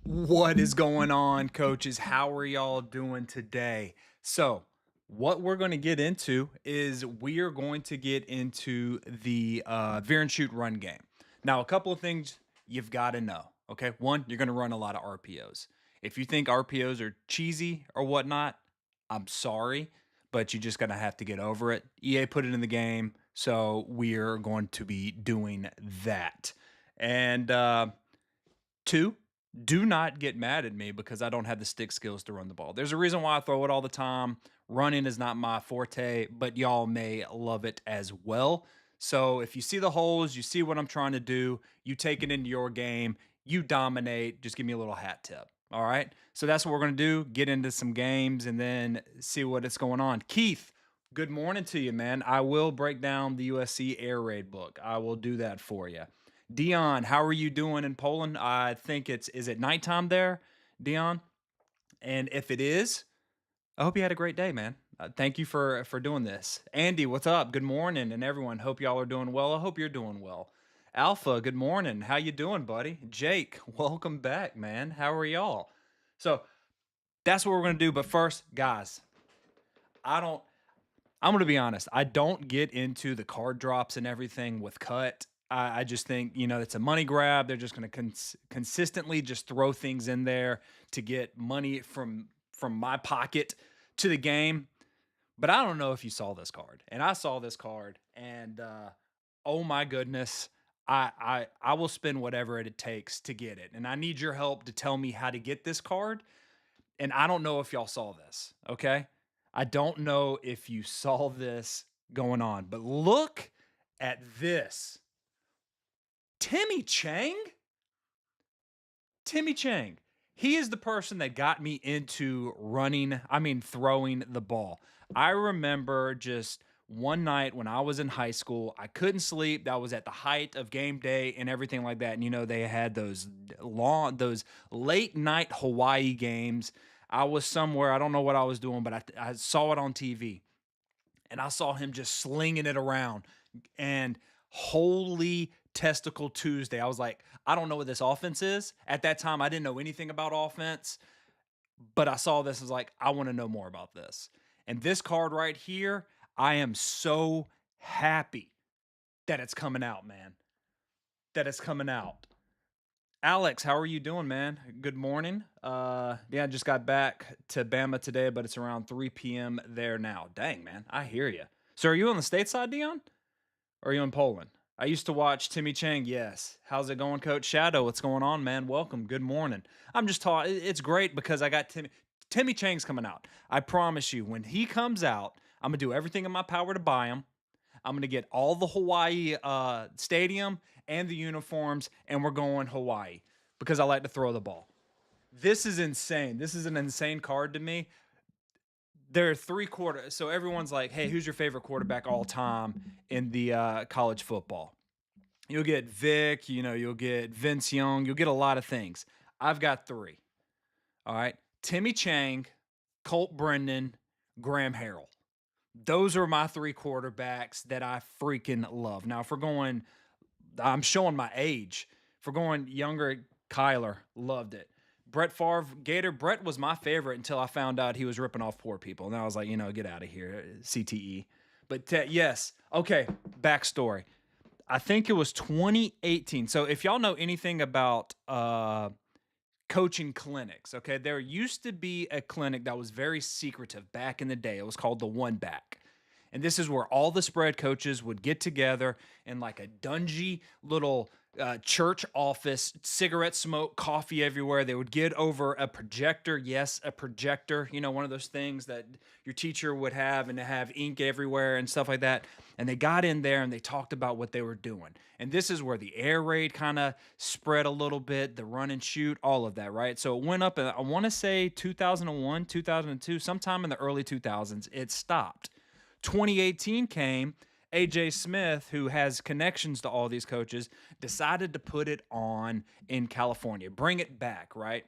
What is going on, coaches? How are y'all doing today? So, what we're going to get into is we are going to get into the Veer and Shoot run game. Now, a couple of things you've got to know. Okay, one, you're going to run a lot of RPOs. If you think RPOs are cheesy or whatnot, I'm sorry, but you just going to have to get over it. EA put it in the game, so we're going to be doing that. And two, do not get mad at me because I don't have the stick skills to run the ball. There's a reason why I throw it all the time. Running is not my forte, but y'all may love it as well. So if you see the holes, you see what I'm trying to do, you take it into your game, you dominate, just give me a little hat tip. All right. So that's what we're going to do. Get into some games and then see what is going on. Keith, good morning to you, man. I will break down the USC air raid book. I will do that for you. Dion, how are you doing in Poland? I think is it nighttime there, Dion? And if it is, I hope you had a great day, man. Thank you for doing this. Andy, what's up? Good morning, and everyone. Hope y'all are doing well. I hope you're doing well. Alpha, good morning. How you doing, buddy? Jake, welcome back, man. How are y'all? So that's what we're gonna do. But first, guys, I don't. I'm gonna be honest. I don't get into the card drops and everything with cut. I just think it's a money grab. They're just gonna consistently just throw things in there to get money from my pocket to the game. But I don't know if you saw this card, and I saw this card, and oh my goodness, I will spend whatever it takes to get it, and I need your help to tell me how to get this card. And I don't know if y'all saw this, okay? I don't know if you saw this going on, but look at this. Timmy Chang? Timmy Chang. He is the person that got me into throwing the ball. I remember just one night when I was in high school, I couldn't sleep. That was at the height of game day and everything like that. And they had those late night Hawaii games. I was somewhere, I don't know what I was doing, but I saw it on TV and I saw him just slinging it around. And holy testicle Tuesday, I was like, I don't know what this offense is. At that time, I didn't know anything about offense, but I saw this. I was like, I want to know more about this. And this card right here, I am so happy that it's coming out, man. That it's coming out. Alex, how are you doing, man? Good morning. Yeah, I just got back to Bama today, but it's around 3 p.m. there now. Dang, man, I hear you. So, are you on the stateside, Dion? Or are you in Poland? I used to watch Timmy Chang. Yes. How's it going, Coach Shadow? What's going on, man? Welcome. Good morning. I'm just talking. It's great because I got Timmy Chang's coming out. I promise you, when he comes out, I'm gonna do everything in my power to buy him. I'm gonna get all the Hawaii stadium and the uniforms, and we're going Hawaii because I like to throw the ball. This is insane. This is an insane card to me. There are three quarters. So everyone's like, "Hey, who's your favorite quarterback all time in the college football?" You'll get Vic. You'll get Vince Young. You'll get a lot of things. I've got three. All right, Timmy Chang, Colt Brendan, Graham Harrell. Those are my three quarterbacks that I freaking love. Now, if we're going, I'm showing my age. If we're going younger, Kyler loved it. Brett Favre, Gator Brett was my favorite until I found out he was ripping off poor people. And I was like, get out of here, CTE. But yes, okay, backstory. I think it was 2018. So if y'all know anything about coaching clinics, okay, there used to be a clinic that was very secretive back in the day. It was called the One Back. And this is where all the spread coaches would get together in like a dungy little church office, cigarette smoke, coffee everywhere. They would get over a projector. Yes, a projector, one of those things that your teacher would have and have ink everywhere and stuff like that. And they got in there and they talked about what they were doing. And this is where the air raid kind of spread a little bit, the run and shoot, all of that, right? So it went up, I want to say 2001, 2002, sometime in the early 2000s, it stopped. 2018 came. AJ Smith, who has connections to all these coaches, decided to put it on in California, bring it back, right?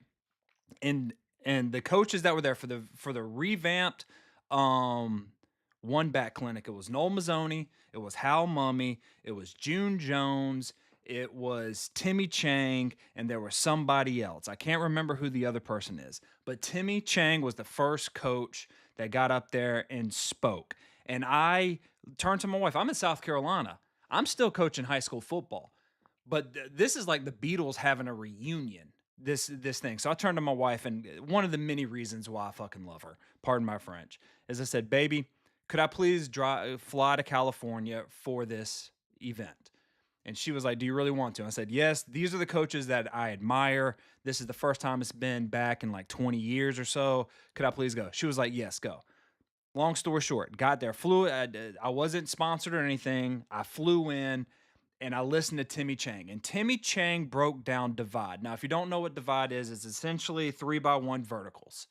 And the coaches that were there for the revamped One Back clinic, it was Noel Mazzoni, it was Hal Mummy, it was June Jones, It was Timmy Chang, and there was somebody else. I can't remember who the other person is, but Timmy Chang was the first coach that got up there and spoke. And I turned to my wife. I'm in South Carolina. I'm still coaching high school football, but this is like the Beatles having a reunion. This thing. So I turned to my wife, and one of the many reasons why I fucking love her, pardon my French, is I said, "Baby, could I please fly to California for this event?" And she was like, "Do you really want to?" I said, "Yes, these are the coaches that I admire. This is the first time it's been back in like 20 years or so. Could I please go?" She was like, "Yes, go." Long story short, got there, flew. I wasn't sponsored or anything. I flew in and I listened to Timmy Chang. And Timmy Chang broke down divide. Now, if you don't know what divide is, it's essentially 3x1 verticals,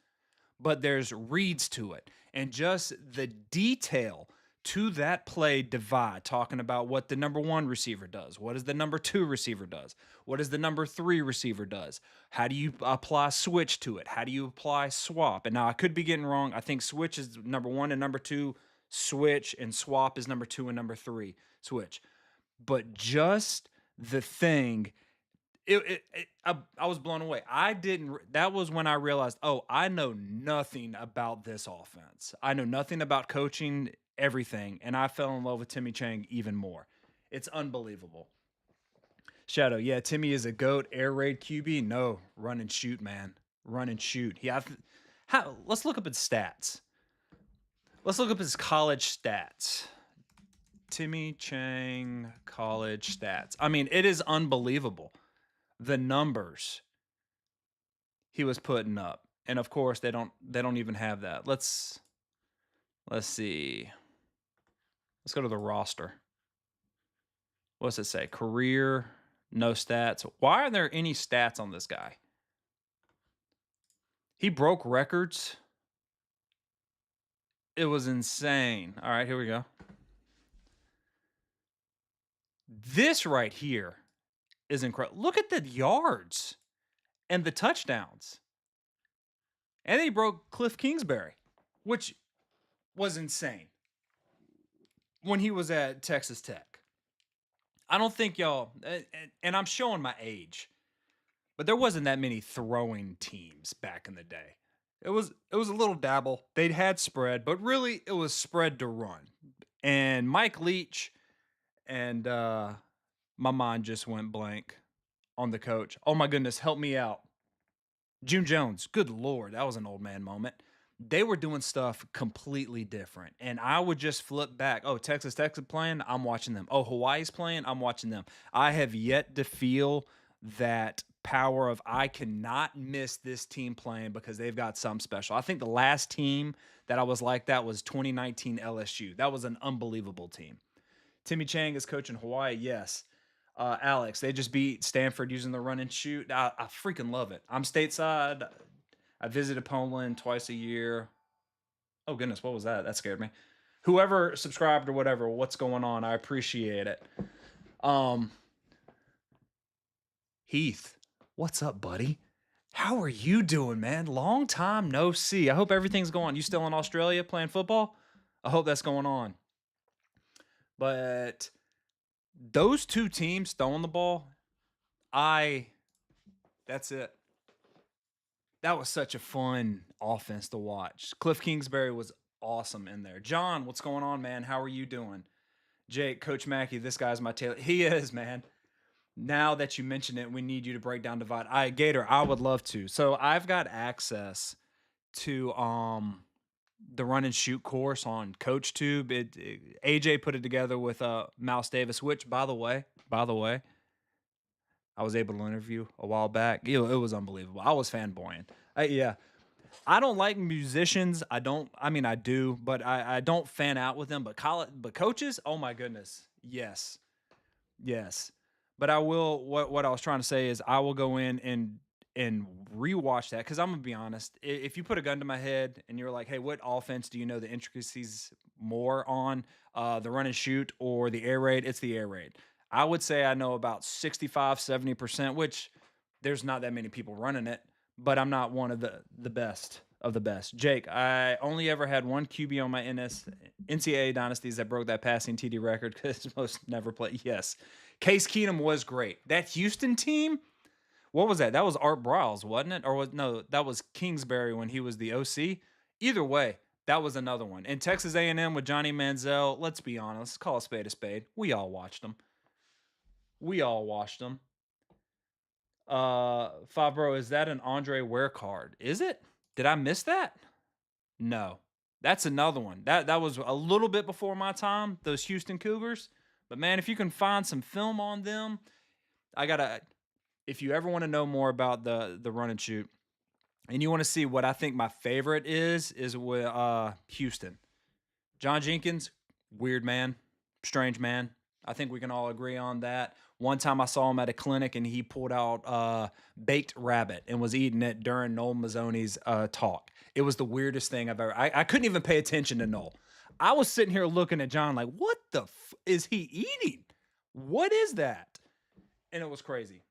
but there's reads to it. And just the detail to that play divide, talking about what the number one receiver does, what is the number two receiver does, what is the number three receiver does, how do you apply switch to it, how do you apply swap. And now I could be getting wrong. I think switch is number one and number two switch, and swap is number two and number three switch. But just the thing, I was blown away. I didn't. That was when I realized, oh, I know nothing about this offense. I know nothing about coaching everything, and I fell in love with Timmy Chang even more. It's unbelievable. Shadow, yeah, Timmy is a goat. Air raid QB, no, run and shoot, man, run and shoot. How? Let's look up his stats. Let's look up his college stats. Timmy Chang college stats. I mean, it is unbelievable the numbers he was putting up. And of course, they don't even have that. Let's see. Let's go to the roster. What's it say? Career, no stats. Why aren't there any stats on this guy? He broke records. It was insane. All right, here we go. This right here is incredible. Look at the yards and the touchdowns. And then he broke Cliff Kingsbury, which was insane when he was at Texas Tech. I don't think y'all, and I'm showing my age, but there wasn't that many throwing teams back in the day. It was a little dabble. They'd had spread, but really it was spread to run. And Mike Leach and my mind just went blank on the coach. Oh my goodness, help me out. June Jones, good Lord, that was an old man moment. They were doing stuff completely different. And I would just flip back. Oh, Texas Tech's playing, I'm watching them. Oh, Hawaii's playing, I'm watching them. I have yet to feel that power of I cannot miss this team playing because they've got something special. I think the last team that I was like that was 2019 LSU. That was an unbelievable team. Timmy Chang is coaching Hawaii, yes. Alex, they just beat Stanford using the run and shoot. I freaking love it. I'm stateside. I visited Poland twice a year. Oh goodness, what was that? That scared me. Whoever subscribed or whatever, what's going on? I appreciate it. Um, Heath, what's up, buddy? How are you doing, man? Long time no see. I hope everything's going. You still in Australia playing football? I hope that's going on. But those two teams throwing the ball, I that's it. That was such a fun offense to watch. Cliff Kingsbury was awesome in there. John, what's going on, man? How are you doing? Jake, Coach McKie, this guy's my tailor. He is, man. Now that you mention it, we need you to break down divide. Gator, I would love to. So I've got access to the run and shoot course on CoachTube. AJ put it together with Mouse Davis, which by the way, I was able to interview a while back. It was unbelievable. I was fanboying. Yeah, I don't like musicians. I don't. I mean, I do, but I don't fan out with them. But coaches, oh my goodness, yes, yes. But I will. What I was trying to say is, I will go in and rewatch that because I'm gonna be honest. If you put a gun to my head and you're like, "Hey, what offense do you know the intricacies more on? The run and shoot or the air raid?" It's the air raid. I would say I know about 65, 70%, which there's not that many people running it, but I'm not one of the best of the best. Jake, I only ever had one QB on my NCAA dynasties that broke that passing TD record because most never play. Yes. Case Keenum was great. That Houston team, what was that? That was Art Briles, wasn't it? Or was no, that was Kingsbury when he was the OC. Either way, that was another one. And Texas A&M with Johnny Manziel, let's be honest, let's call a spade a spade. We all watched them. We all watched them. Fabro, is that an Andre Ware card? Is it? Did I miss that? No. That's another one. That was a little bit before my time, those Houston Cougars. But man, if you can find some film on them, I gotta if you ever want to know more about the run and shoot, and you want to see what I think my favorite is with Houston. John Jenkins, weird man, strange man. I think we can all agree on that. One time I saw him at a clinic and he pulled out baked rabbit and was eating it during Noel Mazzoni's talk. It was the weirdest thing I've ever. I couldn't even pay attention to Noel. I was sitting here looking at John like, what the is he eating? What is that? And it was crazy.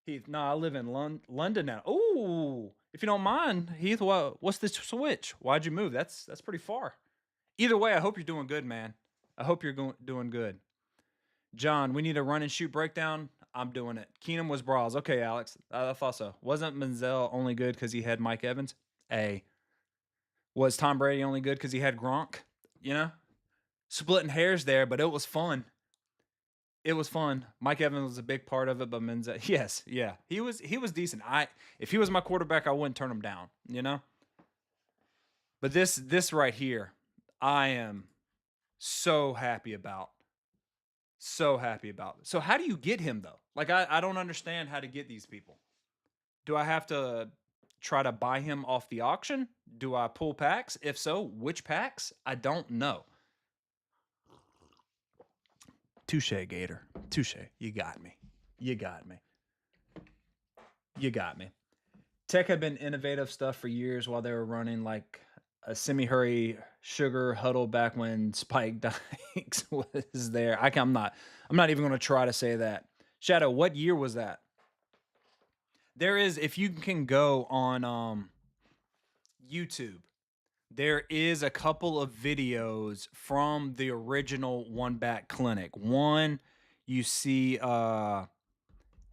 Heath, no, I live in London now. Ooh, if you don't mind, Heath, what's the switch? Why'd you move? That's pretty far. Either way, I hope you're doing good, man. I hope you're doing good. John, we need a run and shoot breakdown. I'm doing it. Keenum was Brawls. Okay, Alex. I thought so. Wasn't Manziel only good because he had Mike Evans? A. Was Tom Brady only good because he had Gronk? You know? Splitting hairs there, but it was fun. It was fun. Mike Evans was a big part of it, but Manziel, yes, yeah. He was decent. If he was my quarterback, I wouldn't turn him down, you know? But this right here, I am so happy about. So happy about. So how do you get him though? Like I don't understand how to get these people. Do I have to try to buy him off the auction? Do I pull packs? If so, which packs? I don't know. Touche, Gator. Touche. You got me. You got me. You got me. Tech had been innovative stuff for years while they were running like a semi-hurry sugar huddle back when Spike Dykes was there. I'm not even going to try to say that. Shadow, what year was that? There is, if you can go on YouTube, there is a couple of videos from the original One Back Clinic. One, you see Hal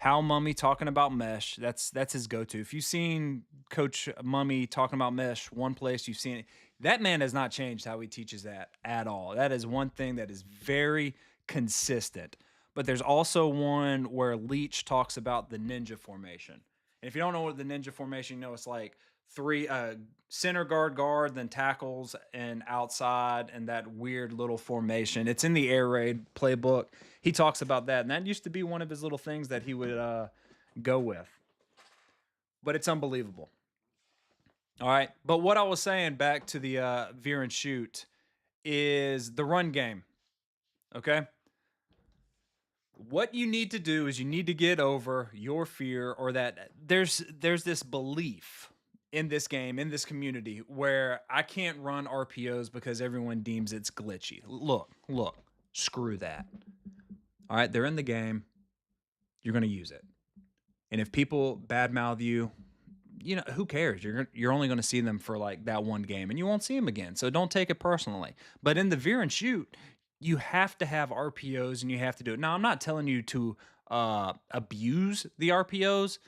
Mummy talking about mesh. That's his go-to. If you've seen Coach Mummy talking about mesh, one place you've seen it, that man has not changed how he teaches that at all. That is one thing that is very consistent. But there's also one where Leach talks about the ninja formation. And if you don't know what the ninja formation, you know it's like three center guard, then tackles and outside, and that weird little formation. It's in the air raid playbook. He talks about that, and that used to be one of his little things that he would go with. But it's unbelievable. All right, but what I was saying back to the Veer and shoot is the run game. Okay. What you need to do is you need to get over your fear, or that there's this belief in this game, in this community, where I can't run RPOs because everyone deems it's glitchy. Look, screw that. All right, they're in the game. You're going to use it. And if people badmouth you, you know, who cares? You're only going to see them for like that one game, and you won't see them again. So don't take it personally. But in the Veer and shoot, you have to have RPOs and you have to do it. Now, I'm not telling you to abuse the RPOs,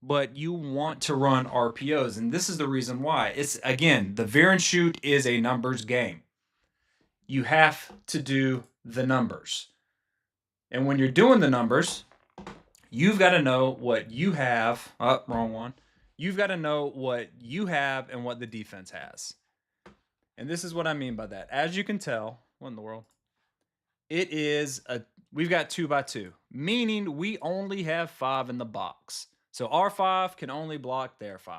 but you want to run RPOs. And this is the reason why. It's, again, the Veer and shoot is a numbers game. You have to do the numbers. And when you're doing the numbers, you've got to know what you have. Oh, wrong one. You've got to know what you have and what the defense has. And this is what I mean by that. As you can tell, what in the world? We've got 2x2, meaning we only have 5 in the box. So our 5 can only block their 5.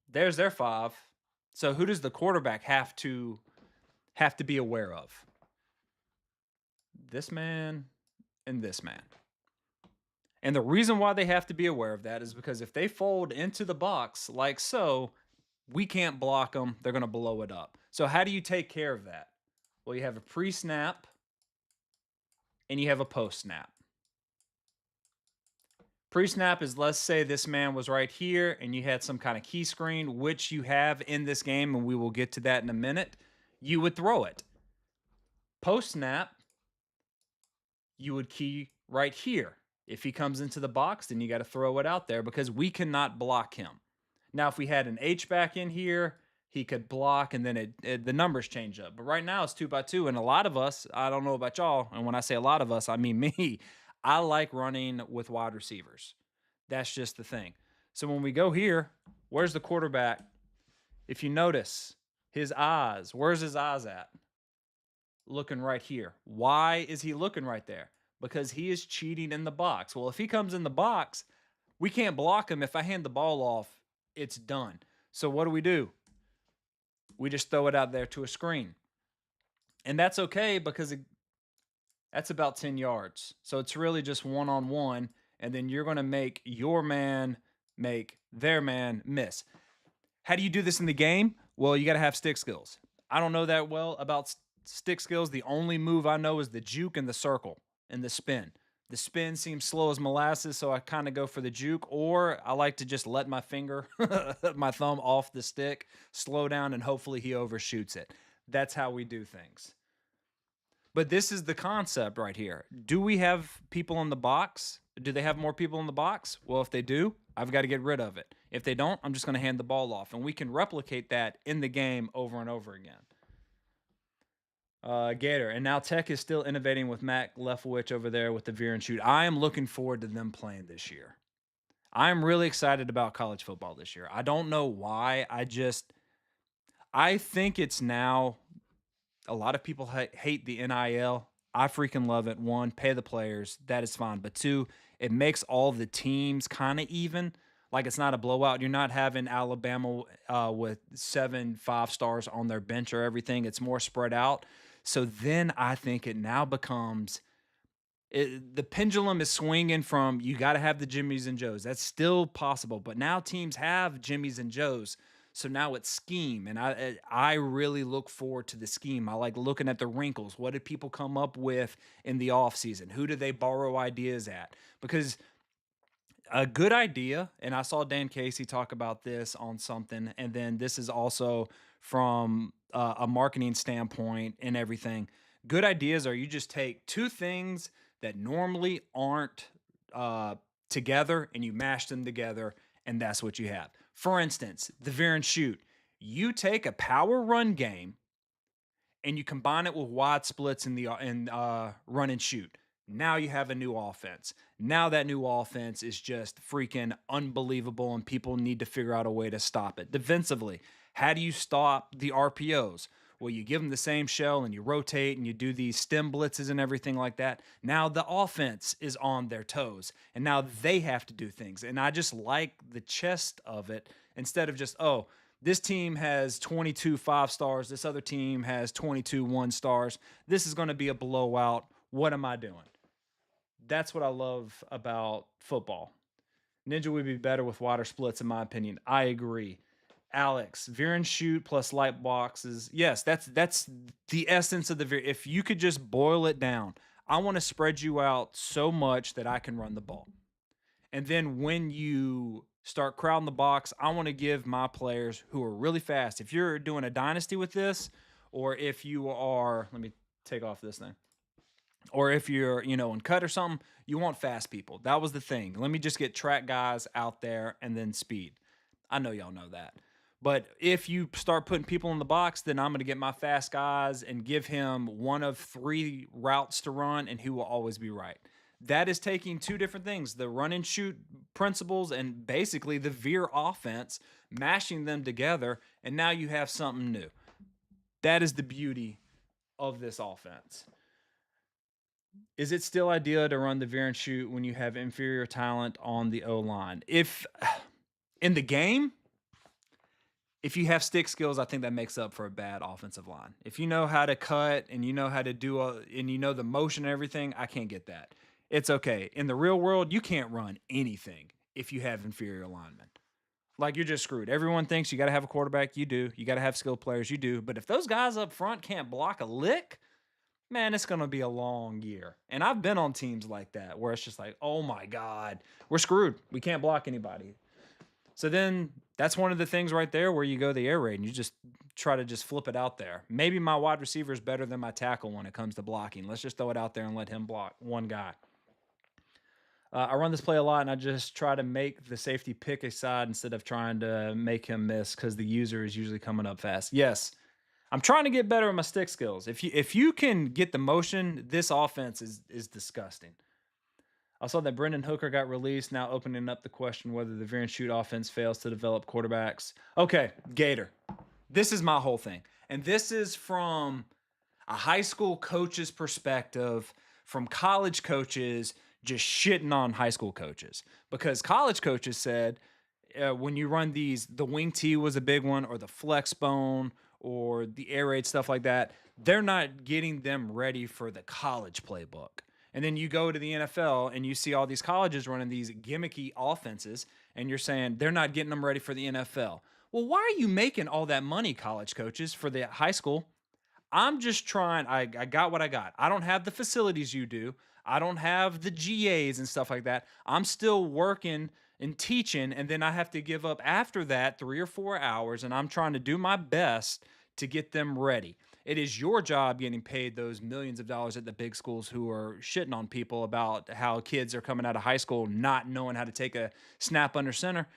There's their 5. So who does the quarterback have to be aware of? This man and this man. And the reason why they have to be aware of that is because if they fold into the box like so, we can't block them. They're going to blow it up. So how do you take care of that? Well, you have a pre-snap and you have a post-snap. Pre-snap is, let's say this man was right here and you had some kind of key screen, which you have in this game, and we will get to that in a minute. You would throw it. Post-snap, you would key right here. If he comes into the box, then you got to throw it out there because we cannot block him. Now, if we had an H back in here, he could block, and then the numbers change up. But right now it's 2x2, and a lot of us, I don't know about y'all, and when I say a lot of us, I mean me. I like running with wide receivers. That's just the thing. So when we go here, where's the quarterback? If you notice his eyes, where's his eyes at? Looking right here. Why is he looking right there? Because he is cheating in the box. Well, if he comes in the box, we can't block him. If I hand the ball off, it's done. So what do? We just throw it out there to a screen. And that's okay because that's about 10 yards. So it's really just one-on-one, and then you're going to make your man make their man miss. How do you do this in the game? Well, you got to have stick skills. I don't know that well about stick skills. The only move I know is the juke and the circle and the spin. The spin seems slow as molasses, so I kind of go for the juke, or I like to just let my finger, my thumb off the stick, slow down, and hopefully he overshoots it. That's how we do things. But this is the concept right here. Do we have people in the box? Do they have more people in the box? Well, if they do, I've got to get rid of it. If they don't, I'm just going to hand the ball off. And we can replicate that in the game over and over again. Gator. And now Tech is still innovating with Matt Leftwich over there with the Veer and Shoot. I am looking forward to them playing this year. I'm really excited about college football this year. I don't know why. I think it's now a lot of people hate the NIL. I freaking love it. One, pay the players. That is fine. But two, it makes all the teams kind of even. Like it's not a blowout. You're not having Alabama with 7 5-stars on their bench or everything. It's more spread out. So then I think it now becomes the pendulum is swinging from you got to have the Jimmies and Joes. That's still possible. But now teams have Jimmies and Joes. So now it's scheme, and I really look forward to the scheme. I like looking at the wrinkles. What did people come up with in the offseason? Who did they borrow ideas at? Because a good idea, and I saw Dan Casey talk about this on something, and then this is also from a marketing standpoint and everything. Good ideas are you just take two things that normally aren't together and you mash them together, and that's what you have. For instance, the Veer and Shoot. You take a power run game and you combine it with wide splits in the run and shoot. Now you have a new offense. Now that new offense is just freaking unbelievable, and people need to figure out a way to stop it. Defensively, how do you stop the RPOs? Well, you give them the same shell and you rotate and you do these stem blitzes and everything like that. Now the offense is on their toes, and now they have to do things. And I just like the chest of it instead of just, oh, this team has 22 5-stars. This other team has 22 1-stars. This is going to be a blowout. What am I doing? That's what I love about football. Ninja would be better with wider splits, in my opinion. I agree. Alex, Veer and Shoot plus light boxes. Yes, that's the essence of the Veer. If you could just boil it down, I want to spread you out so much that I can run the ball. And then when you start crowding the box, I want to give my players who are really fast. If you're doing a dynasty with this, or if you are, let me take off this thing. Or if you're, in cut or something, you want fast people. That was the thing. Let me just get track guys out there and then speed. I know y'all know that. But if you start putting people in the box, then I'm going to get my fast guys and give him one of 3 routes to run, and he will always be right. That is taking two different things, the run and shoot principles and basically the Veer offense, mashing them together, and now you have something new. That is the beauty of this offense. Is it still ideal to run the Veer and Shoot when you have inferior talent on the O-line? If in the game, if you have stick skills, I think that makes up for a bad offensive line. If you know how to cut and you know how to do and you know the motion and everything, I can't get that. It's okay. In the real world, you can't run anything if you have inferior linemen. Like, you're just screwed. Everyone thinks you got to have a quarterback. You do. You got to have skilled players. You do. But if those guys up front can't block a lick, man, it's going to be a long year. And I've been on teams like that where it's just like, oh my God, we're screwed. We can't block anybody. So then that's one of the things right there where you go the air raid and you just try to just flip it out there. Maybe my wide receiver is better than my tackle when it comes to blocking. Let's just throw it out there and let him block one guy. I run this play a lot, and I just try to make the safety pick a side instead of trying to make him miss because the user is usually coming up fast. Yes, I'm trying to get better at my stick skills. If you can get the motion, this offense is disgusting. I saw that Brendan Hooker got released, now opening up the question whether the Veer and Shoot offense fails to develop quarterbacks. Okay, Gator. This is my whole thing. And this is from a high school coach's perspective, from college coaches just shitting on high school coaches. Because college coaches said when you run these, the wing T was a big one, or the flex bone, or the air raid, stuff like that. They're not getting them ready for the college playbook. And then you go to the NFL and you see all these colleges running these gimmicky offenses, and you're saying they're not getting them ready for the NFL. Well, why are you making all that money, college coaches, for the high school? I'm just trying. I got what I got. I don't have the facilities you do. I don't have the GAs and stuff like that. I'm still working and teaching, and then I have to give up after that 3 or 4 hours, and I'm trying to do my best to get them ready. It is your job getting paid those millions of dollars at the big schools who are shitting on people about how kids are coming out of high school not knowing how to take a snap under center.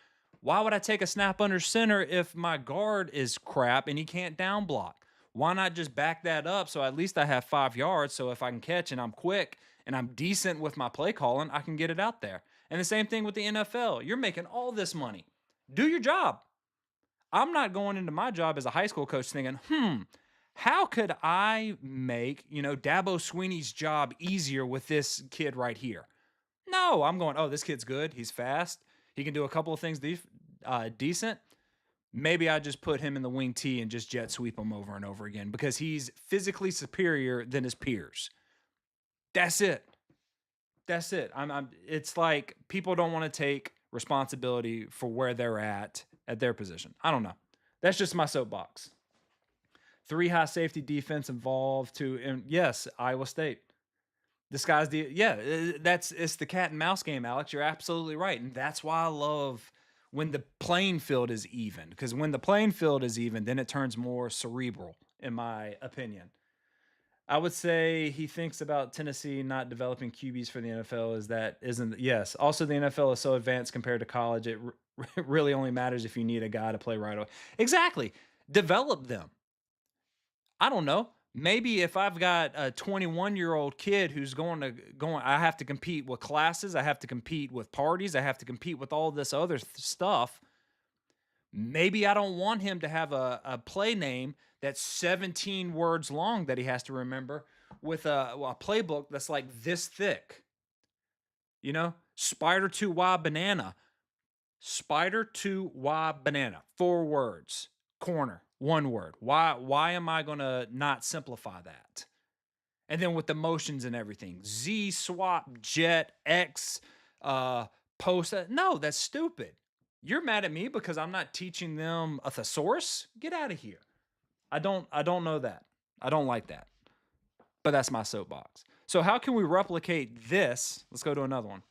Why would I take a snap under center if my guard is crap and he can't down block? Why not just back that up so at least I have 5 yards, so if I can catch and I'm quick and I'm decent with my play calling, I can get it out there. And the same thing with the NFL. You're making all this money. Do your job. I'm not going into my job as a high school coach thinking, how could I make, Dabo Sweeney's job easier with this kid right here? No, I'm going, oh, this kid's good. He's fast. He can do a couple of things decent. Maybe I just put him in the wing T and just jet sweep him over and over again because he's physically superior than his peers. That's it. That's it. It's like people don't want to take responsibility for where they're at their position. I don't know. That's just my soapbox. 3 high safety defense involved too. And yes, Iowa State. This guy's it's the cat and mouse game, Alex. You're absolutely right. And that's why I love when the playing field is even. Because when the playing field is even, then it turns more cerebral, in my opinion. I would say he thinks about Tennessee not developing QBs for the NFL isn't yes. Also, the NFL is so advanced compared to college. It really only matters if you need a guy to play right away. Exactly. Develop them. I don't know. Maybe if I've got a 21-year-old kid who's I have to compete with classes, I have to compete with parties, I have to compete with all this other stuff. Maybe I don't want him to have a play name that's 17 words long that he has to remember with a playbook that's like this thick. Spider 2Y banana. Spider 2Y banana. 4 words. Corner. 1 word. Why am I going to not simplify that? And then with the motions and everything. Z, swap, jet, X, post. No, that's stupid. You're mad at me because I'm not teaching them a thesaurus? Get out of here. I don't know that. I don't like that. But that's my soapbox. So how can we replicate this? Let's go to another one.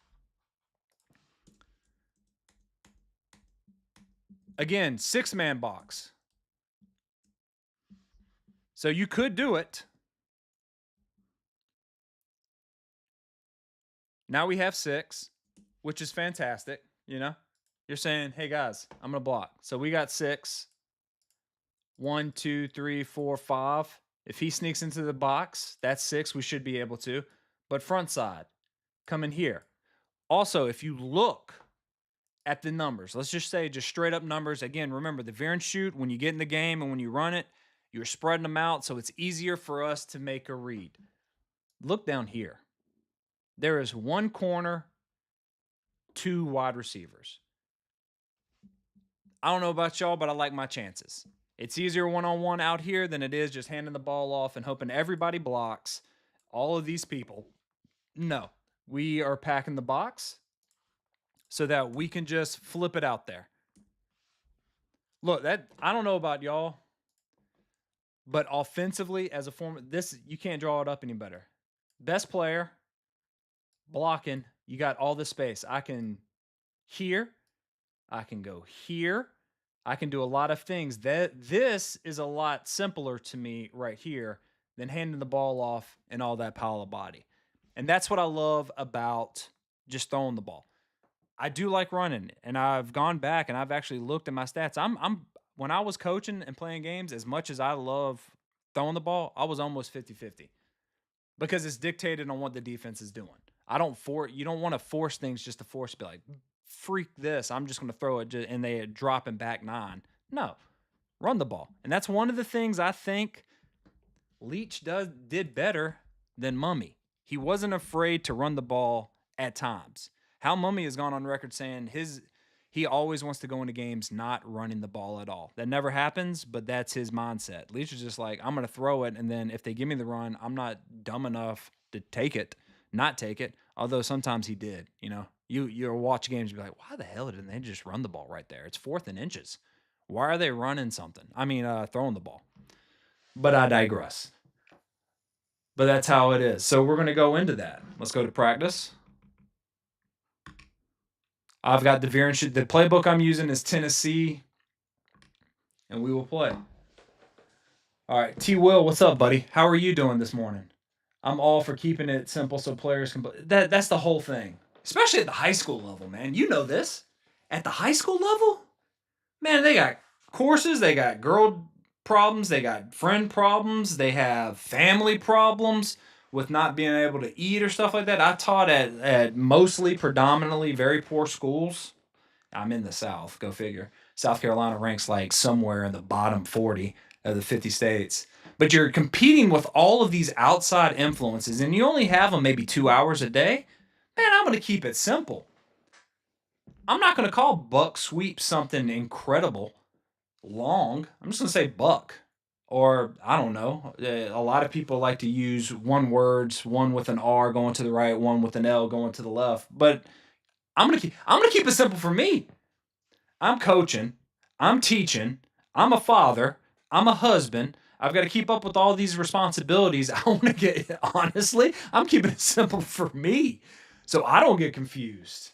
Again, 6-man box. So you could do it. Now we have 6, which is fantastic. You're saying, hey guys, I'm going to block. So we got 6. 1, 2, 3, 4, 5. If he sneaks into the box, that's 6. We should be able to. But front side, come in here. Also, if you look at the numbers, let's just say just straight up numbers. Again, remember the Veer and Shoot, when you get in the game and when you run it, you're spreading them out, so it's easier for us to make a read. Look down here. There is 1 corner, 2 wide receivers. I don't know about y'all, but I like my chances. It's easier one-on-one out here than it is just handing the ball off and hoping everybody blocks all of these people. No, we are packing the box so that we can just flip it out there. Look, I don't know about y'all, but offensively, as a form, you can't draw it up any better. Best player, blocking, you got all the space. I can here, I can go here, I can do a lot of things. This is a lot simpler to me right here than handing the ball off and all that power of body. And that's what I love about just throwing the ball. I do like running, and I've gone back and I've actually looked at my stats. I'm when I was coaching and playing games, as much as I love throwing the ball, I was almost 50-50 because it's dictated on what the defense is doing. I don't for you don't want to force things just to force be like freak this. I'm just going to throw it and they dropping back 9. No, run the ball. And that's one of the things I think Leach did better than Mummy. He wasn't afraid to run the ball at times. Hal Mummy has gone on record saying he always wants to go into games not running the ball at all. That never happens, but that's his mindset. Leach is just like, I'm going to throw it, and then if they give me the run, I'm not dumb enough to not take it. Although sometimes he did. You'll watch games and be like, why the hell didn't they just run the ball right there? It's 4th and inches. Why are they running something? Throwing the ball. But I digress. But that's how it is. So we're going to go into that. Let's go to practice. I've got the Veer the playbook I'm using is Tennessee, and we will play. All right, T. Will, what's up, buddy? How are you doing this morning? I'm all for keeping it simple so players can play. That's the whole thing, especially at the high school level, man. You know this. At the high school level, man, they got courses, they got girl problems, they got friend problems, they have family problems with not being able to eat or stuff like that. I taught at mostly predominantly very poor schools. I'm in the South, go figure. South Carolina ranks like somewhere in the bottom 40 of the 50 states. But you're competing with all of these outside influences and you only have them maybe 2 hours a day. Man, I'm going to keep it simple. I'm not going to call buck sweep something incredible long. I'm just going to say buck. Or, I don't know. A lot of people like to use one words, one with an R going to the right, one with an L going to the left. But I'm going to keep it simple for me. I'm coaching. I'm teaching. I'm a father. I'm a husband. I've got to keep up with all these responsibilities. I want to get, honestly, I'm keeping it simple for me so I don't get confused.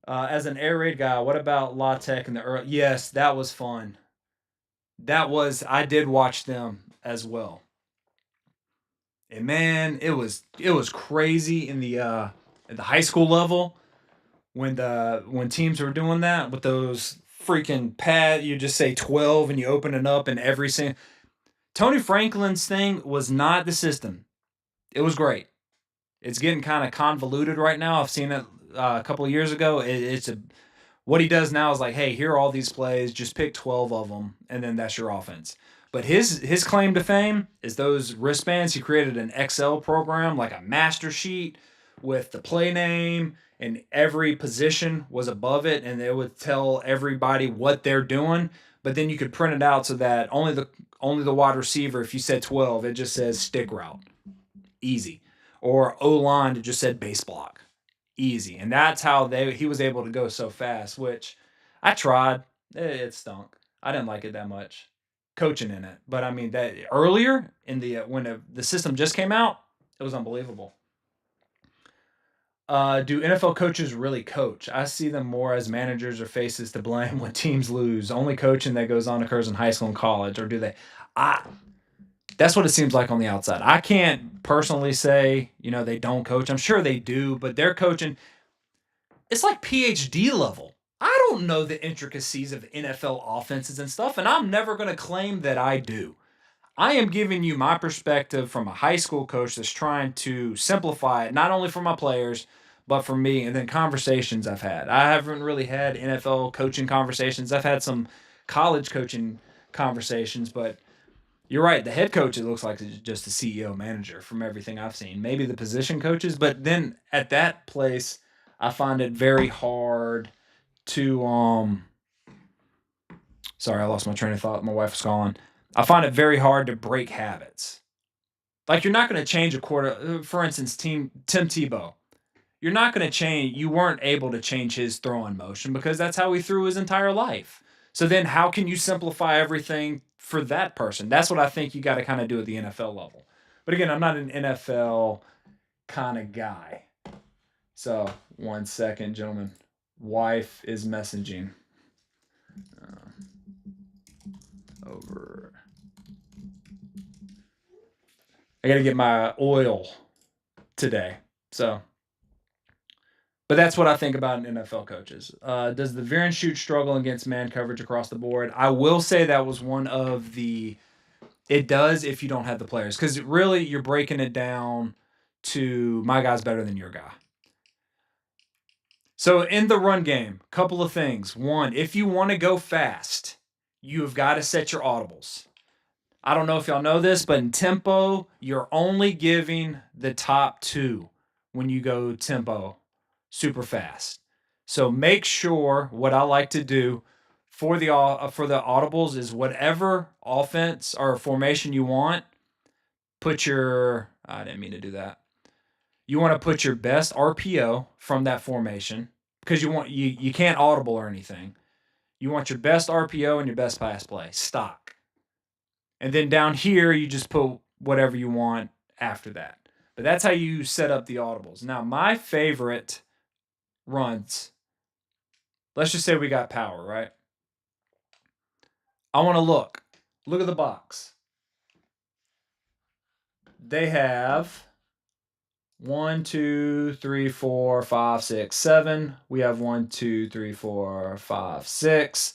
As an air raid guy, what about La Tech in the early? Yes, that was fun. I did watch them as well. And man, it was crazy in the at the high school level when teams were doing that with those freaking pad, you just say 12 and you open it up and every single Tony Franklin's thing was not the system. It was great. It's getting kind of convoluted right now. I've seen it a couple of years ago. What he does now is like, hey, here are all these plays. Just pick 12 of them, and then that's your offense. But his claim to fame is those wristbands. He created an Excel program, like a master sheet with the play name, and every position was above it, and it would tell everybody what they're doing. But then you could print it out so that only the wide receiver, if you said 12, it just says stick route. Easy. Or O-line, it just said base block. Easy. And that's how he was able to go so fast, which I tried. It stunk. I didn't like it that much. Coaching in it. But I mean, that earlier in when the system just came out, it was unbelievable. Do NFL coaches really coach? I see them more as managers or faces to blame when teams lose. Only coaching that goes on occurs in high school and college, or do they? That's what it seems like on the outside. I can't personally say, they don't coach. I'm sure they do, but they're coaching. It's like PhD level. I don't know the intricacies of NFL offenses and stuff, and I'm never going to claim that I do. I am giving you my perspective from a high school coach that's trying to simplify it, not only for my players, but for me, and then conversations I've had. I haven't really had NFL coaching conversations. I've had some college coaching conversations, but you're right. The head coach, it looks like just the CEO manager from everything I've seen. Maybe the position coaches, but then at that place, I find it very hard to sorry, I lost my train of thought. My wife was calling. I find it very hard to break habits. Like you're not going to change a quarter. For instance, Tim Tebow. You're not going to change. You weren't able to change his throwing motion because that's how he threw his entire life. So then, how can you simplify everything for that person? That's what I think you got to kind of do at the NFL level. But again, I'm not an NFL kind of guy. So 1 second, gentlemen. Wife is messaging. Over. I got to get my oil today. So, but that's what I think about NFL coaches. Does the Veer and shoot struggle against man coverage across the board? I will say that was one of the. It does if you don't have the players, because really you're breaking it down to my guy's better than your guy. So in the run game, couple of things. One, if you want to go fast, you've got to set your audibles. I don't know if y'all know this, but in tempo, you're only giving the top two when you go tempo super fast. So make sure what I like to do for the audibles is whatever offense or formation you want, put your I didn't mean to do that. You want to put your best RPO from that formation because you can't audible or anything. You want your best RPO and your best pass play stock. And then down here, you just put whatever you want after that. But that's how you set up the audibles. Now, my favorite runs, let's just say we got power, right? I want to look. Look at the box. They have 1, 2, 3, 4, 5, 6, 7. We have 1, 2, 3, 4, 5, 6.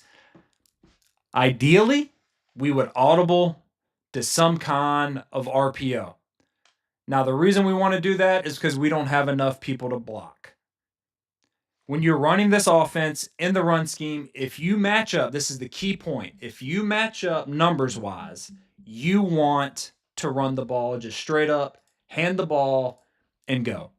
Ideally, we would audible to some kind of RPO. Now, the reason we want to do that is because we don't have enough people to block. When you're running this offense in the run scheme, if you match up, this is the key point. If you match up numbers wise, you want to run the ball just straight up, hand the ball, and go.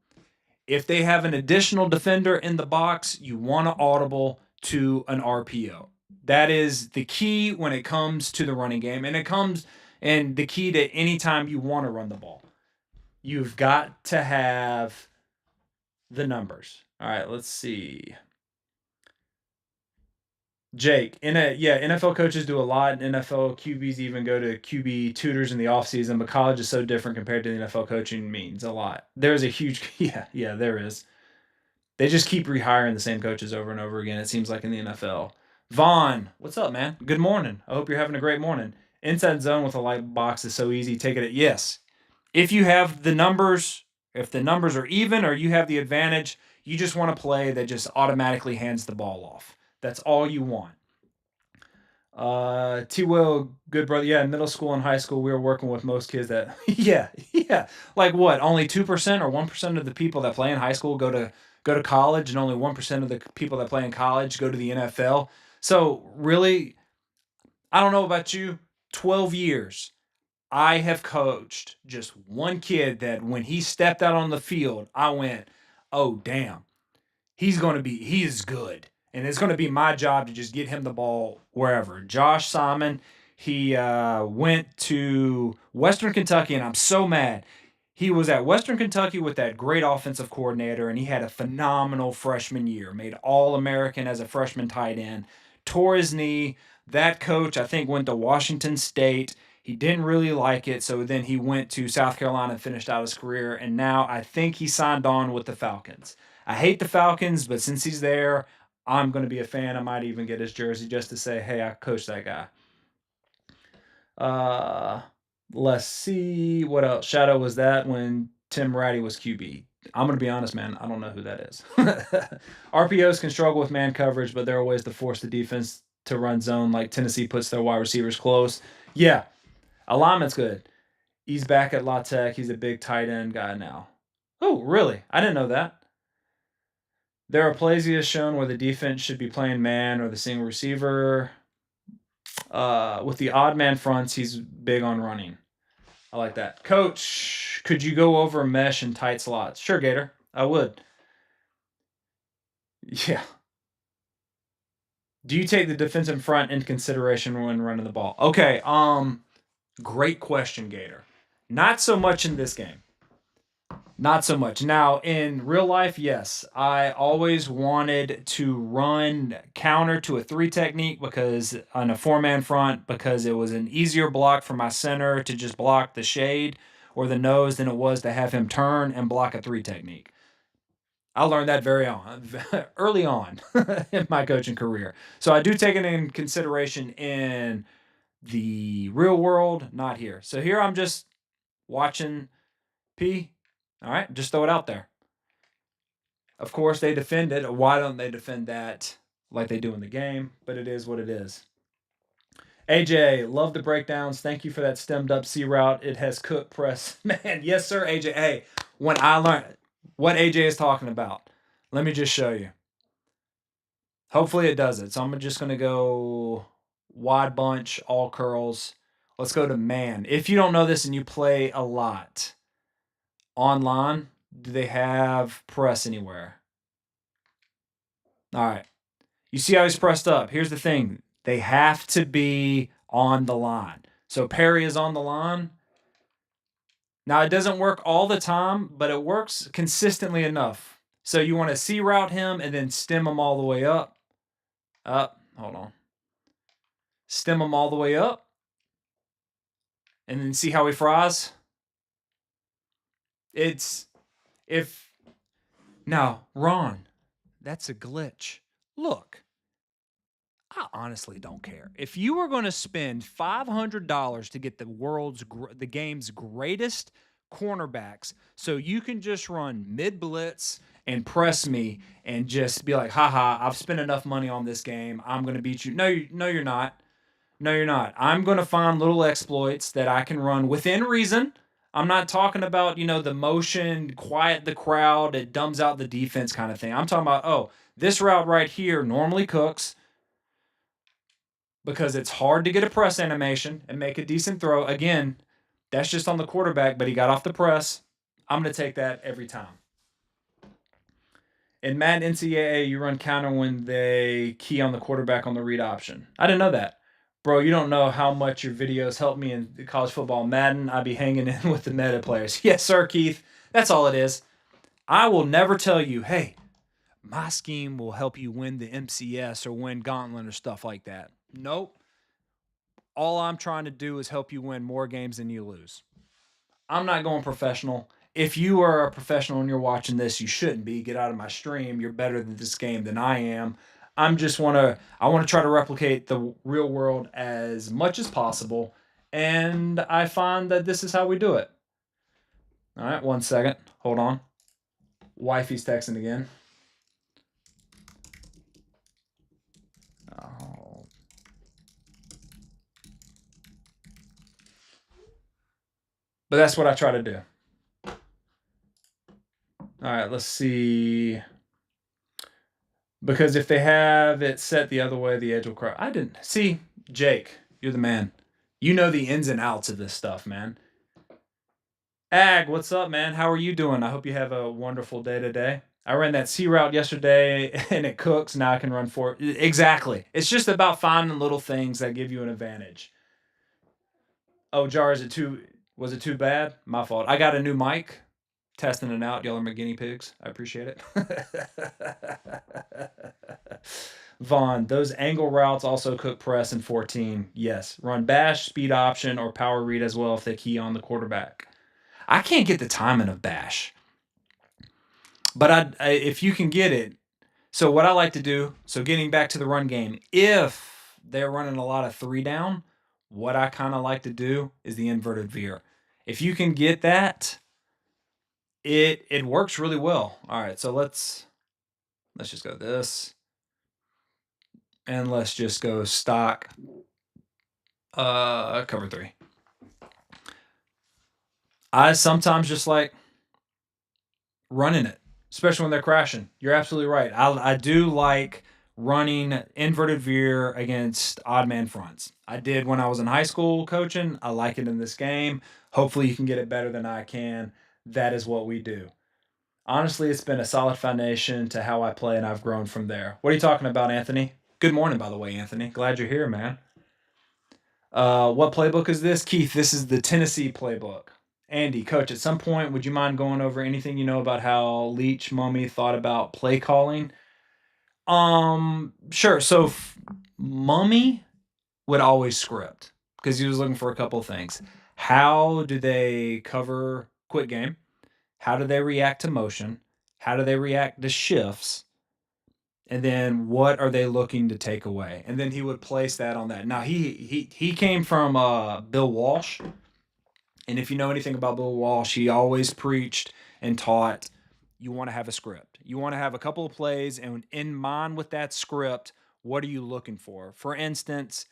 If they have an additional defender in the box, you want to audible to an RPO. That is the key when it comes to the running game, and the key to any time you want to run the ball. You've got to have the numbers. All right, let's see. Jake, NFL coaches do a lot. NFL QBs even go to QB tutors in the offseason, but college is so different compared to the NFL coaching means a lot. There's a huge, there is. They just keep rehiring the same coaches over and over again, it seems like in the NFL. Vaughn, what's up, man? Good morning. I hope you're having a great morning. Inside zone with a light box is so easy. Take it. Yes. If you have the numbers, if the numbers are even or you have the advantage, you just want to play that just automatically hands the ball off. That's all you want. T-Will, good brother. Yeah, in middle school and high school, we were working with most kids that, yeah. Like what? Only 2% or 1% of the people that play in high school go to college, and only 1% of the people that play in college go to the NFL. So really, I don't know about you, 12 years. I have coached just one kid that when he stepped out on the field, I went, oh, damn, he is good. And it's going to be my job to just get him the ball wherever. Josh Simon, he went to Western Kentucky, and I'm so mad. He was at Western Kentucky with that great offensive coordinator, and he had a phenomenal freshman year. Made All-American as a freshman tight end. Tore his knee. That coach, I think, went to Washington State. He didn't really like it, so then he went to South Carolina and finished out his career, and now I think he signed on with the Falcons. I hate the Falcons, but since he's there, I'm going to be a fan. I might even get his jersey just to say, hey, I coached that guy. Let's see. What else? Shadow was that when Tim Ratty was QB. I'm going to be honest, man. I don't know who that is. RPOs can struggle with man coverage, but there are ways to force the defense to run zone, like Tennessee puts their wide receivers close. Yeah, alignment's good. He's back at La Tech. He's a big tight end guy now. Oh, really? I didn't know that. There are plays he has shown where the defense should be playing man or the single receiver. With the odd man fronts, he's big on running. I like that. Coach, could you go over mesh and tight slots? Sure, Gator. I would. Yeah. Do you take the defensive front into consideration when running the ball? Okay, great question, Gator. Not so much in this game. Not so much. Now, in real life, yes. I always wanted to run counter to a 3 technique because on a 4-man front, because it was an easier block for my center to just block the shade or the nose than it was to have him turn and block a 3 technique. I learned that early on in my coaching career. So I do take it in consideration in the real world, not here. So here I'm just watching P. All right, just throw it out there. Of course, they defend it. Why don't they defend that like they do in the game? But it is what it is. AJ, love the breakdowns. Thank you for that stemmed up C route. It has cooked press. Man, yes, sir, AJ. Hey, when I learned what AJ is talking about, let me just show you. Hopefully it does it. So I'm just going to go wide bunch, all curls. Let's go to man. If you don't know this and you play a lot online, do they have press anywhere? All right. You see how he's pressed up. Here's the thing. They have to be on the line. So Perry is on the line. Now, it doesn't work all the time, but it works consistently enough. So you want to C route him and then stem him all the way up. Hold on. Stem him all the way up. And then see how he fries. Now, Ron, that's a glitch. Look, I honestly don't care. If you were going to spend $500 to get the game's greatest cornerbacks, so you can just run mid blitz and press me and just be like, haha, I've spent enough money on this game. I'm going to beat you. No, you're not. No, you're not. I'm going to find little exploits that I can run within reason. I'm not talking about, the motion, quiet the crowd, it dumbs out the defense kind of thing. I'm talking about, this route right here normally cooks because it's hard to get a press animation and make a decent throw. Again, that's just on the quarterback, but he got off the press. I'm going to take that every time. In Madden NCAA, you run counter when they key on the quarterback on the read option. I didn't know that. Bro, you don't know how much your videos help me in college football. Madden, I be hanging in with the meta players. Yes, sir, Keith. That's all it is. I will never tell you, hey, my scheme will help you win the MCS or win Gauntlet or stuff like that. Nope. All I'm trying to do is help you win more games than you lose. I'm not going professional. If you are a professional and you're watching this, you shouldn't be. Get out of my stream. You're better at this game than I am. I want to try to replicate the real world as much as possible, and I find that this is how we do it. All right, 1 second. Hold on. Wifey's texting again. Oh. But that's what I try to do. All right, let's see. Because if they have it set the other way, the edge will crack. I didn't. See, Jake, you're the man. You know the ins and outs of this stuff, man. Ag, what's up, man? How are you doing? I hope you have a wonderful day today. I ran that C route yesterday and it cooks. Now I can run for it. Exactly. It's just about finding little things that give you an advantage. Oh, Jar, was it too bad? My fault. I got a new mic. Testing it out. Y'all are my guinea pigs. I appreciate it. Vaughn, those angle routes also cook press in 14. Yes. Run bash, speed option, or power read as well if they key on the quarterback. I can't get the timing of bash. But if you can get it. So what I like to do, so getting back to the run game, if they're running a lot of 3 down, what I kind of like to do is the inverted veer. If you can get that, it works really well. All right, so let's just go this. And let's just go stock cover 3. I sometimes just like running it, especially when they're crashing. You're absolutely right. I do like running inverted veer against odd man fronts. I did when I was in high school coaching. I like it in this game. Hopefully you can get it better than I can. That is what we do. Honestly, it's been a solid foundation to how I play, and I've grown from there. What are you talking about, Anthony? Good morning, by the way, Anthony. Glad you're here, man. What playbook is this? Keith, this is the Tennessee playbook. Andy, coach, at some point, would you mind going over anything you know about how Leach Mummy thought about play calling? Sure. So Mummy would always script because he was looking for a couple of things. How do they cover quick game? How do they react to motion? How do they react to shifts? And then what are they looking to take away? And then he would place that on that. Now he came from Bill Walsh, and if you know anything about Bill Walsh, he always preached and taught you want to have a script. You want to have a couple of plays, and in mind with that script, what are you looking for? For instance,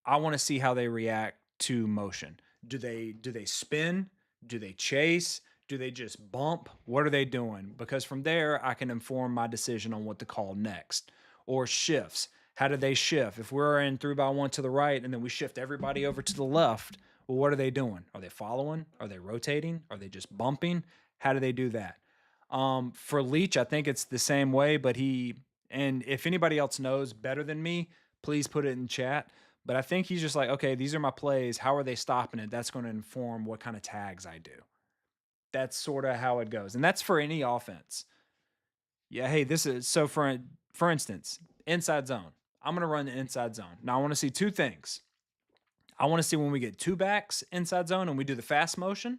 I want to see how they react to motion. Do they spin? Do they chase? Do they just bump? What are they doing? Because from there I can inform my decision on what to call next. Or shifts. How do they shift? If we're in 3-by-1 to the right and then we shift everybody over to the left, well, what are they doing? Are they following? Are they rotating? Are they just bumping? How do they do that? For Leach, I think it's the same way, but and if anybody else knows better than me, please put it in chat. But I think he's just like, okay, these are my plays. How are they stopping it? That's going to inform what kind of tags I do. That's sort of how it goes. And that's for any offense. Yeah, hey, this is so for instance, inside zone. I'm going to run the inside zone. Now I want to see two things. I want to see when we get two backs inside zone and we do the fast motion,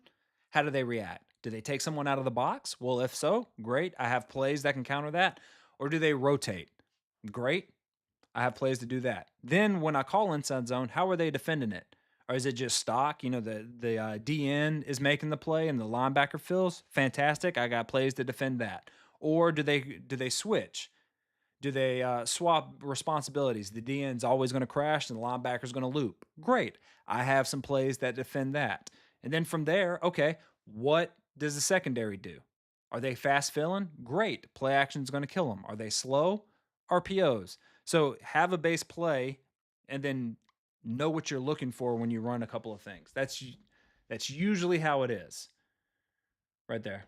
how do they react? Do they take someone out of the box? Well, if so, great. I have plays that can counter that. Or do they rotate? Great. I have plays to do that. Then when I call inside zone, how are they defending it? Or is it just stock? You know, the DN is making the play and the linebacker fills. Fantastic. I got plays to defend that. Or do they switch? Do they swap responsibilities? The DN's always going to crash and the linebacker's going to loop. Great. I have some plays that defend that. And then from there, okay, what does the secondary do? Are they fast filling? Great. Play action is going to kill them. Are they slow? RPOs. So have a base play and then know what you're looking for when you run a couple of things. That's usually how it is. Right there.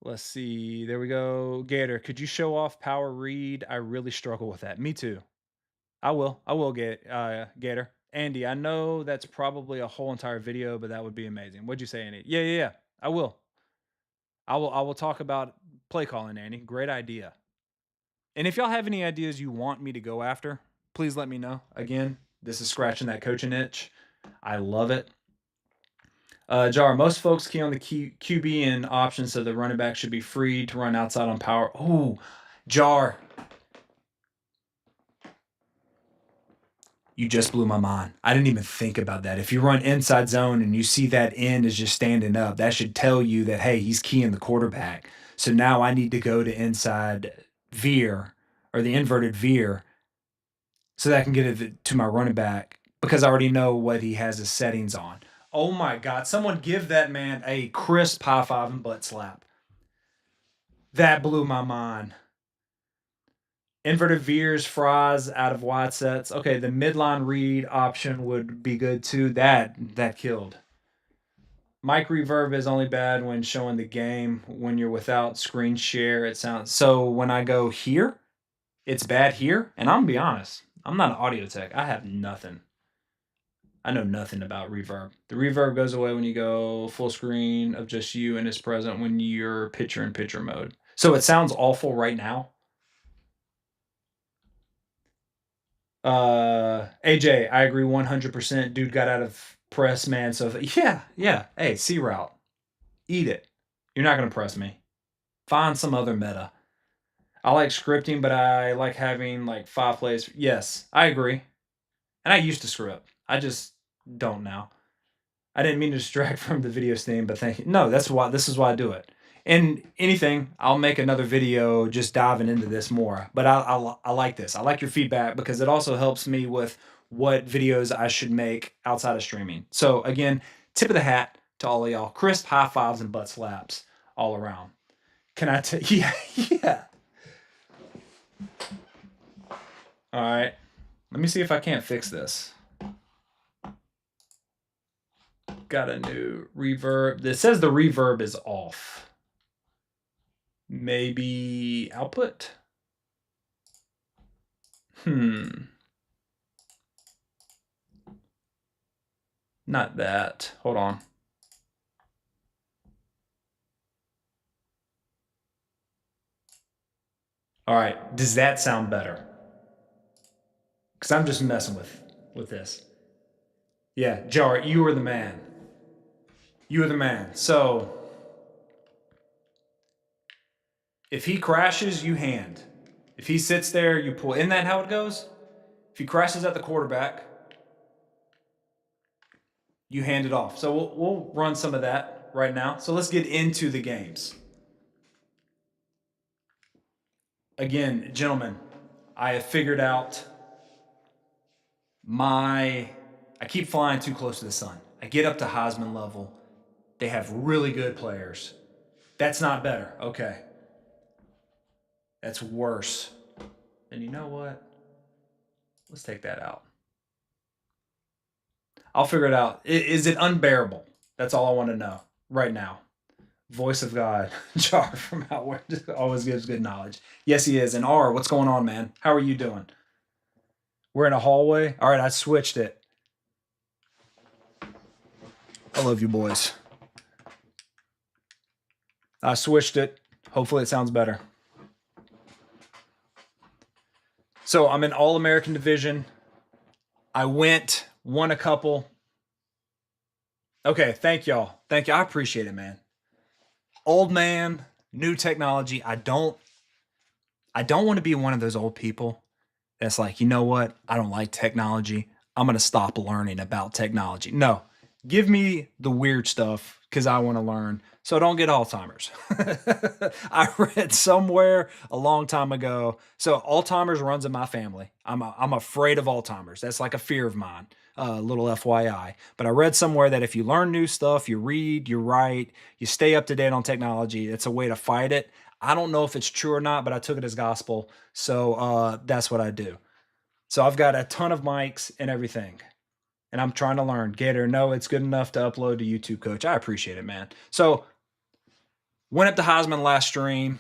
Let's see. There we go. Gator, could you show off power read? I really struggle with that. Me too. I will. I will get Gator. Andy, I know that's probably a whole entire video, but that would be amazing. What'd you say, Andy? Yeah, yeah, yeah. I will. I will talk about play calling, Andy. Great idea. And if y'all have any ideas you want me to go after, please let me know. Again, this is scratching that coaching itch. I love it. Jar, most folks key on the QB and options, so the running back should be free to run outside on power. Oh, Jar, you just blew my mind. I didn't even think about that. If you run inside zone and you see that end is just standing up, that should tell you that, hey, he's keying the quarterback. So now I need to go to inside Veer or the inverted Veer so that I can get it to my running back because I already know what he has his settings on. Oh my God. Someone give that man a crisp high five and butt slap. That blew my mind. Inverted veers, fries out of wide sets. Okay, the midline read option would be good too. That killed. Mic reverb is only bad when showing the game. When you're without screen share, it sounds so when I go here, it's bad here. And I'm gonna be honest, I'm not an audio tech. I have nothing. I know nothing about reverb. The reverb goes away when you go full screen of just you and is present when you're picture in picture mode. So it sounds awful right now. AJ, I agree 100%. Dude got out of press, man. So yeah. Hey, C route, eat it. You're not gonna press me. Find some other meta. I like scripting, but I like having like 5 plays. Yes, I agree. And I used to script. I just don't now. I didn't mean to distract from the video stream, but thank you. No, this is why I do it. And anything, I'll make another video just diving into this more. But I like this. I like your feedback because it also helps me with what videos I should make outside of streaming. So again, tip of the hat to all of y'all. Crisp high fives and butt slaps all around. Can I tell? Yeah, yeah. All right. Let me see if I can't fix this. Got a new reverb. It says the reverb is off. Maybe output? Not that. Hold on. All right. Does that sound better? Because I'm just messing with this. Yeah, Jar, you are the man. You are the man. So If he crashes, you hand. If he sits there, you pull. Isn't that how it goes? If he crashes at the quarterback, you hand it off. So we'll run some of that right now. So let's get into the games. Again, gentlemen, I have figured out I keep flying too close to the sun. I get up to Heisman level. They have really good players. That's not better. Okay. That's worse. And you know what? Let's take that out. I'll figure it out. Is it unbearable? That's all I want to know right now. Voice of God, Jar from out where always gives good knowledge. Yes, he is. And R, what's going on, man? How are you doing? We're in a hallway. All right, I switched it. I love you, boys. I switched it. Hopefully, it sounds better. So I'm in All-American Division. I won a couple. Okay, thank y'all. Thank you. I appreciate it, man. Old man, new technology. I don't want to be one of those old people that's like, you know what? I don't like technology. I'm going to stop learning about technology. No, give me the weird stuff because I want to learn. So don't get Alzheimer's. I read somewhere a long time ago. So Alzheimer's runs in my family. I'm afraid of Alzheimer's. That's like a fear of mine. Little FYI. But I read somewhere that if you learn new stuff, you read, you write, you stay up to date on technology, it's a way to fight it. I don't know if it's true or not, but I took it as gospel. So that's what I do. So I've got a ton of mics and everything. And I'm trying to learn. Gator, no, it's good enough to upload to YouTube, Coach. I appreciate it, man. So went up to Heisman last stream,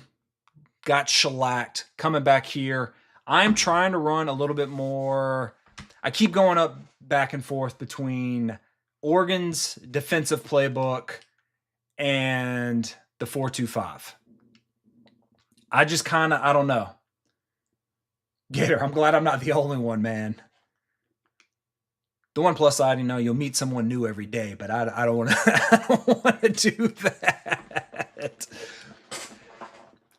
got shellacked, coming back here. I'm trying to run a little bit more. I keep going up back and forth between Oregon's defensive playbook and the 4-2-5. I just kind of, I don't know. Gator, I'm glad I'm not the only one, man. The one plus side, you'll meet someone new every day, but I don't want to. I don't want to do that.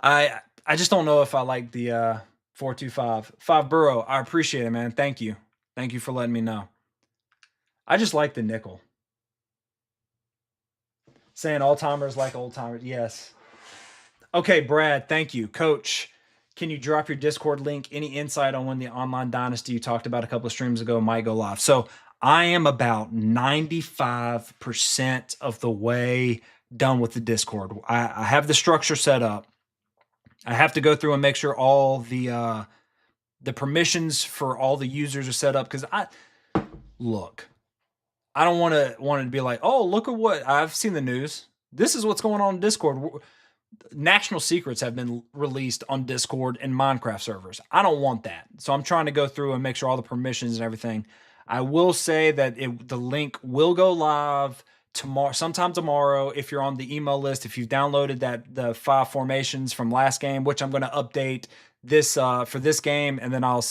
I just don't know if I like the 4-2-5. 5 Burrow. I appreciate it, man. Thank you for letting me know. I just like the nickel. Saying all timers like old timers. Yes. Okay, Brad. Thank you, Coach. Can you drop your Discord link? Any insight on when the online dynasty you talked about a couple of streams ago might go live? So I am about 95% of the way done with the Discord. I have the structure set up. I have to go through and make sure all the permissions for all the users are set up because I don't want to be like, oh, look at what I've seen the news. This is what's going on in Discord. National secrets have been released on Discord and Minecraft servers. I don't want that. So I'm trying to go through and make sure all the permissions and everything. I will say that the link will go live sometime tomorrow if you're on the email list. If you've downloaded the 5 formations from last game, which I'm going to update this for this game, and then I'll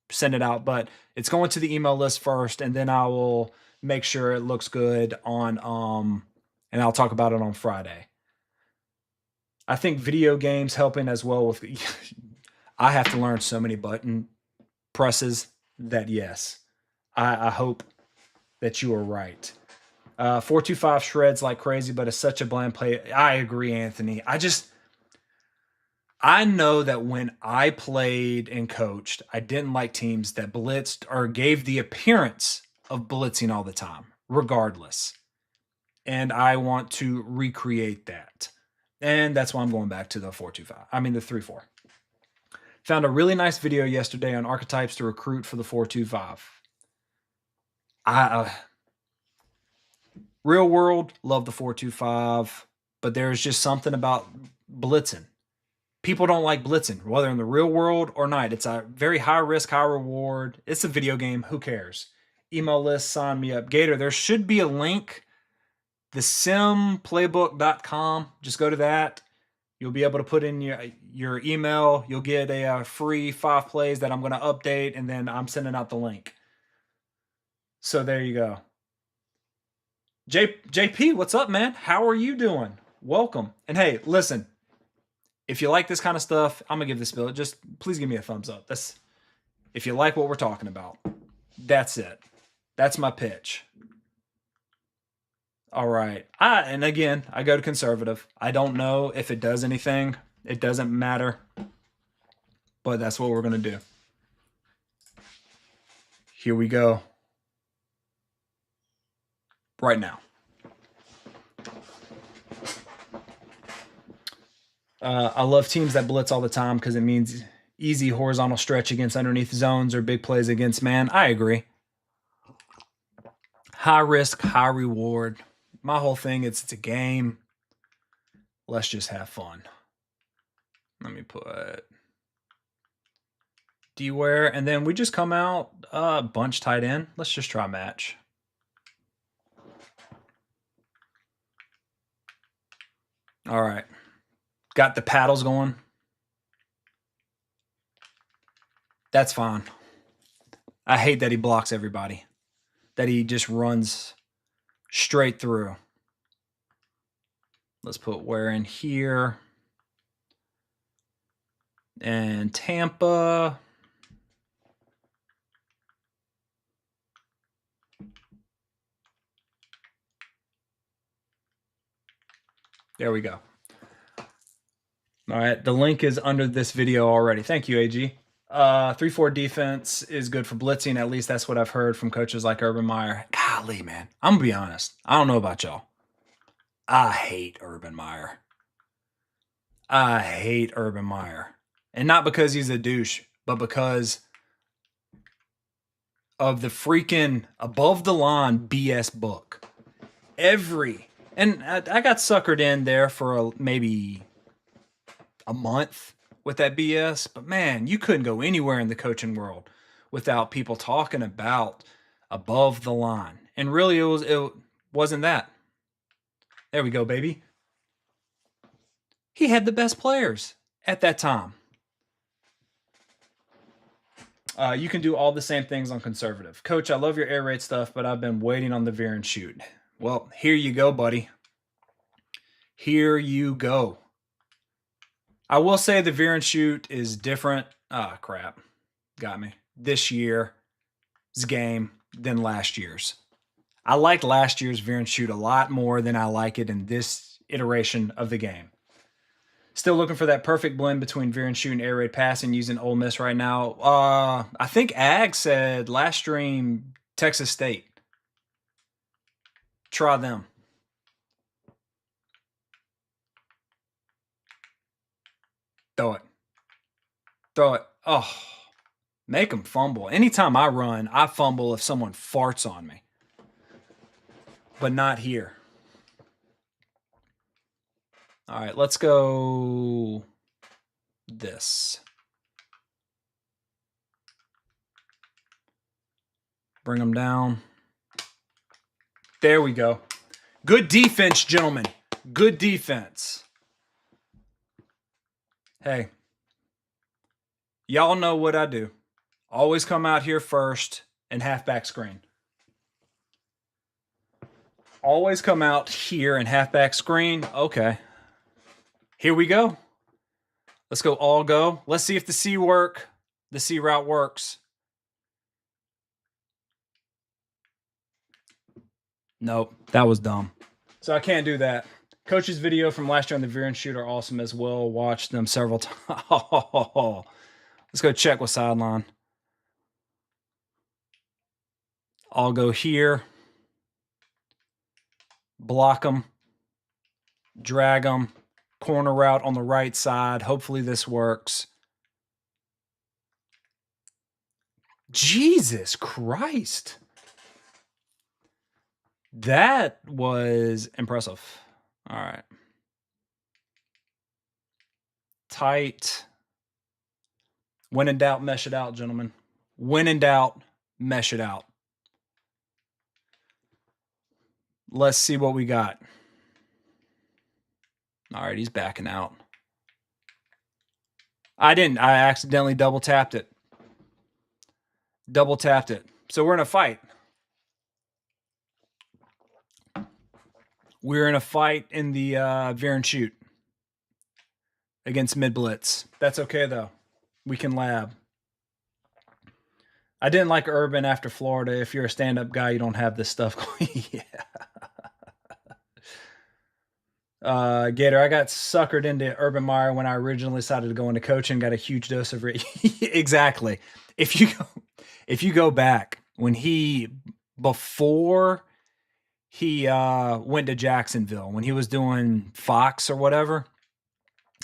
send it out. But it's going to the email list first, and then I will make sure it looks good on and I'll talk about it on Friday. I think video games helping as well with. I have to learn so many button presses that yes, I hope that you are right. 4-2-5 shreds like crazy, but it's such a bland play. I agree, Anthony. I know that when I played and coached, I didn't like teams that blitzed or gave the appearance of blitzing all the time, regardless. And I want to recreate that. And that's why I'm going back to the 4-2-5. I mean, the 3-4. Found a really nice video yesterday on archetypes to recruit for the 4-2-5. Real world, love the 4-2-5, but there's just something about blitzing. People don't like blitzing, whether in the real world or not. It's a very high risk, high reward. It's a video game. Who cares? Email list, sign me up. Gator, there should be a link. thesimplaybook.com. Just go to that. You'll be able to put in your email. You'll get a free 5 plays that I'm going to update, and then I'm sending out the link. So there you go. JP, what's up, man? How are you doing? Welcome. And hey, listen, If you like this kind of stuff, I'm gonna give this video. Just please give me a thumbs up. That's if you like what we're talking about. That's it. That's my pitch. All right. And again, I go to conservative. I don't know if it does anything. It doesn't matter. But that's what we're going to do. Here we go. Right now. I love teams that blitz all the time because it means easy horizontal stretch against underneath zones or big plays against man. I agree. High risk, high reward. My whole thing is it's a game. Let's just have fun. Let me put D-Ware, and then we just come out bunch tight end. Let's just try match. All right. Got the paddles going. That's fine. I hate that he blocks everybody. That he just runs straight through. Let's put Ware in here. And Tampa. There we go. All right, the link is under this video already. Thank you, AG. 3-4 defense is good for blitzing. At least that's what I've heard from coaches like Urban Meyer. Golly, man. I'm going to be honest. I don't know about y'all. I hate Urban Meyer. I hate Urban Meyer. And not because he's a douche, but because of the freaking above the line BS book. And I got suckered in there for maybe a month with that BS, but man, you couldn't go anywhere in the coaching world without people talking about above the line. And really it wasn't that. There we go, baby. He had the best players at that time. You can do all the same things on conservative. Coach, I love your air raid stuff, but I've been waiting on the Veer and shoot. Well, here you go, buddy. Here you go. I will say the Veer and shoot is different. Ah, crap. Got me. This year's game than last year's. I liked last year's Veer and shoot a lot more than I like it in this iteration of the game. Still looking for that perfect blend between Veer and shoot and air raid passing using Ole Miss right now. I think Ag said last stream Texas State. Try them. Throw it. Throw it. Oh, make them fumble. Anytime I run, I fumble if someone farts on me. But not here. All right, let's go this. Bring them down. There we go. Good defense, gentlemen. Good defense. Hey, y'all know what I do. Always come out here first and halfback screen. Always come out here and halfback screen. Okay. Here we go. Let's go all go. Let's see if the C route works. Nope, that was dumb. So I can't do that. Coach's video from last year on the Veer and shoot are awesome as well. Watched them several times. Let's go check with sideline. I'll go here. Block them. Drag them. Corner route on the right side. Hopefully this works. Jesus Christ. That was impressive. All right. Tight. When in doubt, mesh it out, gentlemen. When in doubt, mesh it out. Let's see what we got. All right, he's backing out. I didn't. I accidentally double tapped it. Double tapped it. So we're in a fight. We're in a fight in the Veer and shoot. against mid blitz. That's okay though. We can lab. I didn't like Urban after Florida. If you're a stand-up guy, you don't have this stuff going. Yeah. Gator, I got suckered into Urban Meyer when I originally decided to go into coaching. Got a huge dose of it. Exactly. If you go back when before he went to Jacksonville, when he was doing Fox or whatever,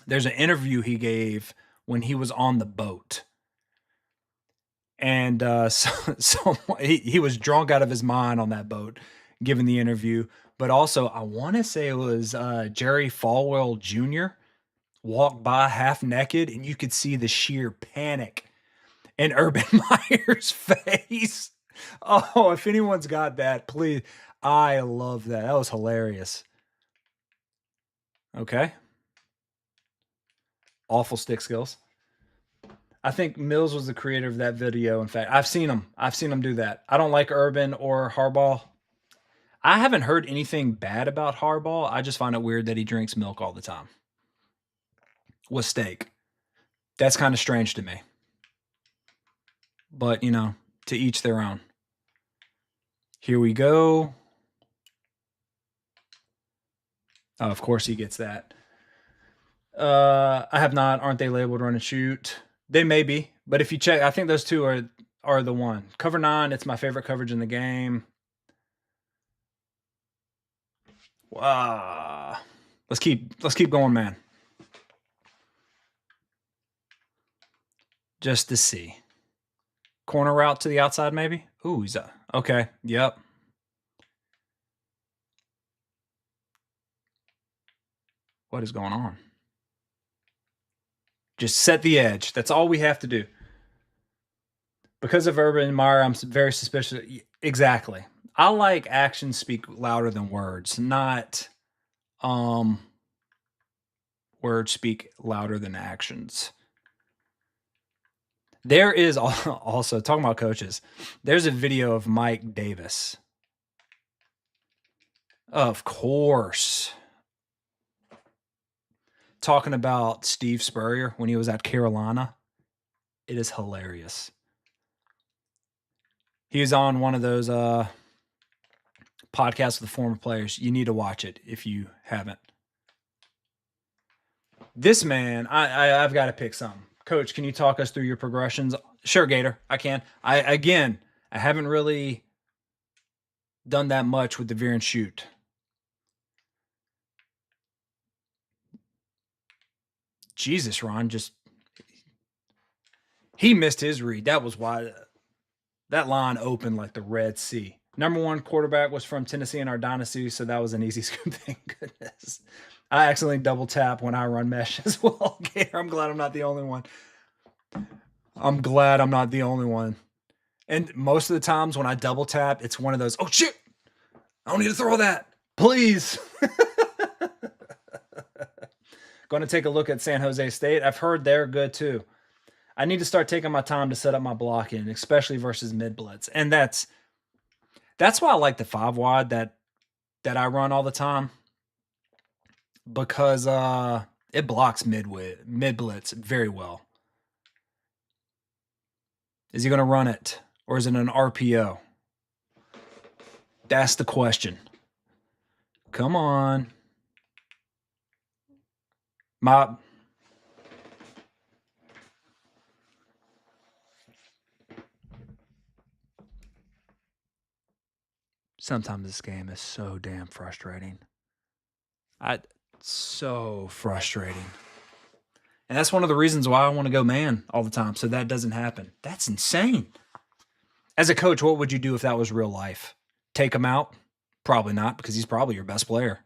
there's an interview he gave when he was on the boat. And so he was drunk out of his mind on that boat giving the interview. But also, I want to say it was Jerry Falwell Jr. walked by half naked, and you could see the sheer panic in Urban Meyer's face. Oh, if anyone's got that, please. I love that. That was hilarious. Okay. Awful stick skills. I think Mills was the creator of that video. In fact, I've seen him do that. I don't like Urban or Harbaugh. I haven't heard anything bad about Harbaugh. I just find it weird that he drinks milk all the time with steak. That's kind of strange to me. But, to each their own. Here we go. Oh, of course he gets that. I have not. Aren't they labeled run and shoot? They may be, but if you check, I think those two are the one. Cover 9, it's my favorite coverage in the game. Wow. Let's keep going, man. Just to see. Corner route to the outside, maybe? Ooh, he's okay. Yep. What is going on? Just set the edge. That's all we have to do. Because of Urban Meyer, I'm very suspicious. Exactly. I like actions speak louder than words, not words speak louder than actions. There is also, talking about coaches, there's a video of Mike Davis. Of course. Talking about Steve Spurrier when he was at Carolina. It is hilarious. He was on one of those podcasts with the former players. You need to watch it if you haven't. This man, I've got to pick some. Coach, can you talk us through your progressions? Sure, Gator, I can. I haven't really done that much with the veer and shoot. Jesus, Ron, he missed his read. That was why that line opened like the Red Sea. Number 1 quarterback was from Tennessee in our dynasty, so that was an easy scoop. Thank goodness. I accidentally double tap when I run mesh as well. Gator, I'm glad I'm not the only one. And most of the times when I double tap, it's one of those, oh shit, I don't need to throw that. Please. Going to take a look at San Jose State. I've heard they're good too. I need to start taking my time to set up my blocking, especially versus mid blitz. And that's why I like the 5 wide that I run all the time, because it blocks mid blitz very well. Is he going to run it, or is it an RPO? That's the question. Come on. Sometimes this game is so damn frustrating. So frustrating. And that's one of the reasons why I want to go man all the time, so that doesn't happen. That's insane. As a coach, what would you do if that was real life? Take him out? Probably not, because he's probably your best player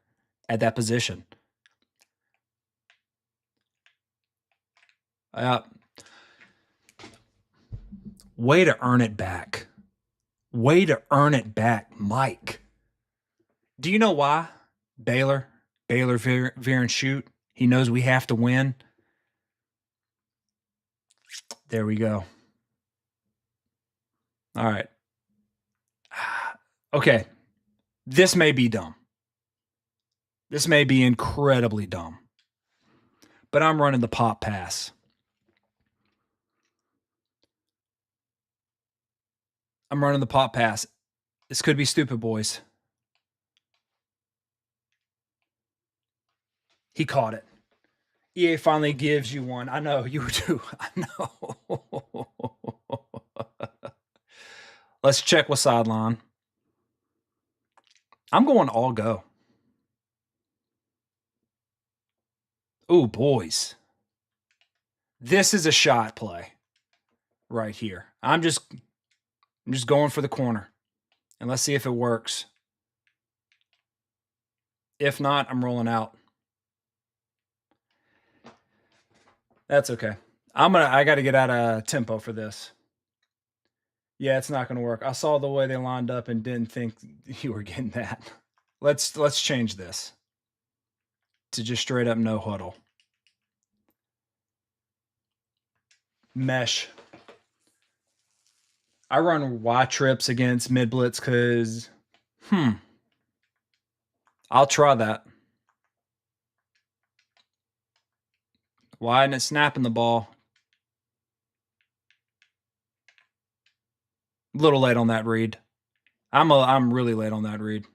at that position. Way to earn it back. Way to earn it back, Mike. Do you know why? Baylor, veer and shoot. He knows we have to win. There we go. All right. Okay. This may be dumb. This may be incredibly dumb. but I'm running the pop pass. I'm running the pop pass. This could be stupid, boys. He caught it. EA finally gives you one. I know, you do. I know. Let's check with sideline. I'm going all go. Ooh, boys. This is a shot play right here. I'm just going for the corner. And let's see if it works. If not, I'm rolling out. That's okay. I got to get out of tempo for this. Yeah, it's not going to work. I saw the way they lined up and didn't think you were getting that. Let's change this to just straight up no huddle. Mesh. I run Y trips against mid blitz because, I'll try that. Why isn't it snapping the ball? A little late on that read. I'm really late on that read.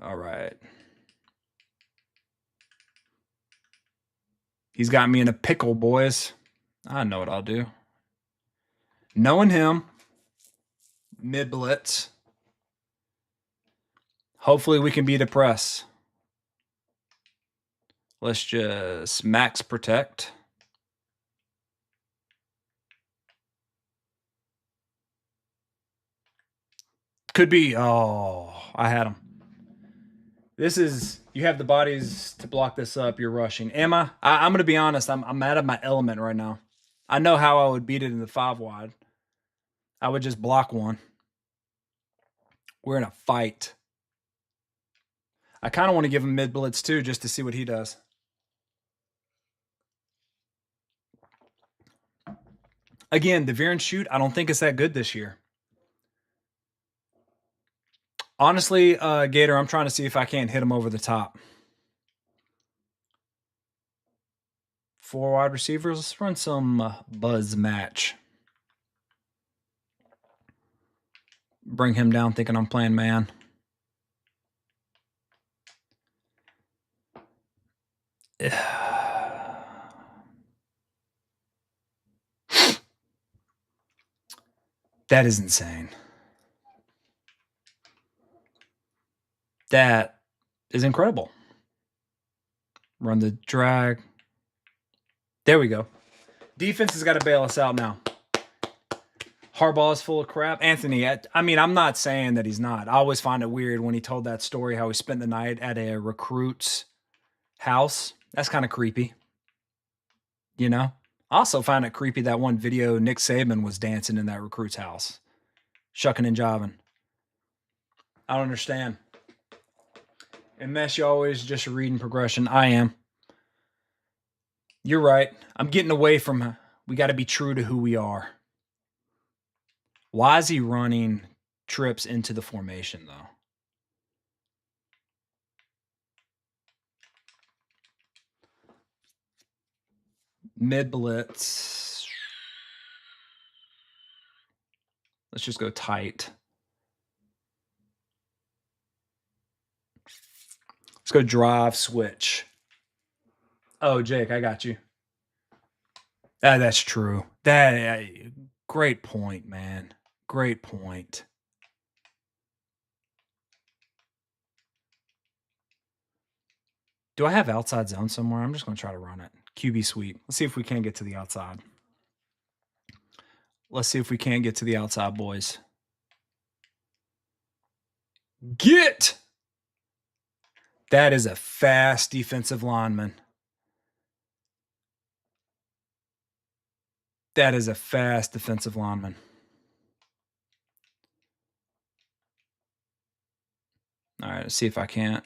All right. He's got me in a pickle, boys. I know what I'll do. Knowing him, mid blitz. Hopefully we can beat a press. Let's just max protect. Could be. Oh, I had him. This is, you have the bodies to block this up. You're rushing. Am I? I'm going to be honest. I'm out of my element right now. I know how I would beat it in the 5 wide. I would just block one. We're in a fight. I kind of want to give him mid blitz too, just to see what he does. Again, the Veer and shoot, I don't think it's that good this year. Honestly, Gator, I'm trying to see if I can't hit him over the top. 4 wide receivers. Let's run some buzz match. Bring him down thinking I'm playing man. That is insane. That is incredible. Run the drag. There we go. Defense has got to bail us out now. Harbaugh is full of crap. Anthony, I mean, I'm not saying that he's not. I always find it weird when he told that story how he spent the night at a recruit's house. That's kind of creepy. You know? I also find it creepy that one video Nick Saban was dancing in that recruit's house. Shucking and jiving. I don't understand. And Mesh, you always just reading progression. I am. You're right. I'm getting away from, we got to be true to who we are. Why is he running trips into the formation, though? Mid blitz. Let's just go tight. Let's go drive switch. Oh, Jake, I got you. That's true. Great point, man. Great point. Do I have outside zone somewhere? I'm just going to try to run it. QB sweep. Let's see if we can get to the outside. Let's see if we can get to the outside, boys. Get! That is a fast defensive lineman. That is a fast defensive lineman. All right, let's see if I can't.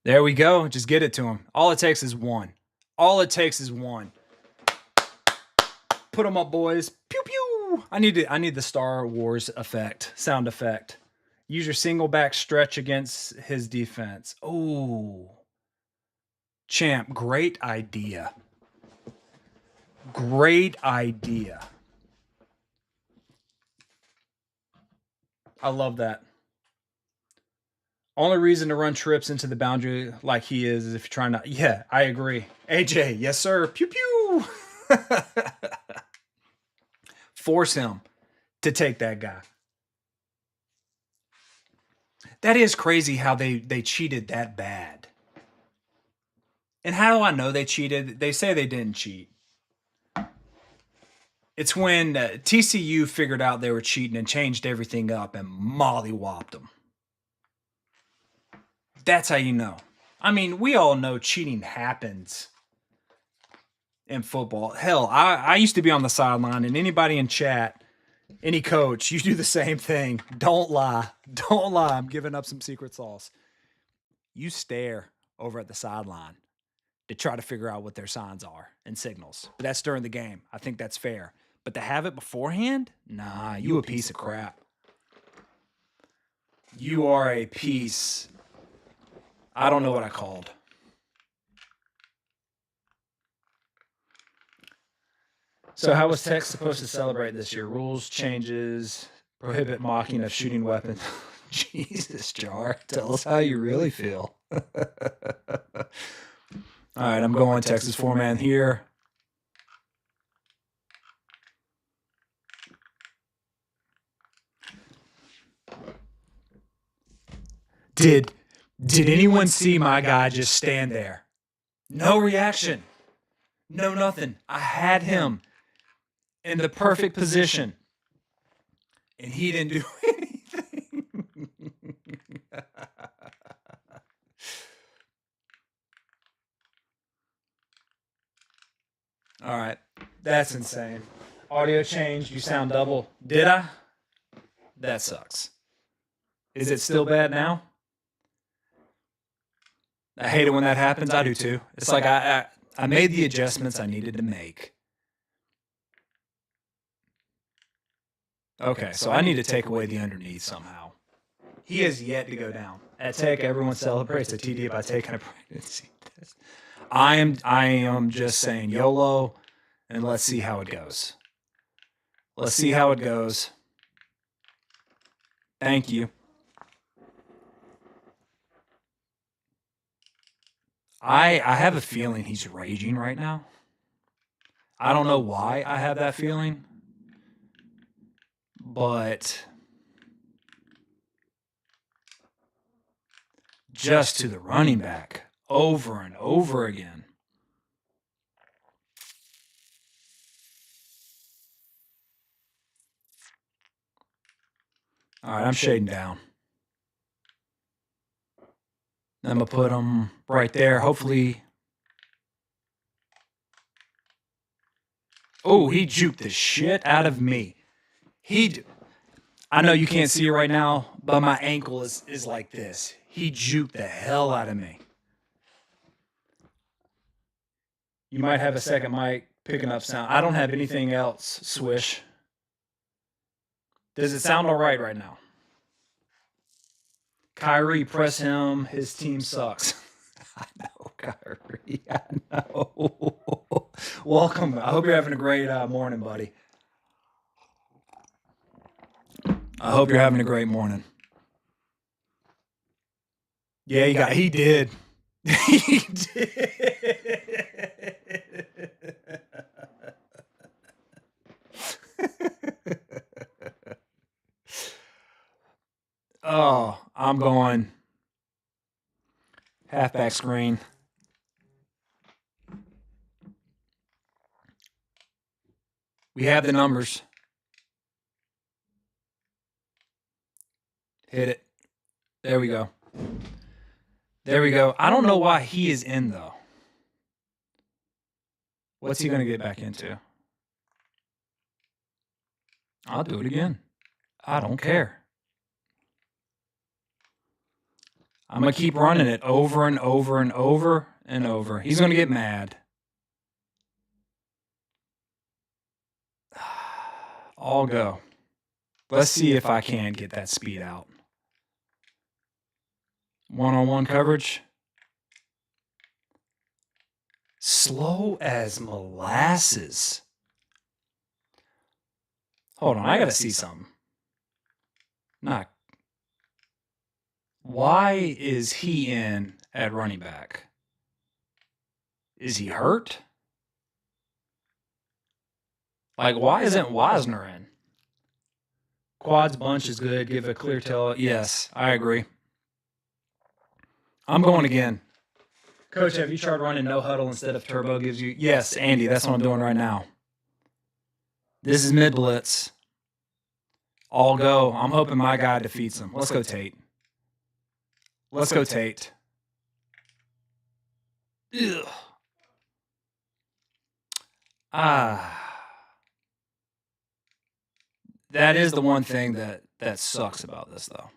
There we go. Just get it to him. All it takes is one. All it takes is one. Put them up, boys. Pew pew. I need the Star Wars effect, sound effect. Use your single back stretch against his defense. Oh, champ, great idea. Great idea. I love that. Only reason to run trips into the boundary like he is if you're trying to. Yeah, I agree. AJ, yes, sir. Pew pew. Force him to take that guy. That is crazy how they cheated that bad. And how do I know they cheated? They say they didn't cheat. It's when TCU figured out they were cheating and changed everything up and mollywopped them. That's how you know. I mean, we all know cheating happens in football. Hell, I used to be on the sideline, and anybody in chat, any coach, you do the same thing. Don't lie. Don't lie. I'm giving up some secret sauce. You stare over at the sideline to try to figure out what their signs are and signals. But that's during the game. I think that's fair. But to have it beforehand? Nah, you a piece of crap. You are a piece. I don't know what I called. So how was Tech supposed to celebrate this year? Rules changes, prohibit mocking of shooting weapons. Jesus, Jar, tell us how you really feel. All right, I'm going Texas 4-man here. Did anyone see my guy just stand there? No reaction. No nothing. I had him in the perfect position, and he didn't do anything. All right. That's insane. Audio changed. You sound double. Did I? That sucks. Is it still bad now? I hate it when that happens. I do too. It's like I made the adjustments I needed to make. Okay, so I need to take away the underneath somehow. He has yet to go down. At Tech, everyone celebrates a TD by taking a pregnancy test. I am just saying YOLO, and let's see how it goes. Let's see how it goes. Thank you. I have a feeling he's raging right now. I don't know why I have that feeling, but just to the running back over and over again. All right, I'm shading down. I'm going to put him right there. Hopefully. Oh, he juked the shit out of me. I know you can't see it right now, but my ankle is like this. He juked the hell out of me. You might have a second mic picking up sound. I don't have anything else, Swish. Does it sound all right now? Kyrie, press him. His team sucks. I know, Kyrie. I know. Welcome. I hope you're having a great morning, buddy. I hope you're having a great morning. Yeah, he did. He did. Oh, I'm going halfback screen. We have the numbers. Hit it. There we go. There we go. I don't know why he is in, though. What's he going to get back into? I'll do it again. I don't care. I'm going to keep running it over and over and over and over. He's going to get mad. I'll go. Let's see if I can get that speed out. One-on-one coverage. Slow as molasses. Hold on, I got to see something. Not. Why is he in at running back? Is he hurt? Like, why isn't Wisner in? Quads bunch is good. Give a clear tail. Yes, I agree. I'm going again. Coach, have you tried running no huddle instead of turbo gives you? Yes, Andy, that's what I'm doing right now. This is mid blitz. All go. I'm hoping my guy defeats him. Let's go, Tate. Let's go, Tate. Ugh. That is the one thing that sucks about this, though.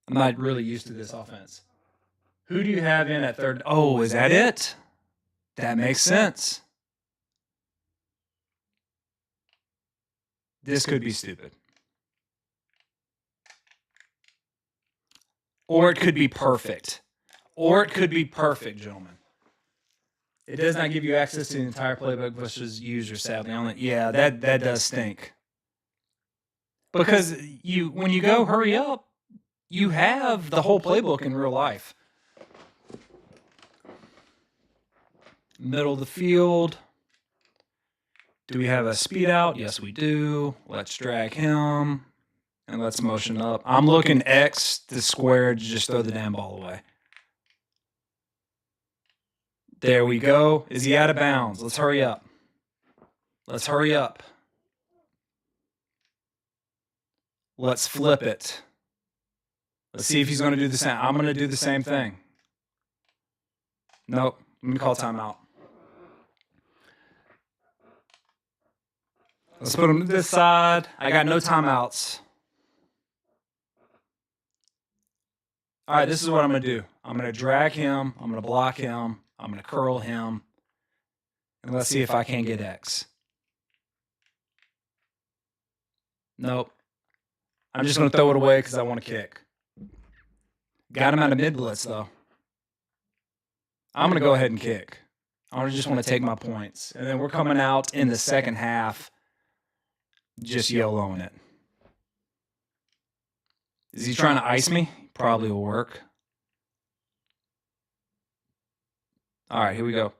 I'm not really used to this offense. Who do you have in at third? Oh, is that it? That makes sense. This could be stupid. Or it could be perfect. Or it could be perfect, gentlemen. It does not give you access to the entire playbook versus user, sadly. Yeah, that does stink. Because when you go hurry up, you have the whole playbook in real life. Middle of the field. Do we have a speed out? Yes, we do. Let's drag him. And let's motion up. I'm looking X to square to just throw the damn ball away. There we go. Is he out of bounds? Let's hurry up. Let's hurry up. Let's flip it. Let's see if he's going to do the same. I'm going to do the same thing. Nope. Let me call timeout. Let's put him to this side. I got no timeouts. All right, this is what I'm going to do. I'm going to drag him. I'm going to block him. I'm going to curl him. And let's see if I can't get X. Nope. I'm just going to throw it away because I want to kick. Got him out of mid-blitz, though. I'm going to go ahead and kick. I just want to take my points. And then we're coming out in the second half just YOLOing it. Is he trying to ice me? Probably will work. All right, here we go.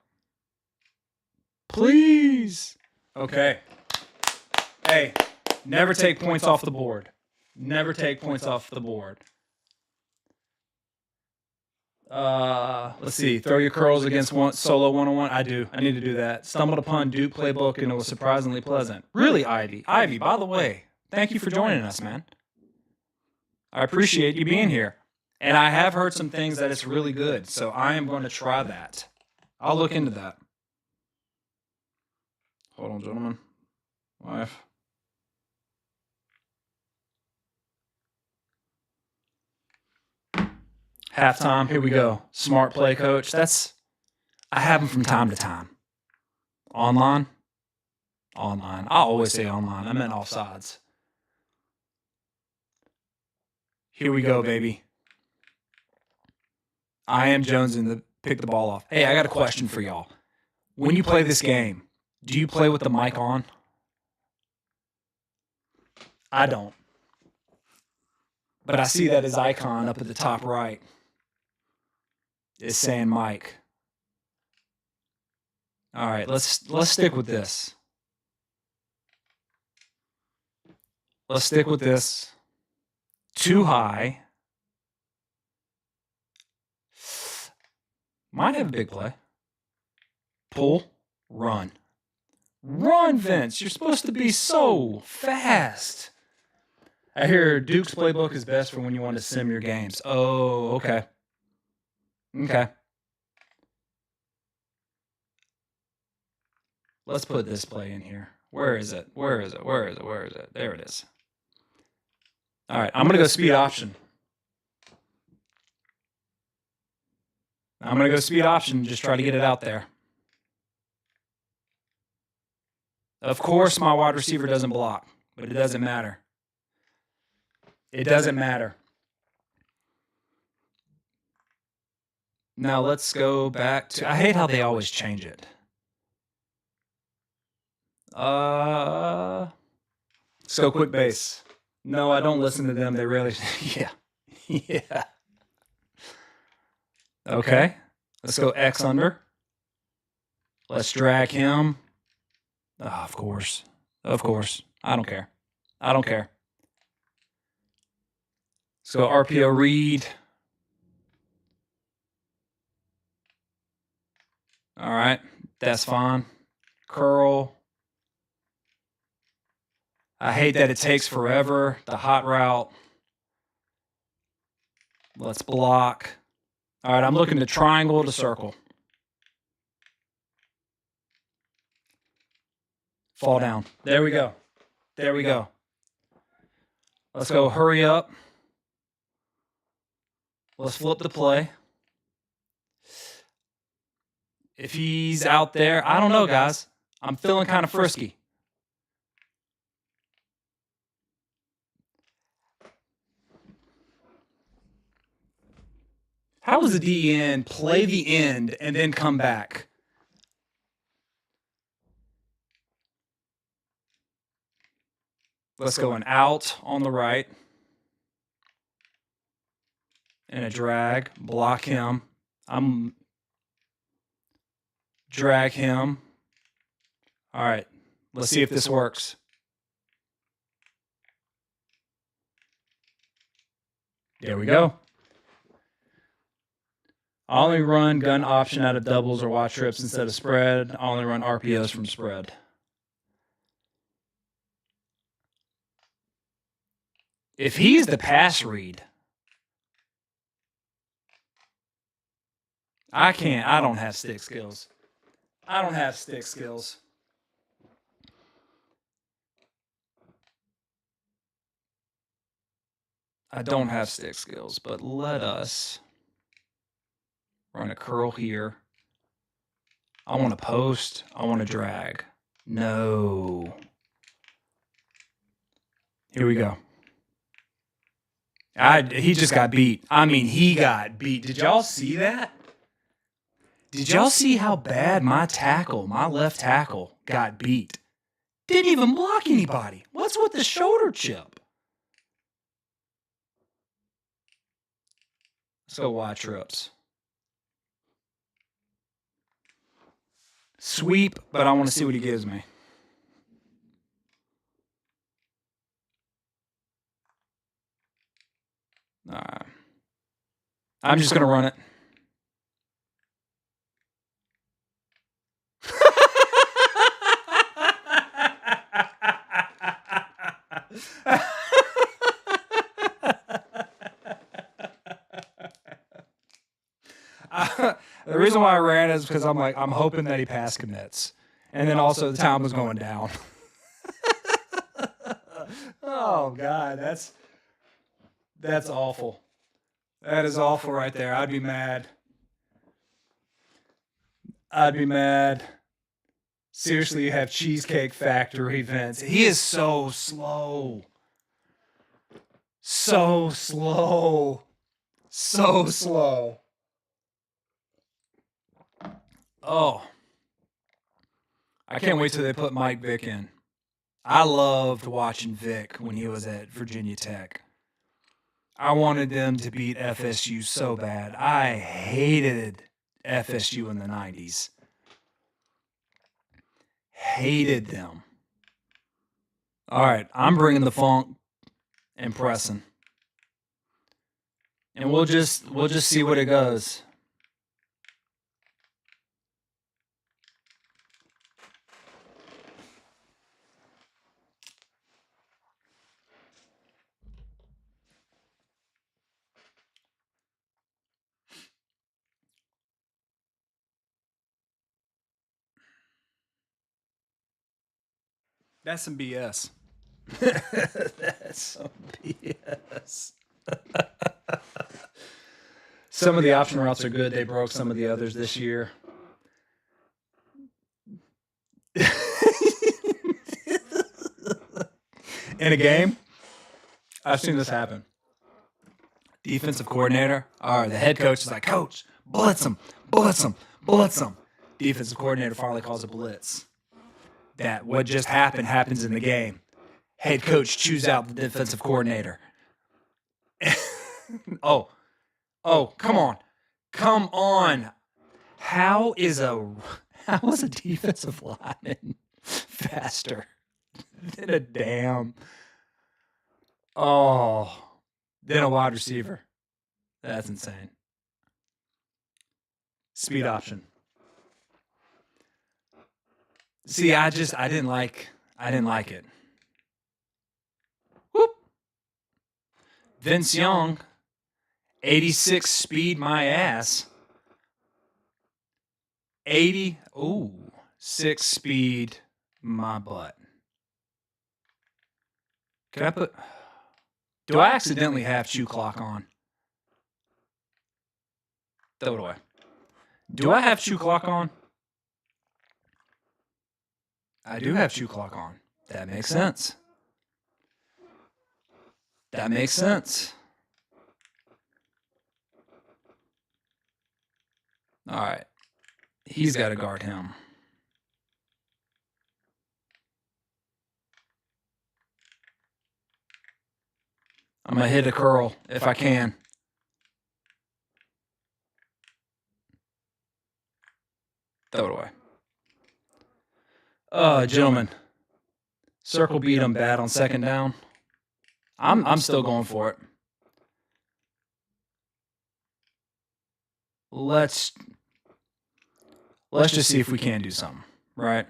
Please. Okay. Hey, never take points off the board. Never take points off the board. Let's see. Throw your curls against solo one-on-one. I do. I need to do that. Stumbled upon Duke Playbook, and it was surprisingly pleasant. Really, Ivy? Ivy, by the way, thank you for joining us, man. I appreciate you being here. And I have heard some things that it's really good, so I am going to try that. I'll look into that. Hold on, gentlemen. Wife. Halftime. Here we go. Smart play, coach. I have them from time to time. Online. I always say online. I meant offsides. Here we go, baby. I am Jones in the pick the ball off. Hey, I got a question for y'all. When you play this game, do you play with the mic on? I don't. But I see that his icon up at the top right is saying mic. All right, let's stick with this. Let's stick with this. Too high. Might have a big play. Pull, run. Run, Vince. You're supposed to be so fast. I hear Duke's Playbook is best for when you want to sim your games. Oh, okay. Okay. Let's put this play in here. Where is it? There it is. All right, I'm going to go speed option. Just try to get it out there. Of course, my wide receiver doesn't block. but it doesn't matter. It doesn't matter. Now let's go back to, I hate how they always change it. Let's go quick base. No, I don't listen to them. They really, yeah. Yeah. Okay. Let's go X under. Let's drag him. Oh, of course. Of course. I don't care. I don't care. Let's go RPO read. All right. That's fine. Curl. I hate that it takes forever. The hot route. Let's block. All right, I'm looking to triangle to circle. Fall down. There we go. There we go. Let's go hurry up. Let's flip the play. If he's out there, I don't know, guys. I'm feeling kind of frisky. How does the DN play the end and then come back? Let's go an out on the right. And a drag. Block him. Drag him. All right. Let's see if this works. There we go. I only run gun option out of doubles or watch trips instead of spread. I only run RPOs from spread. If he's the pass read, I don't have stick skills. I don't have stick skills. I don't have stick skills, but let us run a curl here. I want to post. I want to drag. No. Here we go. He just got beat. I mean, he got beat. Did y'all see that? Did y'all see how bad my left tackle, got beat? Didn't even block anybody. What's with the shoulder chip? Let's go wide trips. Sweep, but I want to see what he gives me. All right. I'm just going to run it. The reason why I ran is because I'm hoping that he pass commits. And then also the time was going down. Oh, God, that's awful. That is awful right there. I'd be mad. I'd be mad. Seriously, you have Cheesecake Factory events. He is so slow. So slow. So slow. Oh. I can't wait till they put Mike Vick in. I loved watching Vick when he was at Virginia Tech. I wanted them to beat FSU so bad. I hated FSU in the 90s. Hated them. All right, I'm bringing the funk and pressing. And we'll just see what it goes. That's some BS. That's some BS. Some of the option routes are good. They broke some of the others this year. in a game, I've seen this happen. Defensive coordinator, or the head coach is like, Coach, blitz him, blitz him, blitz him. Defensive coordinator finally calls a blitz. That what just happened happens in the game. Head coach chews out the defensive coordinator. Oh, come on. Come on. How is a defensive lineman faster than a than a wide receiver? That's insane. Speed option. See, I didn't like it. Whoop. Vince Young, 86 speed my ass. 6 speed my butt. Do I accidentally have chew clock on? Throw it away. Do I have chew clock on? I do have chew clock on. That makes sense. That makes sense. All right. He's got to guard him. I'm going to hit a curl if I can. Throw it away. Gentlemen, circle beat him bad on second down. I'm still going for it. Let's just see if we can do something, right?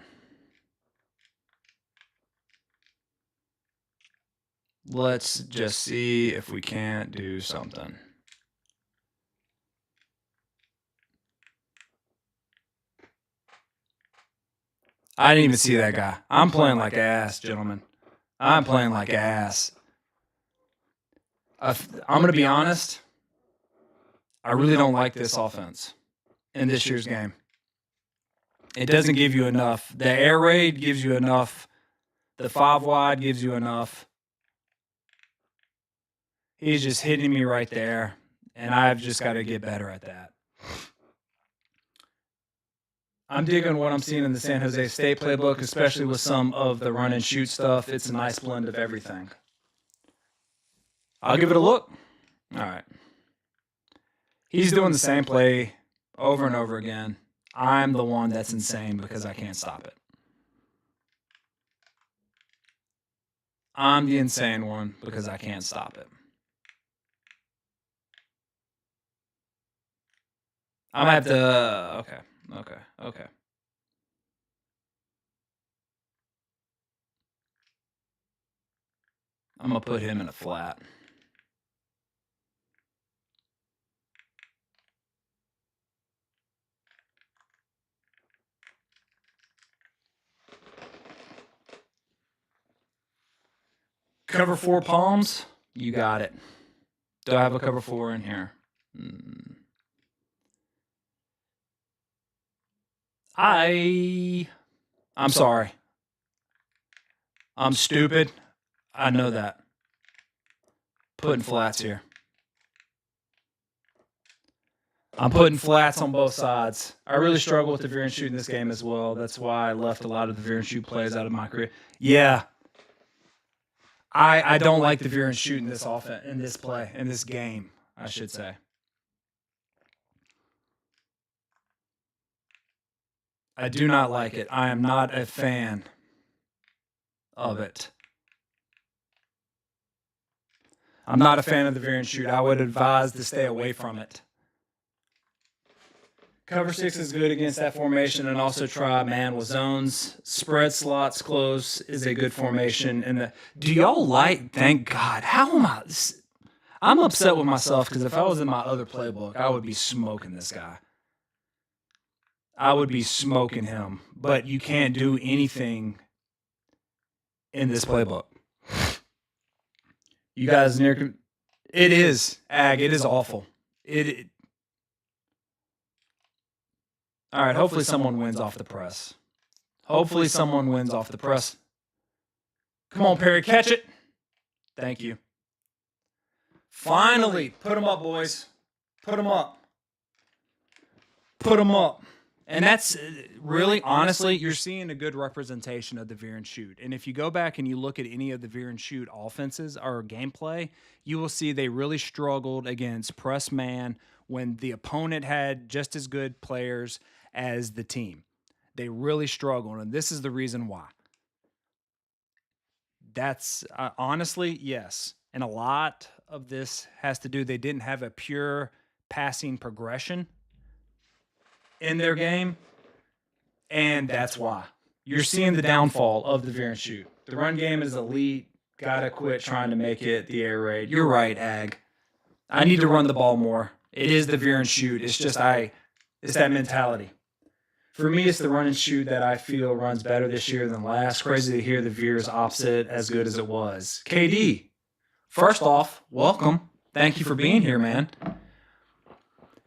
Let's just see if we can't do something. I didn't even see that guy. I'm playing like ass, gentlemen. I'm playing like ass. I'm going to be honest. I really don't like this offense in this year's game. It doesn't give you enough. The air raid gives you enough. The 5 wide gives you enough. He's just hitting me right there, and I've just got to get better at that. I'm digging what I'm seeing in the San Jose State playbook, especially with some of the run and shoot stuff. It's a nice blend of everything. I'll give it a look. All right. He's doing the same play over and over again. I'm the one that's insane because I can't stop it. I'm the insane one because I can't stop it. I'm going to have to... Okay. I'm going to put him in a flat. Cover 4 palms. You got it. Do I have a cover 4 in here? I'm sorry. I'm stupid. I know that. Putting flats here. I'm putting flats on both sides. I really struggle with the veer and shoot in this game as well. That's why I left a lot of the veer and shoot plays out of my career. Yeah. I don't like the veer and shoot in this offense, in this play, in this game, I should say. I do not like it. I am not a fan of it. I'm not a fan of the veer and shoot. I would advise to stay away from it. Cover 6 is good against that formation, and also try man with zones. Spread slots close is a good formation. Do y'all like? Thank God. How am I? I'm upset with myself because if I was in my other playbook, I would be smoking this guy. I would be smoking him, but you can't do anything in this playbook. You guys near? It is Ag. It is awful. All right, hopefully someone wins off the press. Hopefully someone wins off the press. Come on, Perry, catch it. Thank you. Finally, put them up, boys. Put them up. Put them up. And that's really, honestly, you're seeing a good representation of the veer and shoot. And if you go back and you look at any of the veer and shoot offenses or gameplay, you will see they really struggled against press man when the opponent had just as good players as the team. They really struggled, and this is the reason why. That's honestly, yes. And a lot of this has to do, they didn't have a pure passing progression in their game. And that's why you're seeing the downfall of the veer and shoot. The run game is elite. Gotta quit trying to make it the air raid. You're right, Ag. I need to run the ball more. It is the veer and shoot. It's just it's that mentality. For me, it's the run and shoot that I feel runs better this year than last. Crazy to hear the veer is opposite as good as it was. KD, first off, welcome. Thank you for being here, man.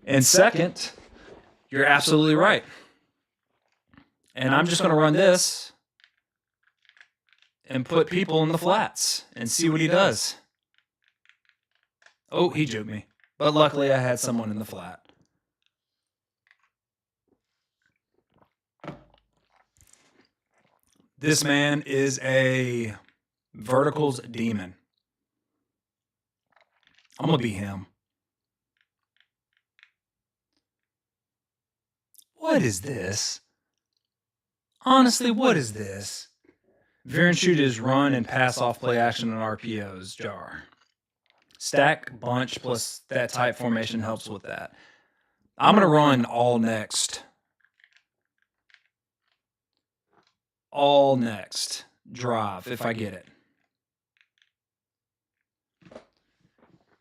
And second, you're absolutely right. And I'm just going to run this and put people in the flats and see what he does. Oh, he juked me. But luckily I had someone in the flat. This man is a verticals demon. I'm going to be him. What is this? Honestly, what is this? Veer and shoot is run and pass off play action and RPOs jar. Stack, bunch, plus that type formation helps with that. I'm going to run all next. All next. Drive, if I get it.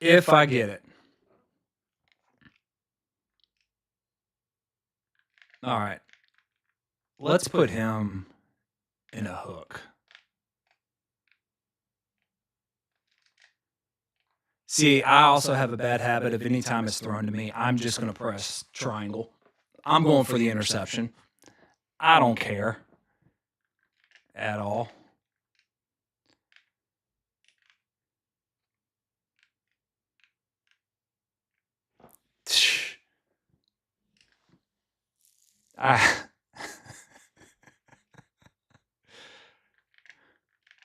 If I get it. All right. Let's put him in a hook. See, I also have a bad habit of any time it's thrown to me, I'm just going to press triangle. I'm going for the interception. I don't care at all.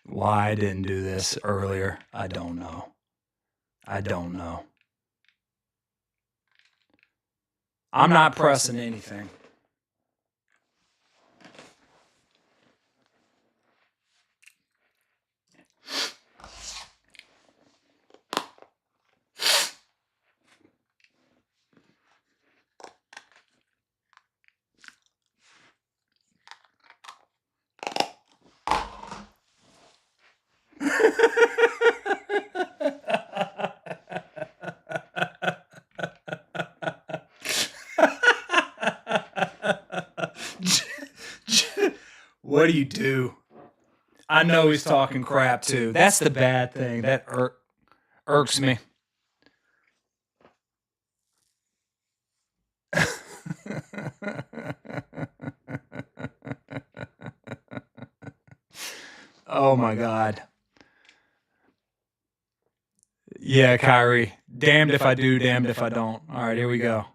Why I didn't do this earlier, I don't know. I don't know. I'm not pressing anything. What do you do? I know he's talking crap too. That's the bad thing. That irks me. Oh my God. Yeah, Kyrie. Damned if I do, damned if I don't. All right, here we go.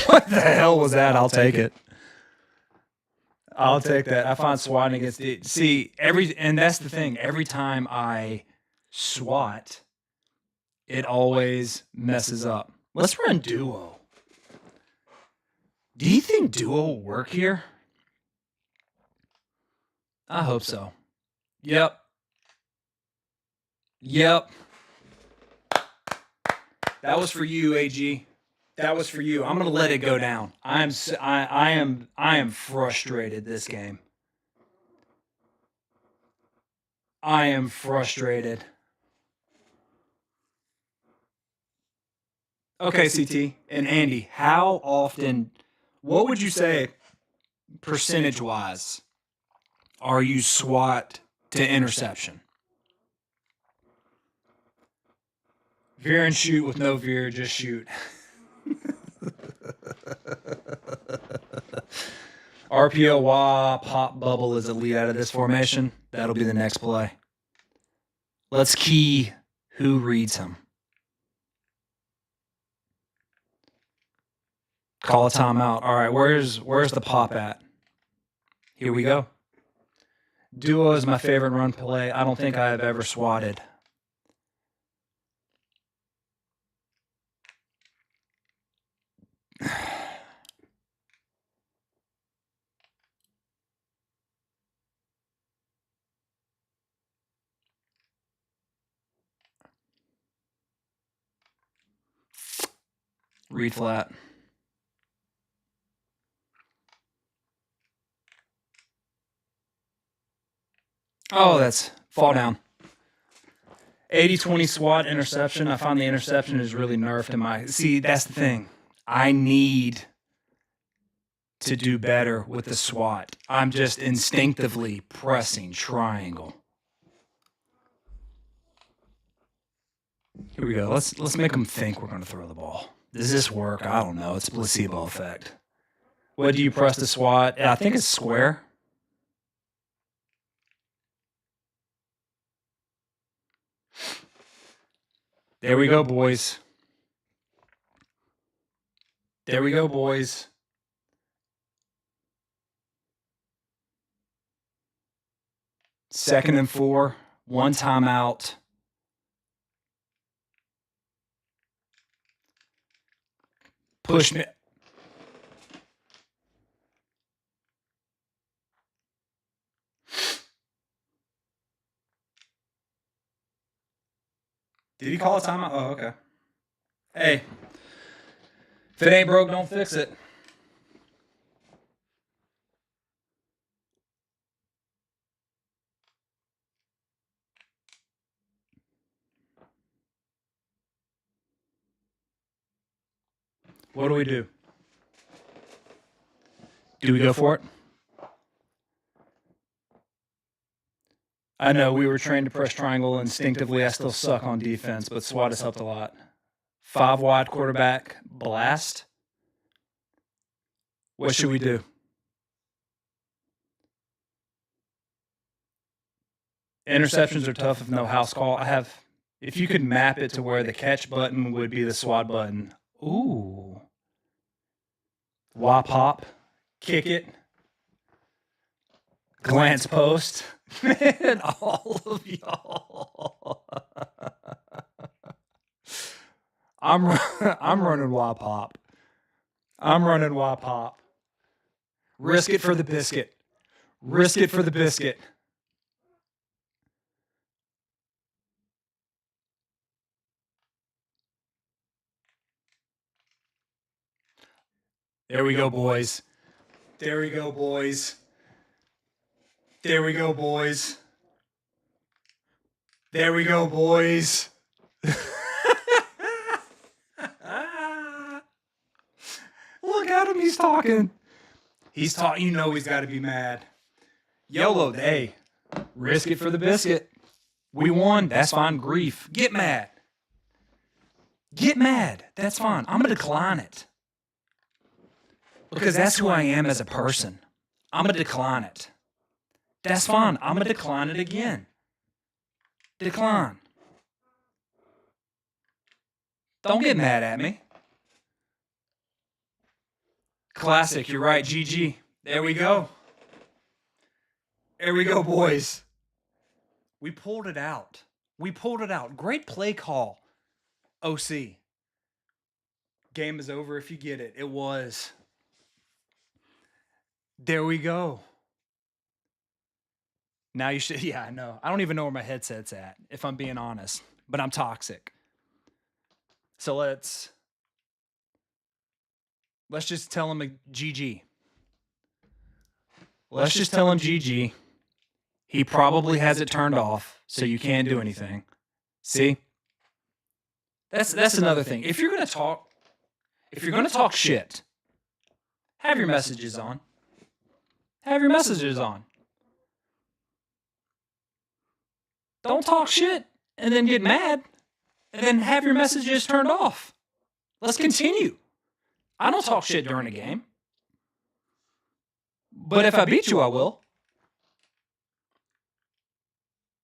What the hell was that? I'll take it. I'll take that. I find swatting against it. See, and that's the thing. Every time I swat, it always messes up. Let's run duo. Do you think duo will work here? I hope so. Yep. That was for you, AG. That was for you. I'm gonna let it go down. I am frustrated this game. I am frustrated. Okay, CT and Andy, how often? What would you say, percentage-wise, are you SWAT to interception? Veer and shoot with no veer, just shoot. RPO pop bubble is a lead out of this formation. That'll be the next play. Let's key who reads him. Call a timeout. All right, where's the pop at? Here we go. Duo is my favorite run play. I don't think I have ever swatted. Read flat. Oh, that's fall down. 80-20 SWAT interception. I find the interception is really nerfed in my... See, that's the thing. I need to do better with the SWAT. I'm just instinctively pressing triangle. Here we go. Let's make them think we're going to throw the ball. Does this work? I don't know. It's a placebo effect. What do you press the SWAT? I think it's square. There we go, boys. There we go, boys. Second and 4. One timeout. Push me. Did he call a timeout? Oh, okay. Hey, if it ain't broke, don't fix it. What do we do? Do we go for it? I know we were trained to press triangle instinctively. I still suck on defense, but SWAT has helped a lot. 5 wide quarterback, blast. What should we do? Interceptions are tough if no house call. If you could map it to where the catch button would be the SWAT button. Ooh. Wah pop. Kick it. Glance post. Man, all of y'all. I'm running wah pop. I'm running wah pop. Risk it for the biscuit. Risk it for the biscuit. There we go, boys. There we go, boys. There we go, boys. There we go, boys. Look at him, he's talking. He's talking, you know he's got to be mad. YOLO, hey, risk it for the biscuit. We won, that's fine. Grief, get mad. Get mad, that's fine. I'm going to decline it. Because that's who I am as a person. I'm going to decline it. That's fine. I'm going to decline it again. Decline. Don't get mad at me. Classic. You're right. GG. There we go. There we go, boys. We pulled it out. We pulled it out. Great play call, OC. Game is over if you get it. It was. There we go. Now you should, yeah, I know. I don't even know where my headset's at, if I'm being honest, but I'm toxic. So let's just tell him a GG. Let's just tell him GG. He probably has it turned off, so you can't do anything. See? That's another thing. If you're gonna talk shit, have your messages on. Have your messages on. Don't talk shit and then get mad and then have your messages turned off. Let's continue. I don't talk shit during a game. But if I beat you, I will.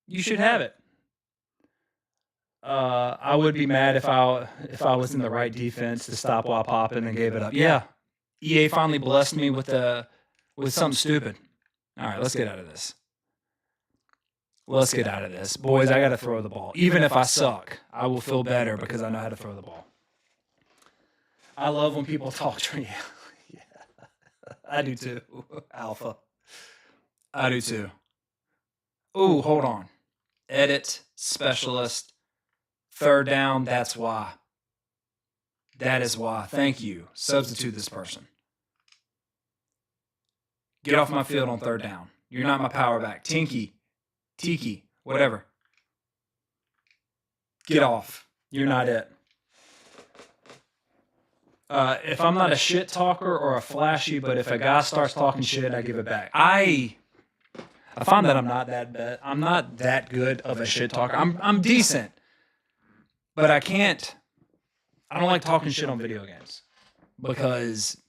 You should have it. I would be mad if I was in the right defense to stop while popping and gave it up. Yeah, EA finally blessed me with something stupid. All right, let's get out of this. Let's get out of this, boys. I got to throw the ball. Even if I suck, I will feel better because I know how to throw the ball. I love when people talk to me. Yeah, I do too. Alpha. I do too. Ooh, hold on. Edit specialist. Third down. That's why. That is why. Thank you. Substitute this person. Get off my field on third down. You're not my power back. Tiki, whatever. Get off. You're not it. If I'm not a shit talker or a flashy, but if a guy starts talking shit, I give it back. I find that I'm not that bad. I'm not that good of a shit talker. I'm decent, but I don't like talking shit on video games because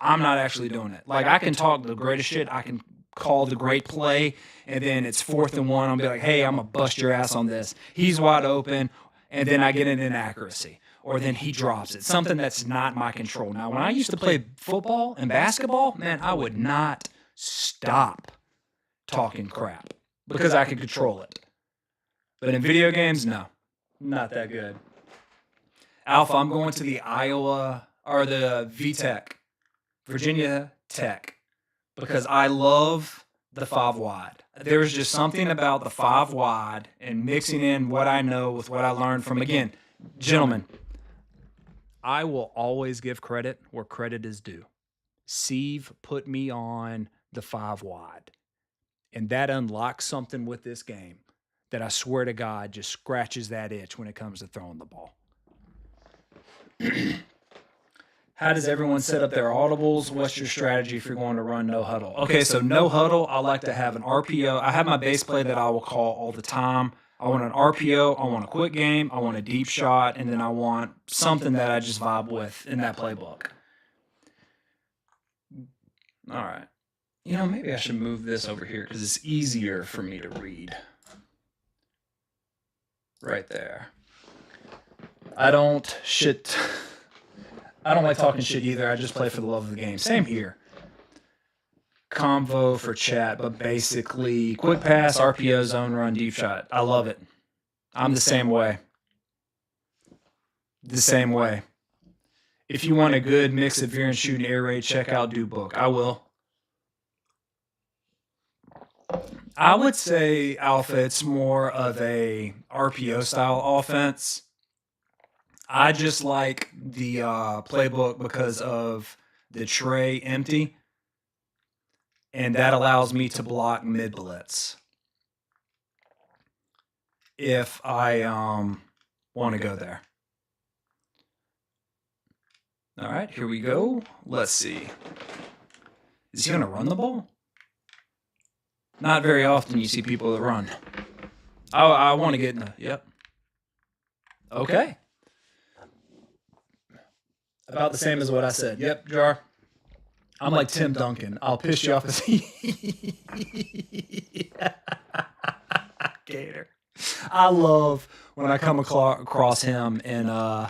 I'm not actually doing it. Like, I can talk the greatest shit. I can call the great play, and then it's 4th and 1. I'll be like, hey, I'm going to bust your ass on this. He's wide open, and then I get an inaccuracy. Or then he drops it. Something that's not my control. Now, when I used to play football and basketball, man, I would not stop talking crap because I could control it. But in video games, no. Not that good. Alpha, I'm going to the Virginia Tech, because I love the 5 wide. There's just something about the 5 wide and mixing in what I know with what I learned from, again, gentlemen, I will always give credit where credit is due. Steve put me on the 5 wide, and that unlocks something with this game that I swear to God just scratches that itch when it comes to throwing the ball. How does everyone set up their audibles? What's your strategy if you're going to run no huddle? Okay, so no huddle, I like to have an RPO. I have my base play that I will call all the time. I want an RPO, I want a quick game, I want a deep shot, and then I want something that I just vibe with in that playbook. All right. You know, maybe I should move this over here because it's easier for me to read. Right there. I don't like talking shit either. I just play for the love of the game. Same here. Convo for chat, but basically quick pass, RPO, zone run, deep shot. I love it. I'm the same way. The same way. If you want a good mix of Veer and shoot and air raid, check out Do Book. I will. I would say, Alpha, it's more of a RPO style offense. I just like the playbook because of the tray empty, and that allows me to block mid blitz if I want to go there. All right, here we go. Let's see. Is he going to run the ball? Not very often you see people that run. I want to get in the, yep. Okay. About the same as what I said. Yep, Jar. I'm like Tim Duncan. I'll piss you off as Gator. I love when I come across him in on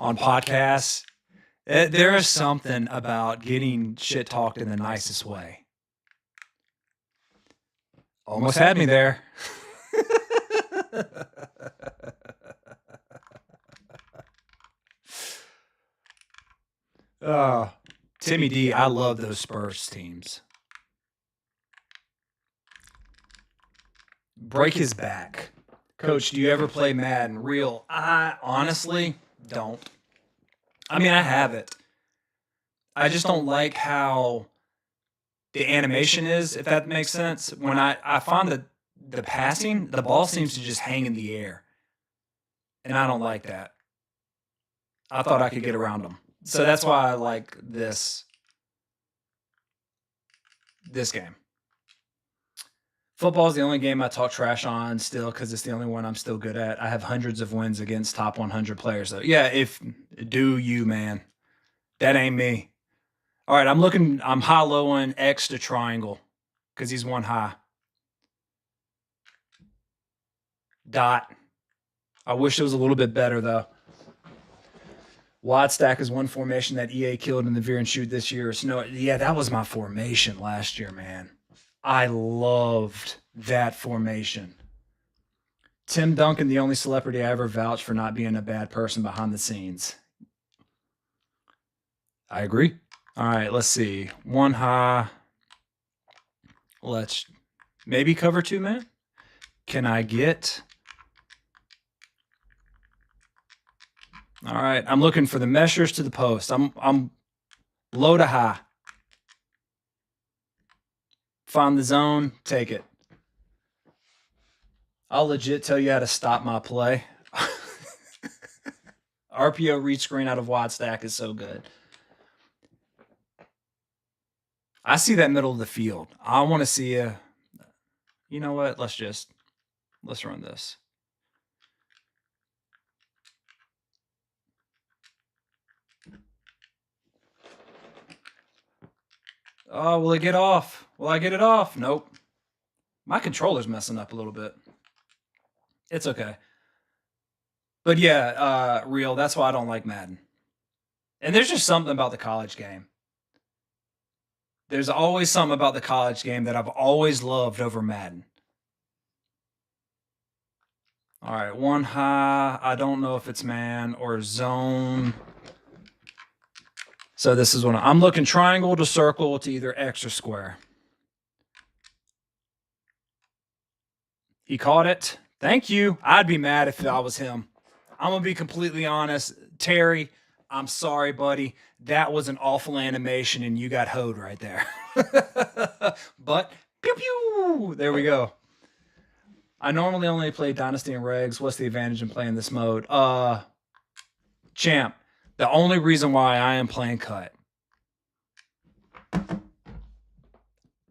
podcasts. There is something about getting shit talked in the nicest way. Almost had me there. Timmy D, I love those Spurs teams. Break his back. Coach, do you ever play Madden? Real? I honestly don't. I mean, I have it. I just don't like how the animation is, if that makes sense. When I find that the passing, the ball seems to just hang in the air. And I don't like that. I thought I could get around them. So that's why I like this game. Football is the only game I talk trash on still because it's the only one I'm still good at. I have hundreds of wins against top 100 players, though. Yeah, do you, man. That ain't me. All right, I'm high-lowing X to triangle because he's one high. Dot. I wish it was a little bit better, though. Wide stack is one formation that EA killed in the Veer and Shoot this year. So, yeah, that was my formation last year, man. I loved that formation. Tim Duncan, the only celebrity I ever vouched for not being a bad person behind the scenes. I agree. All right, let's see. One high. Let's maybe cover 2 man. Can I get? All right, I'm looking for the meshers to the post. I'm low to high. Find the zone, take it. I'll legit tell you how to stop my play. RPO reach screen out of wide stack is so good. I see that middle of the field. I want to see a. You know what? Let's run this. Oh, will it get off? Will I get it off? Nope. My controller's messing up a little bit. It's okay. But yeah, real. That's why I don't like Madden. And there's just something about the college game. There's always something about the college game that I've always loved over Madden. All right, one high. I don't know if it's man or zone. So this is what I'm looking triangle to circle to either X or square. He caught it. Thank you. I'd be mad if I was him. I'm going to be completely honest. Terry, I'm sorry, buddy. That was an awful animation and you got hoed right there. But, pew pew. There we go. I normally only play Dynasty and Regs. What's the advantage in playing this mode? Champ, the only reason why I am playing cut.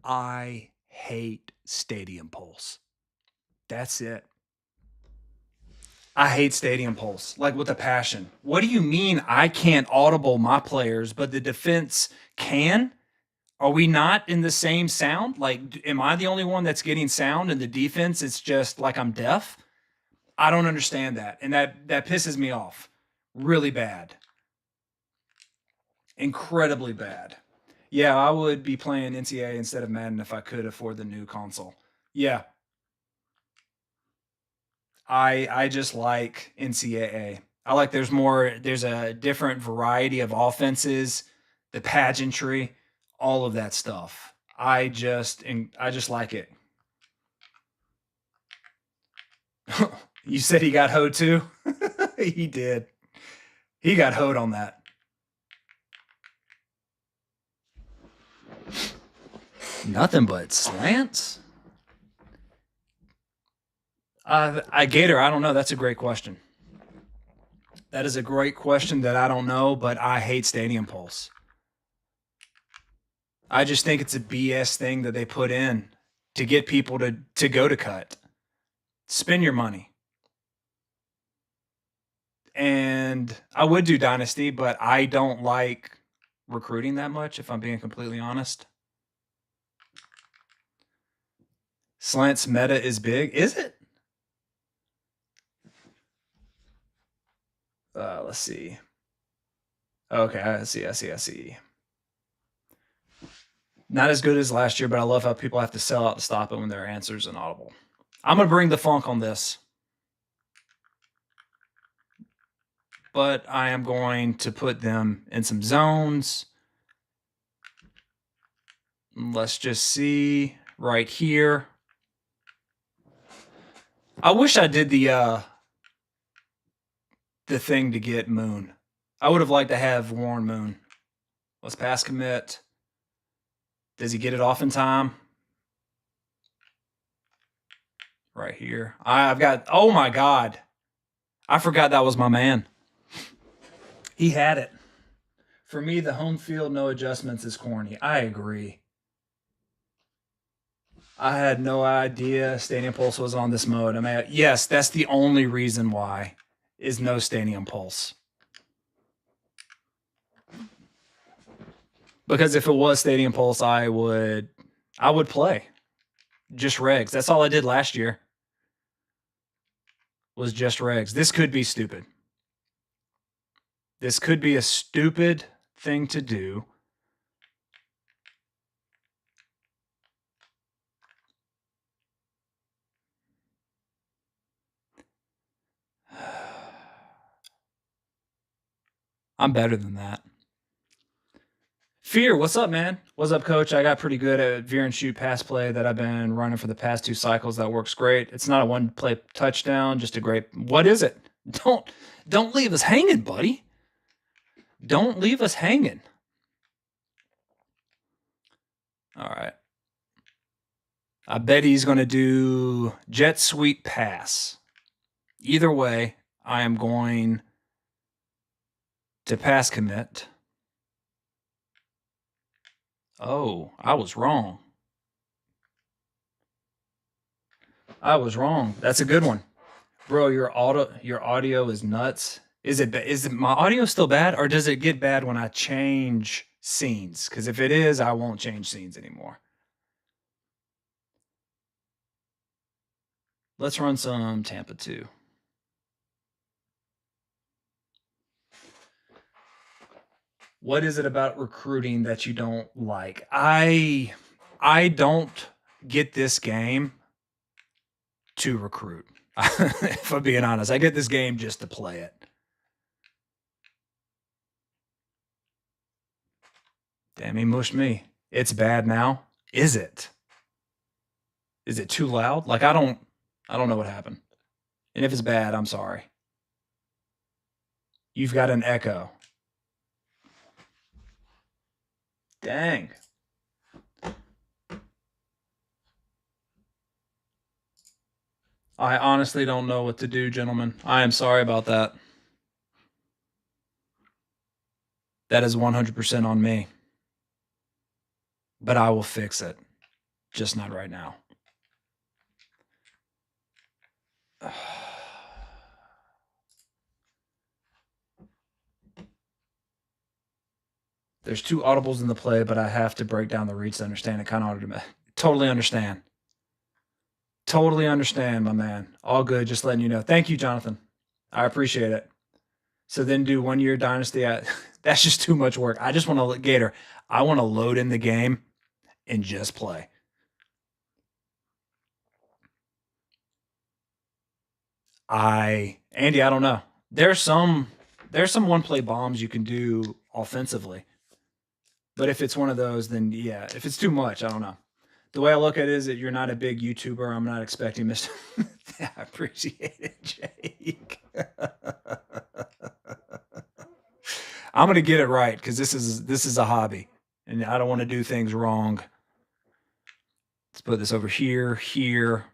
I hate Stadium Pulse. That's it. I hate Stadium Pulse, like with a passion. What do you mean I can't audible my players, but the defense can? Are we not in the same sound? Like, am I the only one that's getting sound and the defense it's just like I'm deaf? I don't understand that. And that pisses me off. Really bad. Incredibly bad. Yeah, I would be playing NCAA instead of Madden if I could afford the new console. Yeah. I just like NCAA. I like there's a different variety of offenses, the pageantry, all of that stuff. I just like it. You said he got hoed too? He did. He got hoed on that. Nothing but slants? Gator, I don't know. That's a great question. That is a great question that I don't know, but I hate Stadium Pulse. I just think it's a BS thing that they put in to get people to go to cut. Spend your money. And I would do Dynasty, but I don't like recruiting that much, if I'm being completely honest. Slants meta is big. Is it? Let's see. Okay, I see. Not as good as last year, but I love how people have to sell out to stop it when their answer's inaudible. I'm going to bring the funk on this. But I am going to put them in some zones. Let's just see right here. I wish I did the thing to get Moon. I would have liked to have Warren Moon. Let's pass commit. Does he get it off in time? Right here. I've got, oh my God. I forgot that was my man. He had it. For me, the home field, no adjustments is corny. I agree. I had no idea Stadium Pulse was on this mode. I mean, yes, that's the only reason why is no Stadium Pulse. Because if it was Stadium Pulse, I would play just regs. That's all I did last year. Was just regs. This could be stupid. This could be a stupid thing to do. I'm better than that. Veer, what's up, man? What's up, coach? I got pretty good at veer and shoot pass play that I've been running for the past 2 cycles. That works great. It's not a one play touchdown, just a great. What is it? Don't leave us hanging, buddy. Don't leave us hanging. All right. I bet he's going to do jet sweep pass. Either way, I am going to pass commit. Oh, I was wrong. I was wrong. That's a good one. Bro, your audio is nuts. Is it my audio still bad, or does it get bad when I change scenes? Because if it is, I won't change scenes anymore. Let's run some Tampa 2. What is it about recruiting that you don't like? I don't get this game to recruit. If I'm being honest, I get this game just to play it. Damn, he mushed me. It's bad now. Is it? Is it too loud? Like I don't know what happened. And if it's bad, I'm sorry. You've got an echo. Dang. I honestly don't know what to do, gentlemen. I am sorry about that. That is 100% on me. But I will fix it. Just not right now. There's 2 audibles in the play, but I have to break down the reads to understand it. Kind of totally understand. Totally understand, my man. All good. Just letting you know. Thank you, Jonathan. I appreciate it. So then do 1 year dynasty. That's just too much work. I just want to Gator. I want to load in the game and just play. Andy, I don't know. There's some one play bombs you can do offensively. But if it's one of those, then yeah. If it's too much, I don't know. The way I look at it is that you're not a big YouTuber. I'm not expecting Mr. I appreciate it, Jake. I'm gonna get it right because this is a hobby, and I don't want to do things wrong. Let's put this over here,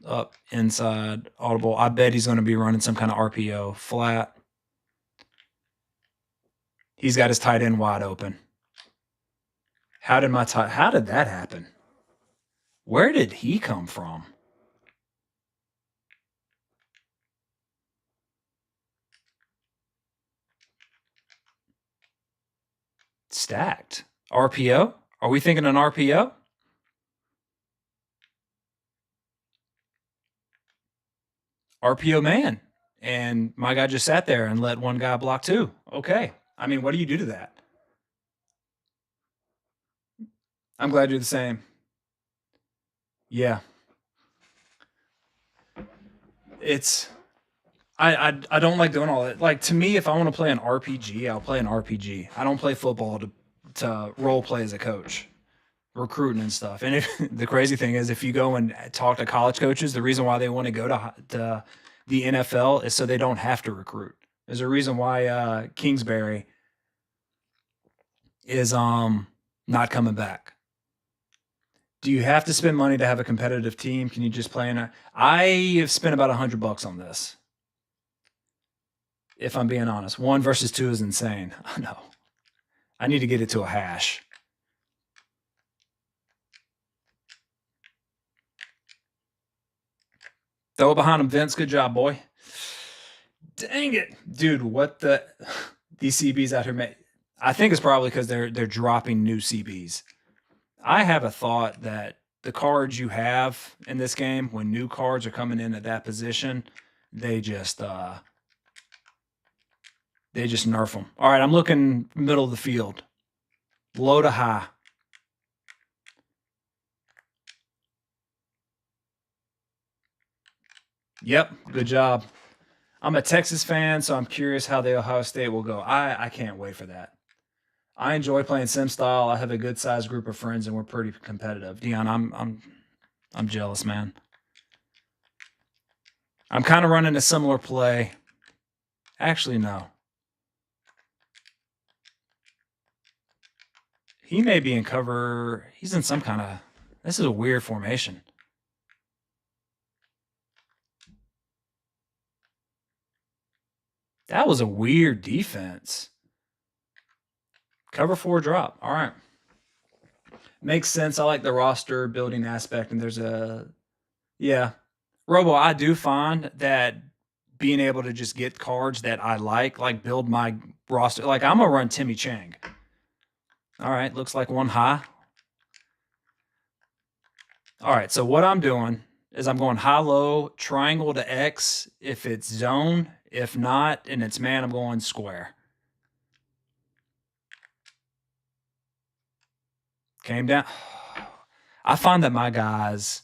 up, inside, audible. I bet he's going to be running some kind of RPO flat. He's got his tight end wide open. How did that happen? Where did he come from? Stacked. RPO? Are we thinking an RPO? RPO man. And my guy just sat there and let one guy block 2. Okay. I mean, what do you do to that? I'm glad you're the same. Yeah. It's I don't like doing all that. Like to me, if I want to play an RPG, I'll play an RPG. I don't play football to role play as a coach, recruiting and stuff. And the crazy thing is, if you go and talk to college coaches, the reason why they want to go to the NFL is so they don't have to recruit. There's a reason why Kingsbury is not coming back. Do you have to spend money to have a competitive team? Can you just play in I have spent about $100 on this. If I'm being honest, 1 versus 2 is insane. I know. I need to get it to a hash. Throw it behind him, Vince. Good job, boy. Dang it. Dude, what the... These CBs out here, mate. I think it's probably because they're dropping new CBs. I have a thought that the cards you have in this game, when new cards are coming in at that position, they just uh, they just nerf them. All right, I'm looking middle of the field, low to high. Yep, good job. I'm a Texas fan, so I'm curious how the Ohio State will go. I can't wait for that. I enjoy playing sim style. I have a good sized group of friends, and we're pretty competitive. Dion, I'm jealous, man. I'm kind of running a similar play. Actually, no. He may be in cover. He's in some kind of. This is a weird formation. That was a weird defense. Cover four drop. All right. Makes sense. I like the roster building aspect, and there's a. Yeah. Robo, I do find that being able to just get cards that I like build my roster. Like, I'm going to run Timmy Chang. All right. Looks like one high. All right, so what I'm doing is I'm going high-low, triangle to X if it's zone. If not, and it's man, I'm going square. Came down. I find that my guys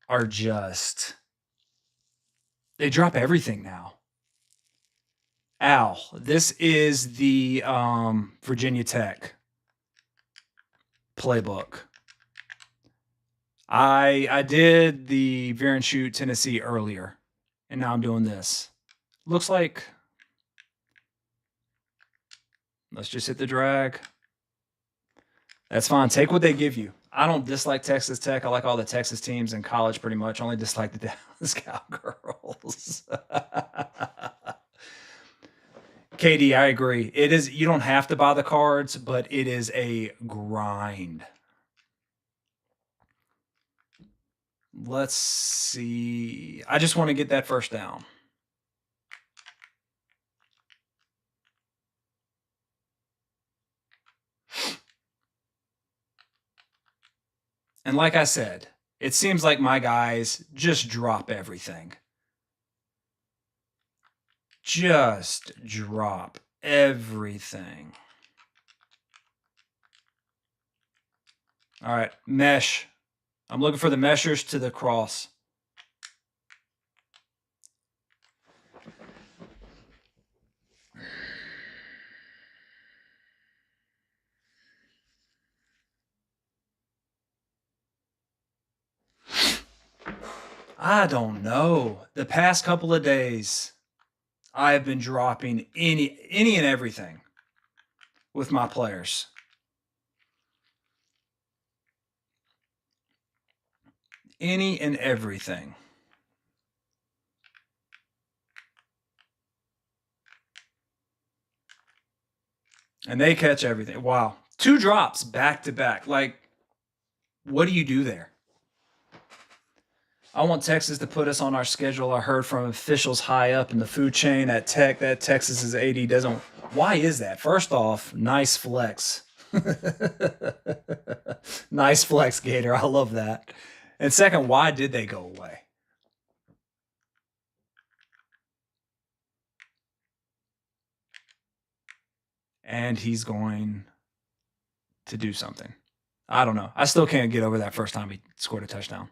are just, they drop everything now. Al, this is the Virginia Tech playbook. I did the Veer and Shoot Tennessee earlier, and now I'm doing this. Looks like, let's just hit the drag. That's fine. Take what they give you. I don't dislike Texas Tech. I like all the Texas teams in college pretty much. I only dislike the Dallas Cowgirls. KD, I agree. It is, you don't have to buy the cards, but it is a grind. Let's see. I just want to get that first down. And like I said, it seems like my guys just drop everything. Just drop everything. All right, mesh. I'm looking for the meshers to the cross. I don't know. The past couple of days, I have been dropping any and everything with my players. Any and everything. And they catch everything. Wow. 2 drops back to back. Like, what do you do there? I want Texas to put us on our schedule. I heard from officials high up in the food chain at Tech that Texas's AD doesn't. Why is that? First off, nice flex. Nice flex, Gator. I love that. And second, why did they go away? And he's going to do something. I don't know. I still can't get over that first time he scored a touchdown.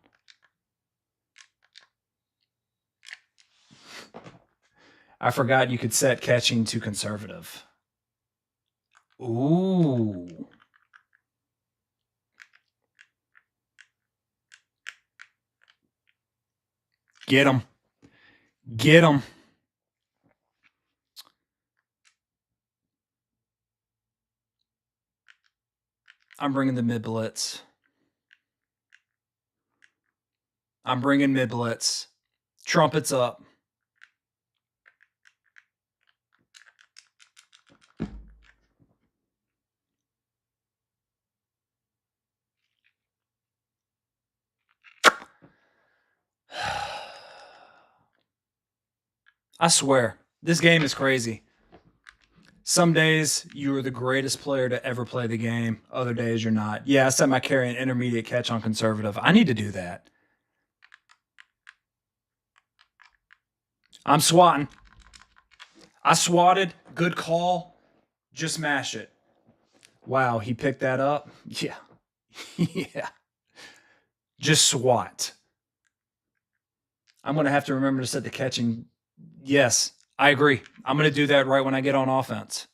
I forgot you could set catching to conservative. Ooh. Get him. Get him. I'm bringing the mid blitz. I'm bringing mid blitz. Trumpets up. I swear, this game is crazy. Some days you are the greatest player to ever play the game. Other days you're not. Yeah, I set my carry and intermediate catch on conservative. I need to do that. I'm swatting. I swatted. Good call. Just mash it. Wow, he picked that up. Yeah. Yeah. Just swat. I'm going to have to remember to set the catching. Yes, I agree. I'm going to do that right when I get on offense.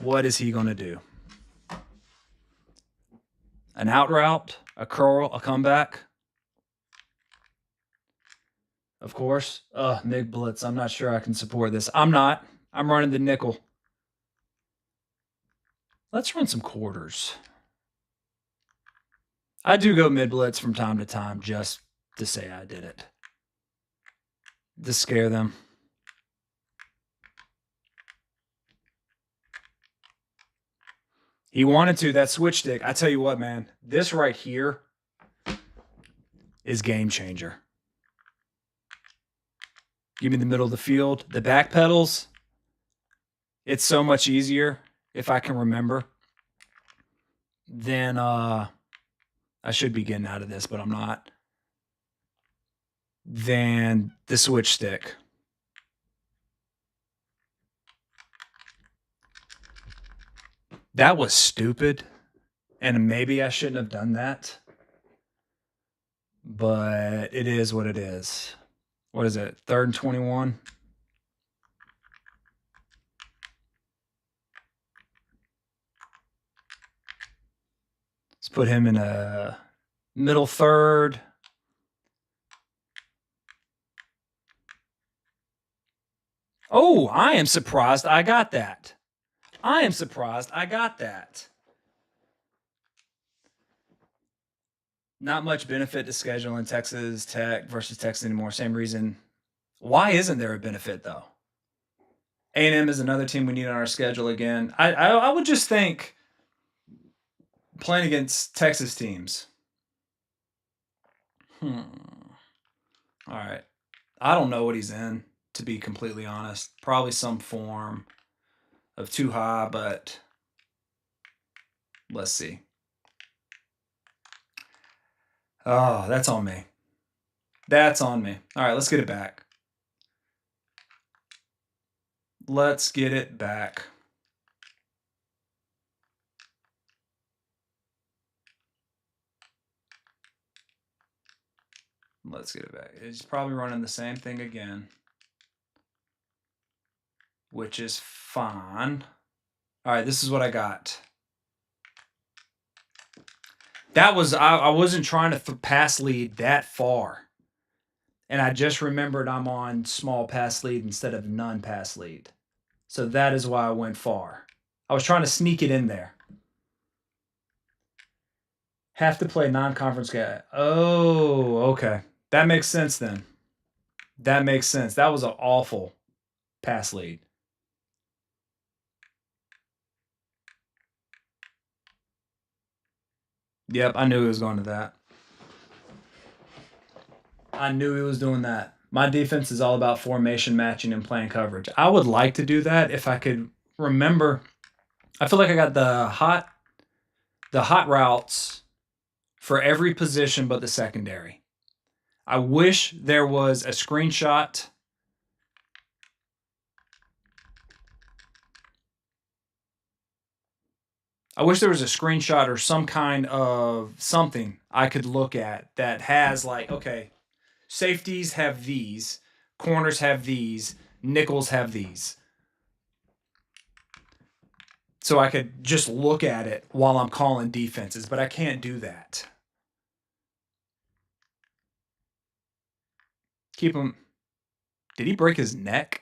What is he going to do? An out route, a curl, a comeback. Of course. Mig blitz. I'm not sure I can support this. I'm not. I'm running the nickel. Let's run some quarters. I do go mid blitz from time to time just to say I did it. To scare them. He wanted to. That switch stick. I tell you what, man. This right here is game changer. Give me the middle of the field. The back pedals. It's so much easier if I can remember. Then I should be getting out of this, but I'm not. Than the switch stick. That was stupid. And maybe I shouldn't have done that. But it is what it is. What is it? 3rd and 21? Let's put him in a middle third. Oh, I am surprised I got that. I am surprised I got that. Not much benefit to scheduling Texas Tech versus Texas anymore. Same reason. Why isn't there a benefit, though? A&M is another team we need on our schedule again. I would just think playing against Texas teams. All right. I don't know what he's in, to be completely honest. Probably some form of too high, but let's see. Oh, that's on me. That's on me. All right, let's get it back. Let's get it back. Let's get it back. It's probably running the same thing again, which is fine. All right, this is what I got. That was, I wasn't trying to pass lead that far. And I just remembered I'm on small pass lead instead of none pass lead. So that is why I went far. I was trying to sneak it in there. Have to play non-conference guy. Oh, okay. That makes sense then. That makes sense. That was an awful pass lead. Yep, I knew he was going to that. I knew he was doing that. My defense is all about formation matching and playing coverage. I would like to do that if I could remember. I feel like I got the hot routes for every position but the secondary. I wish there was a screenshot. I wish there was a screenshot or some kind of something I could look at that has like, okay, safeties have these, corners have these, nickels have these. So I could just look at it while I'm calling defenses, but I can't do that. Keep him. Did he break his neck?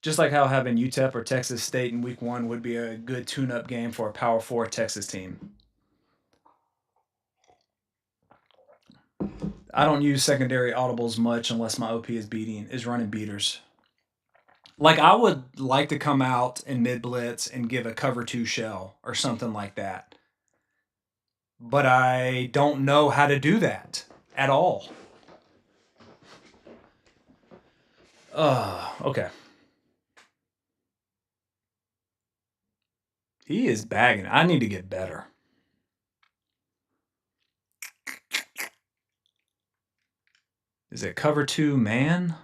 Just like how having UTEP or Texas State in week 1 would be a good tune-up game for a Power 4 Texas team. I don't use secondary audibles much unless my OP is running beaters. Like, I would like to come out in mid-blitz and give a cover 2 shell or something like that. But I don't know how to do that at all. Okay. He is bagging. I need to get better. Is it cover 2 man?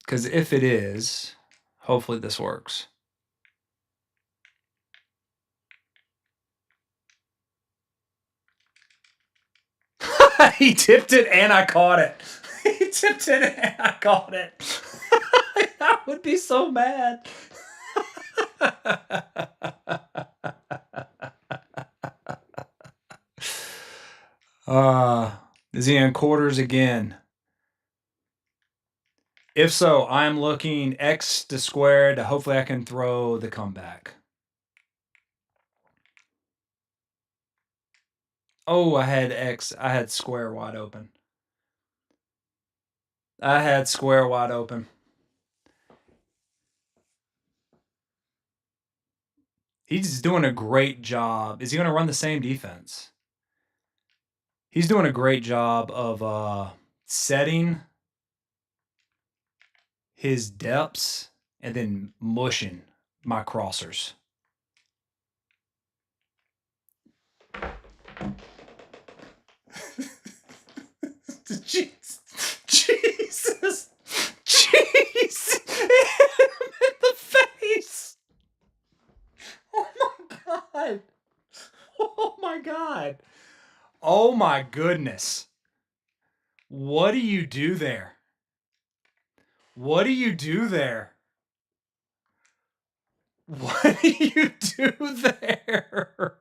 Because if it is, hopefully this works. He tipped it and I caught it. He tipped it and I caught it. I would be so mad. Is he in quarters again? If so, I'm looking X to squared. Hopefully I can throw the comeback. Oh, I had square wide open. I had square wide open. He's doing a great job. Is he going to run the same defense? He's doing a great job of setting his depths and then mushing my crossers. Jesus. Jesus. Jeez. It hit him in the face. Oh my God. Oh my God. Oh my goodness. What do you do there? What do you do there? What do you do there?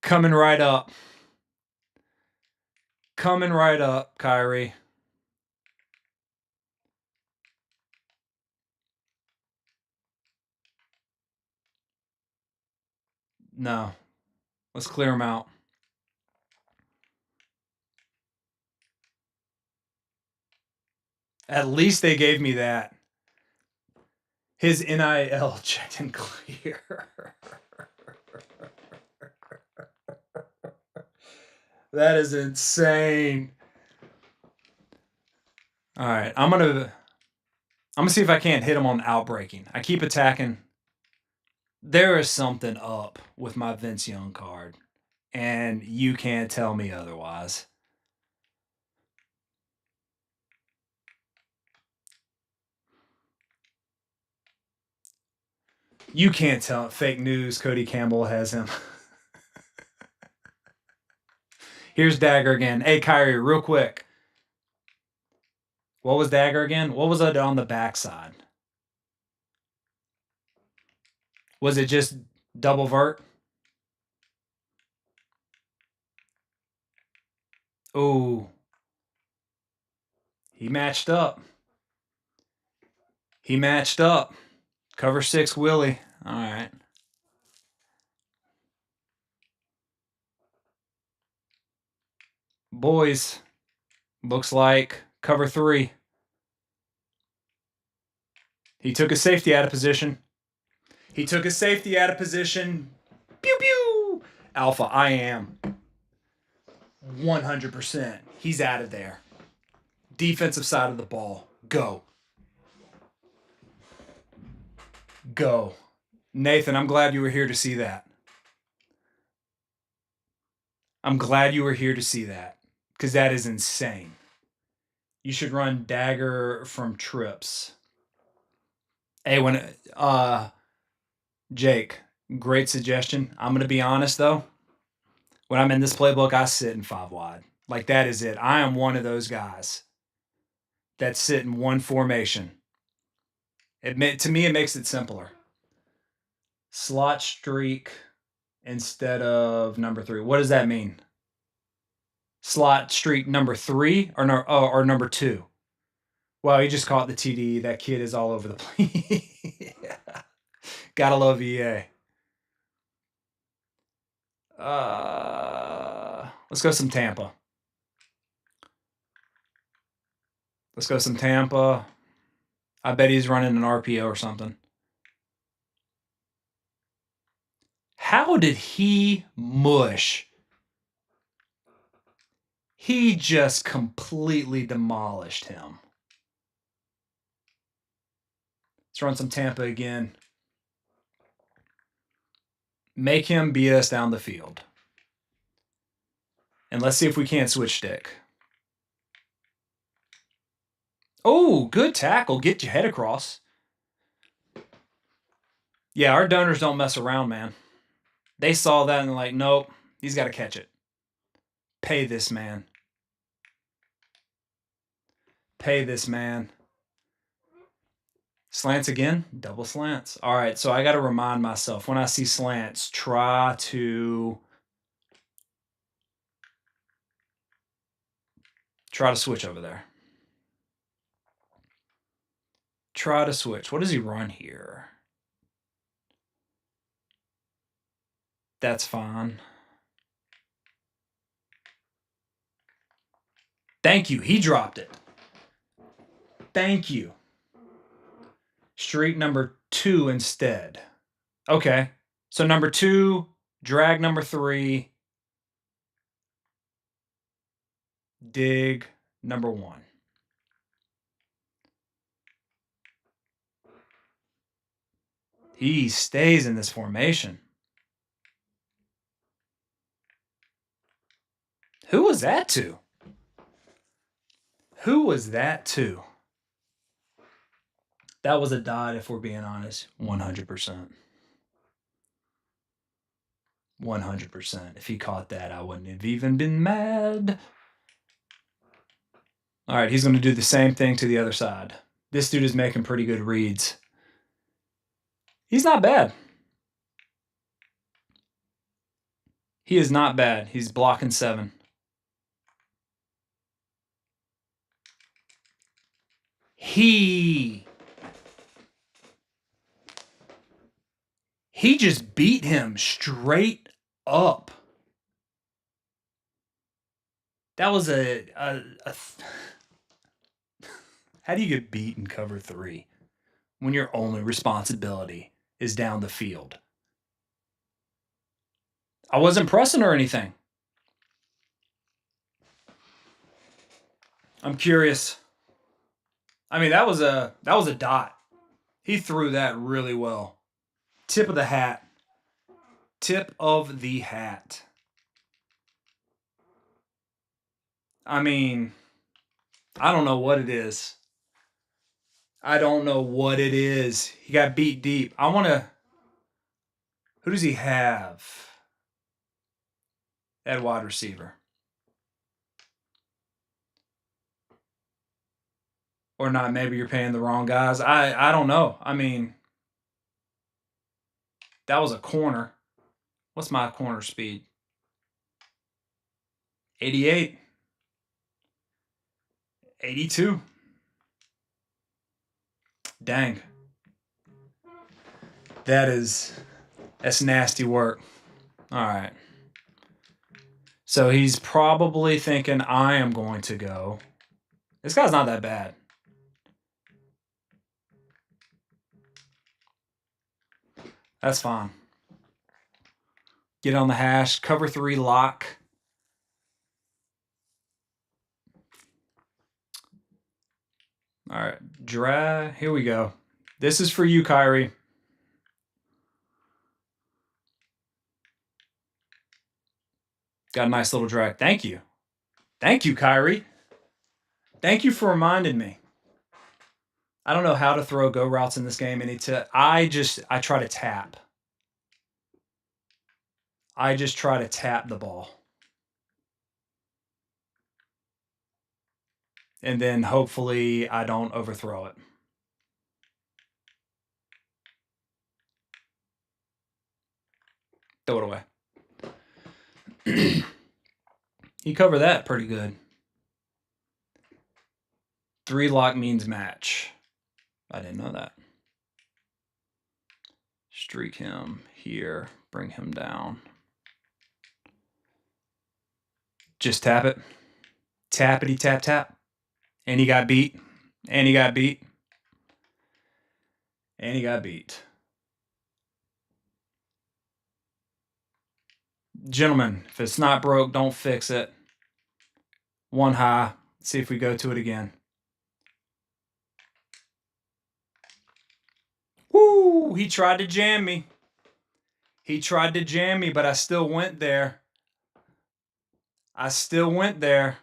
Coming right up. Coming right up, Kyrie. No. Let's clear him out. At least they gave me that. His NIL checked and clear. That is insane. All right, I'm gonna see if I can't hit him on outbreaking. I keep attacking. There is something up with my Vince Young card, and you can't tell me otherwise. You can't tell. Fake news. Cody Campbell has him. Here's Dagger again. Hey, Kyrie, real quick. What was Dagger again? What was it on the backside? Was it just double vert? Oh. He matched up. He matched up. Cover 6 Willie. All right. Boys, looks like cover 3. He took his safety out of position. He took his safety out of position. Pew, pew. Alpha, I am. 100%. He's out of there. Defensive side of the ball. Go. Go. Nathan, I'm glad you were here to see that. I'm glad you were here to see that. Because that is insane. You should run Dagger from trips. Hey, Jake, great suggestion. I'm going to be honest, though. When I'm in this playbook, I sit in 5 wide. Like, that is it. I am one of those guys that sit in one formation. To me, it makes it simpler. Slot streak instead of number 3. What does that mean? Slot streak number 3 or number 2? Well, he just caught the TD. That kid is all over the place. Gotta love EA. Let's go some Tampa. Let's go some Tampa. I bet he's running an RPO or something. How did he mush? He just completely demolished him. Let's run some Tampa again. Make him beat us down the field. And let's see if we can't switch stick. Oh, good tackle. Get your head across. Yeah, our donors don't mess around, man. They saw that and they're like, nope, he's got to catch it. Pay this man. Pay this man. Slants again? Double slants. All right, so I got to remind myself when I see slants, try to switch over there. Try to switch. What does he run here? That's fine. Thank you. He dropped it. Thank you. Streak number 2 instead. Okay. So number 2, drag number 3, dig number 1. He stays in this formation. Who was that to? Who was that to? That was a dot, if we're being honest. 100%. 100%. If he caught that, I wouldn't have even been mad. All right, he's going to do the same thing to the other side. This dude is making pretty good reads. He's not bad. He is not bad. He's blocking 7. He just beat him straight up. That was a how do you get beat in cover 3 when your only responsibility is down the field? I wasn't pressing or anything. I'm curious. I mean, that was a dot. He threw that really well. Tip of the hat. Tip of the hat. I mean, I don't know what it is. I don't know what it is. He got beat deep. I want to... Who does he have? At wide receiver. Or not, maybe you're paying the wrong guys. I don't know. I mean, that was a corner. What's my corner speed? 88. 82. Dang. That's nasty work. All right. So he's probably thinking I am going to go. This guy's not that bad. That's fine. Get on the hash. Cover 3 lock. All right. Drag. Here we go. This is for you, Kyrie. Got a nice little drag. Thank you. Thank you, Kyrie. Thank you for reminding me. I don't know how to throw go routes in this game. I try to tap. I just try to tap the ball. And then hopefully I don't overthrow it. Throw it away. He covered that pretty good. 3 lock means match. I didn't know that. Streak him here. Bring him down. Just tap it. Tappity tap tap. And he got beat. And he got beat. And he got beat. Gentlemen, if it's not broke, don't fix it. One high. Let's see if we go to it again. Woo! He tried to jam me. He tried to jam me, but I still went there. I still went there.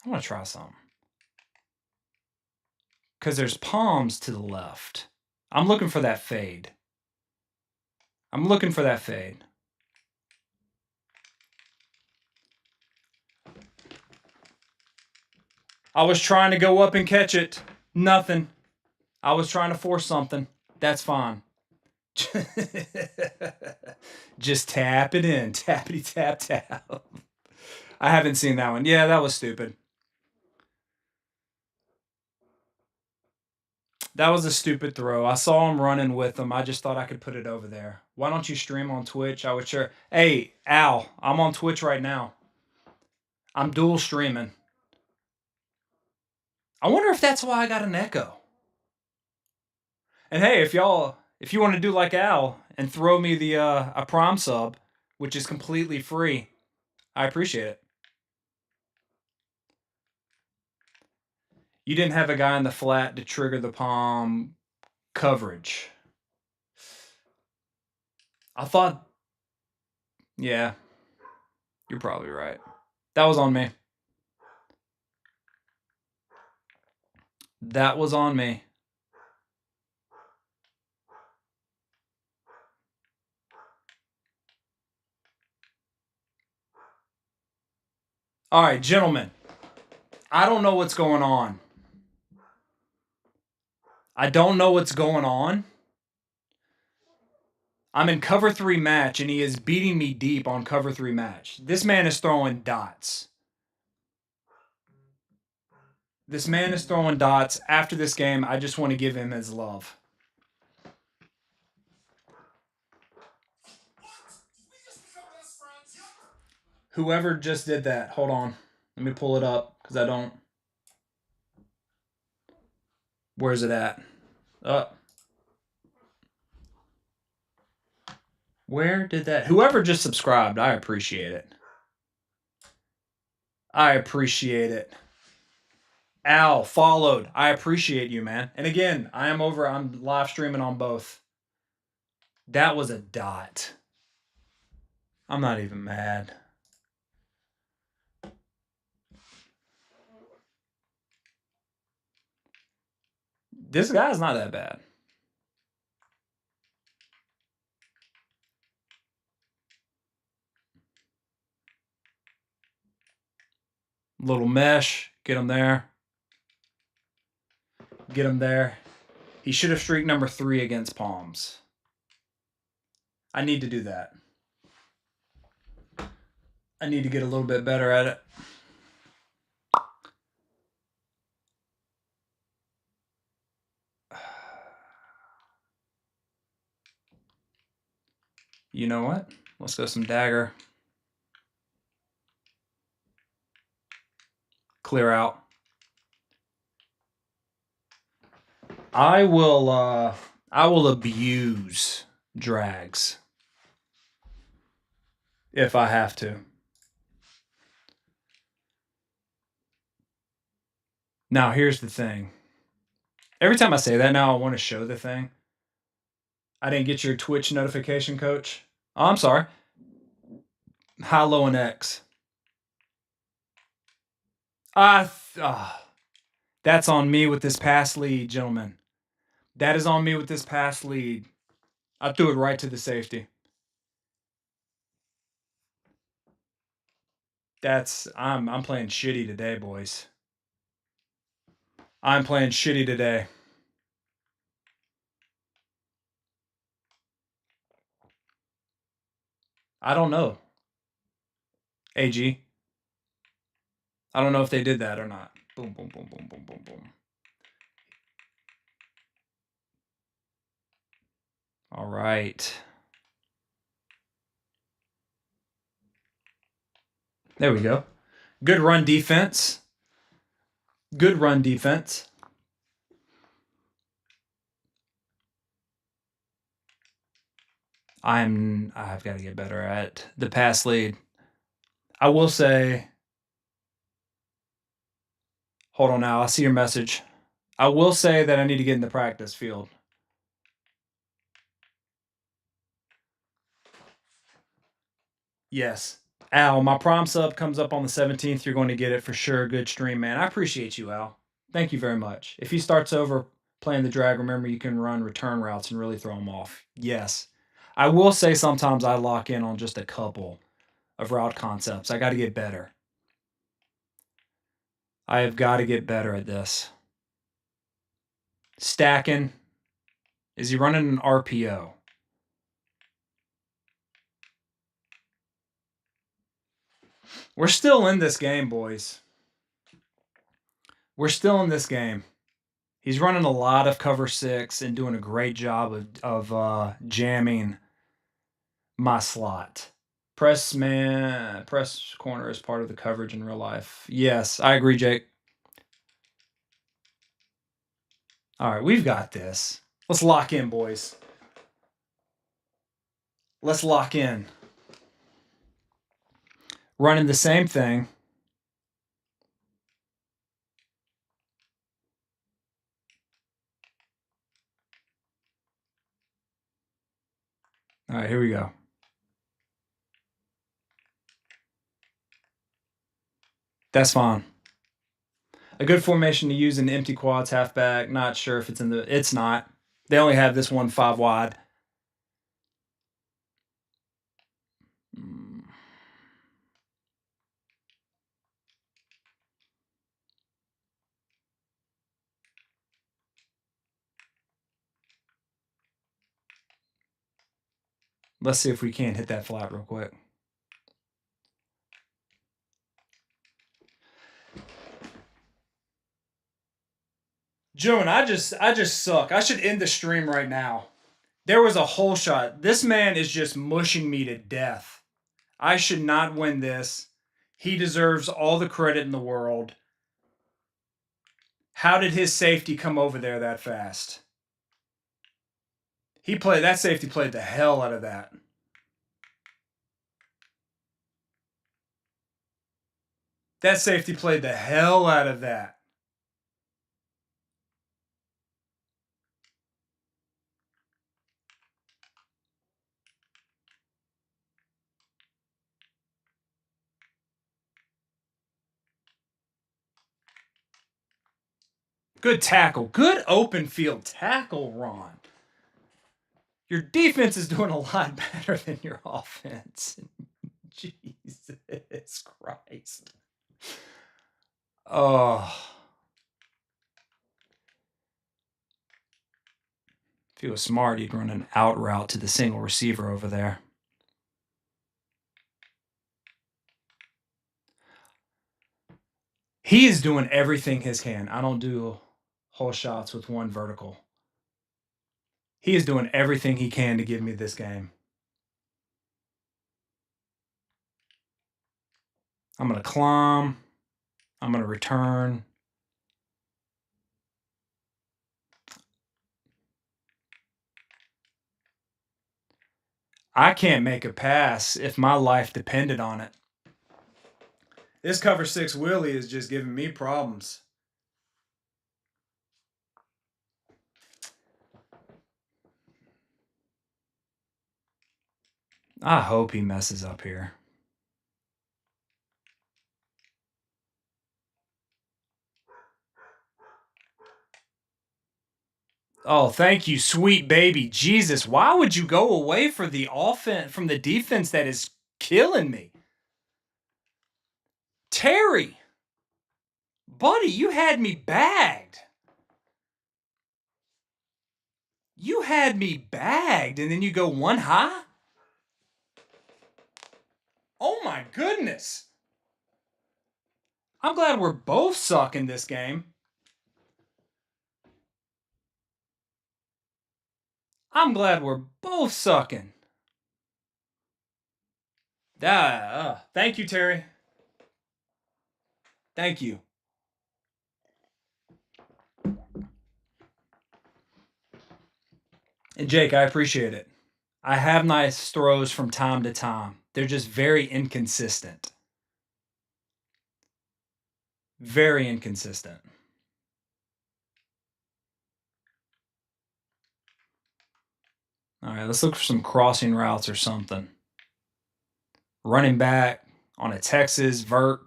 I want to try something. Because there's palms to the left. I'm looking for that fade. I'm looking for that fade. I was trying to go up and catch it. Nothing. I was trying to force something. That's fine. Just tap it in. Tappity tap tap. I haven't seen that one. Yeah, that was stupid. That was a stupid throw. I saw him running with them. I just thought I could put it over there. Why don't you stream on Twitch? I would sure. Hey, Al, I'm on Twitch right now. I'm dual streaming. I wonder if that's why I got an echo. And hey, if you want to do like Al and throw me the a prom sub, which is completely free, I appreciate it. You didn't have a guy in the flat to trigger the palm coverage. I thought, yeah, you're probably right. That was on me. That was on me. All right, gentlemen. I don't know what's going on. I don't know what's going on. I'm in cover 3 match, and he is beating me deep on cover 3 match. This man is throwing dots. This man is throwing dots. After this game, I just want to give him his love. Whoever just did that, hold on. Let me pull it up because I don't. Where's it at? Where did that? Whoever just subscribed, I appreciate it. I appreciate it. Al followed. I appreciate you, man. And again, I'm live streaming on both. That was a dot. I'm not even mad. This guy's not that bad. Little mesh. Get him there. Get him there. He should have streaked number 3 against palms. I need to do that. I need to get a little bit better at it. You know what? Let's go some dagger. Clear out. I will abuse drags if I have to. Now, here's the thing. Every time I say that now, I want to show the thing. I didn't get your Twitch notification, coach. Oh, I'm sorry. High, low, and X. That's on me with this pass lead, gentlemen. That is on me with this pass lead. I threw it right to the safety. I'm playing shitty today, boys. I'm playing shitty today. I don't know. AG. I don't know if they did that or not. Boom, boom, boom, boom, boom, boom, boom. All right. There we go. Good run defense. Good run defense. I've got to get better at the pass lead. I will say, hold on now. I see your message. I will say that I need to get in the practice field. Yes. Al, my prom sub comes up on the 17th. You're going to get it for sure. Good stream, man. I appreciate you, Al. Thank you very much. If he starts over playing the drag, remember you can run return routes and really throw him off. Yes. I will say sometimes I lock in on just a couple of route concepts. I got to get better. I have got to get better at this. Stacking. Is he running an RPO? We're still in this game, boys. We're still in this game. He's running a lot of cover 6 and doing a great job of jamming my slot. Press corner is part of the coverage in real life. Yes, I agree, Jake. All right, we've got this. Let's lock in, boys. Let's lock in. Running the same thing. All right, here we go. That's fine. A good formation to use in empty quads, halfback. Not sure if it's in the. It's not. They only have this one 5 wide. Let's see if we can't hit that flat real quick. June, I just suck. I should end the stream right now. There was a hole shot. This man is just mushing me to death. I should not win this. He deserves all the credit in the world. How did his safety come over there that fast? That safety played the hell out of that. That safety played the hell out of that. Good tackle. Good open field tackle, Ron. Your defense is doing a lot better than your offense. Jesus Christ. Oh. If he was smart, he'd run an out route to the single receiver over there. He is doing everything he can. I don't do whole shots with one vertical. He is doing everything he can to give me this game. I'm going to climb. I'm going to return. I can't make a pass if my life depended on it. This cover 6 Willie is just giving me problems. I hope he messes up here. Oh, thank you, sweet baby. Jesus, why would you go away for the offense from the defense that is killing me? Terry, buddy, you had me bagged. You had me bagged, and then you go one high? Oh my goodness. I'm glad we're both sucking this game. I'm glad we're both sucking. Thank you, Terry. Thank you. And Jake, I appreciate it. I have nice throws from time to time. They're just very inconsistent. Very inconsistent. All right, let's look for some crossing routes or something. Running back on a Texas vert.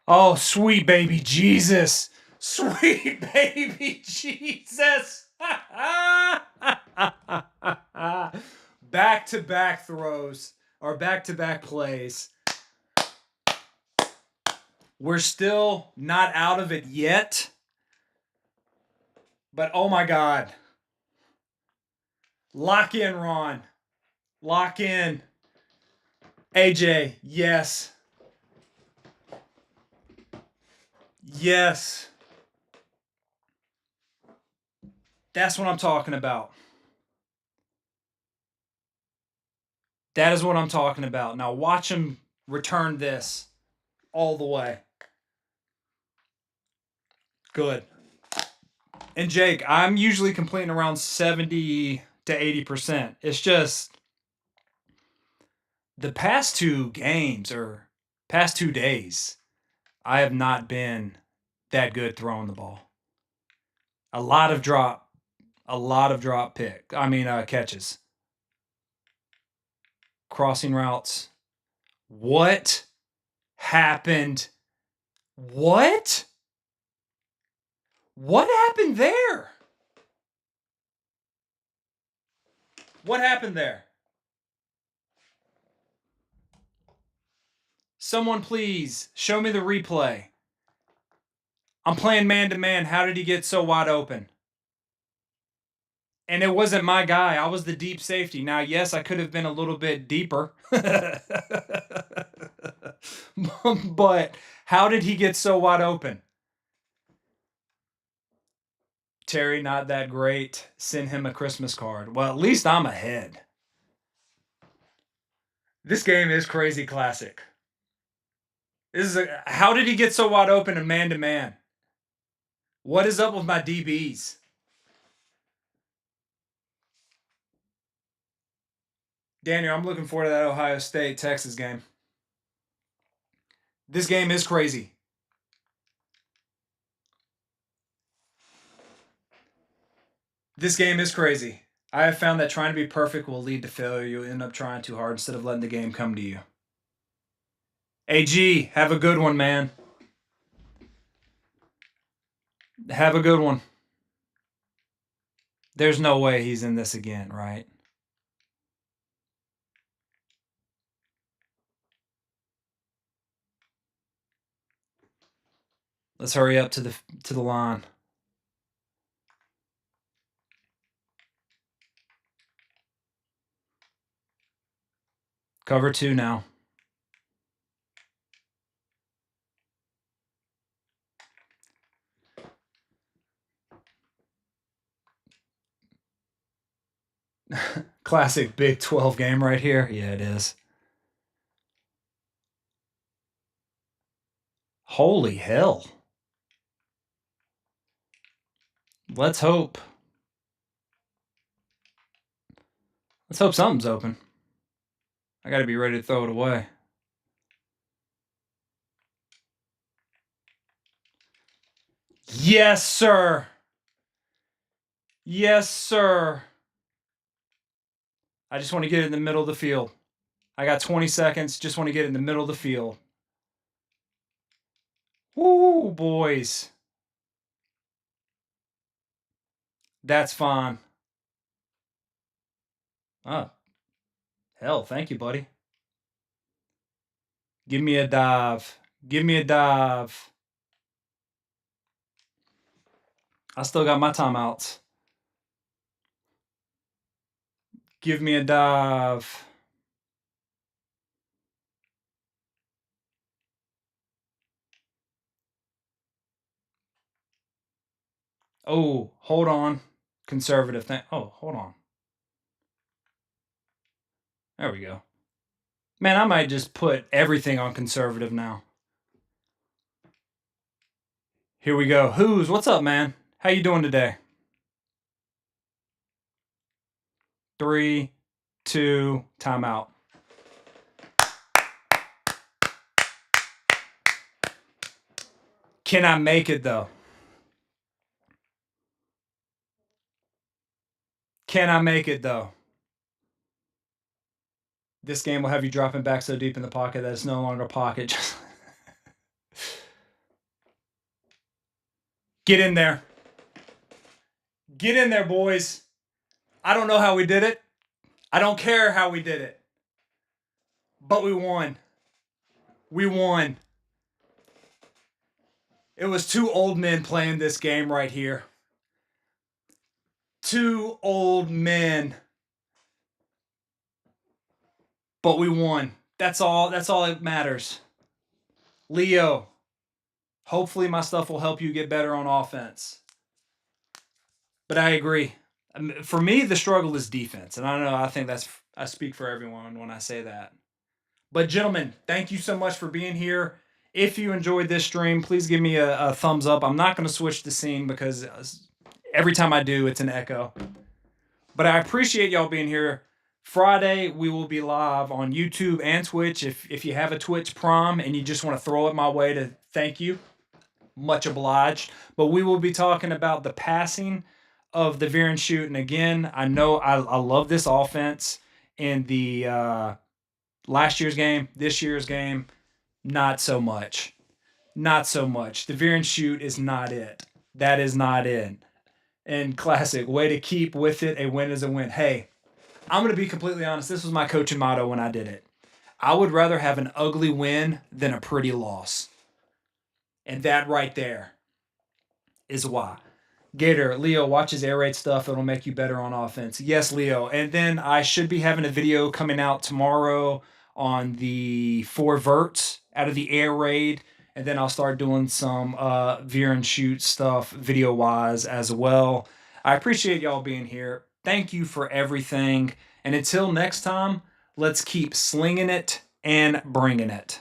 Oh, sweet baby Jesus. Sweet baby Jesus. Back to back throws or back to back plays. We're still not out of it yet. But oh my God. Lock in, Ron. Lock in. AJ, yes. Yes. That's what I'm talking about. That is what I'm talking about. Now watch him return this all the way. Good. And Jake, I'm usually completing around 70 to 80%. It's just the past two games or past 2 days, I have not been that good throwing the ball. A lot of drop catches. Crossing routes. What happened? What? What happened there? What happened there? Someone please show me the replay. I'm playing man to man. How did he get so wide open? And it wasn't my guy. I was the deep safety. Now, yes, I could have been a little bit deeper. But how did he get so wide open? Terry, not that great. Send him a Christmas card. Well, at least I'm ahead. This game is crazy classic. How did he get so wide open in man to man? What is up with my DBs? Daniel, I'm looking forward to that Ohio State Texas game. This game is crazy. This game is crazy. I have found that trying to be perfect will lead to failure. You'll end up trying too hard instead of letting the game come to you. AG, have a good one, man. Have a good one. There's no way he's in this again, right? Let's hurry up to the line. Cover 2 now. Classic Big 12 game right here. Yeah, it is. Holy hell. Let's hope. Let's hope something's open. I got to be ready to throw it away. Yes, sir. Yes, sir. I just want to get it in the middle of the field. I got 20 seconds. Just want to get it in the middle of the field. Woo, boys. That's fine. Oh, hell, thank you, buddy. Give me a dive. Give me a dive. I still got my timeouts. Give me a dive. Oh, hold on. Conservative thing. Oh, hold on. There we go. Man, I might just put everything on conservative now. Here we go. Who's? What's up, man? How you doing today? 3, 2, timeout. Can I make it though? Can I make it though? This game will have you dropping back so deep in the pocket that it's no longer a pocket. Just get in there. Get in there, boys. I don't know how we did it. I don't care how we did it. But we won. We won. It was two old men playing this game right here. Two old men. But we won. That's all that matters. Leo, hopefully my stuff will help you get better on offense. But I agree. For me, the struggle is defense. And I don't know, I speak for everyone when I say that. But gentlemen, thank you so much for being here. If you enjoyed this stream, please give me a thumbs up. I'm not going to switch the scene because every time I do, it's an echo. But I appreciate y'all being here. Friday, we will be live on YouTube and Twitch. If you have a Twitch Prime and you just want to throw it my way to thank you, much obliged. But we will be talking about the passing of the Veer and Shoot. And again, I know I love this offense in the last year's game, this year's game, not so much. Not so much. The Veer and Shoot is not it. That is not it. And classic, way to keep with it. A win is a win. Hey, I'm going to be completely honest. This was my coaching motto when I did it. I would rather have an ugly win than a pretty loss. And that right there is why. Gator, Leo, watch his air raid stuff. It'll make you better on offense. Yes, Leo. And then I should be having a video coming out tomorrow on the 4 verts out of the air raid. And then I'll start doing some Veer and Shoot stuff video-wise as well. I appreciate y'all being here. Thank you for everything. And until next time, let's keep slinging it and bringing it.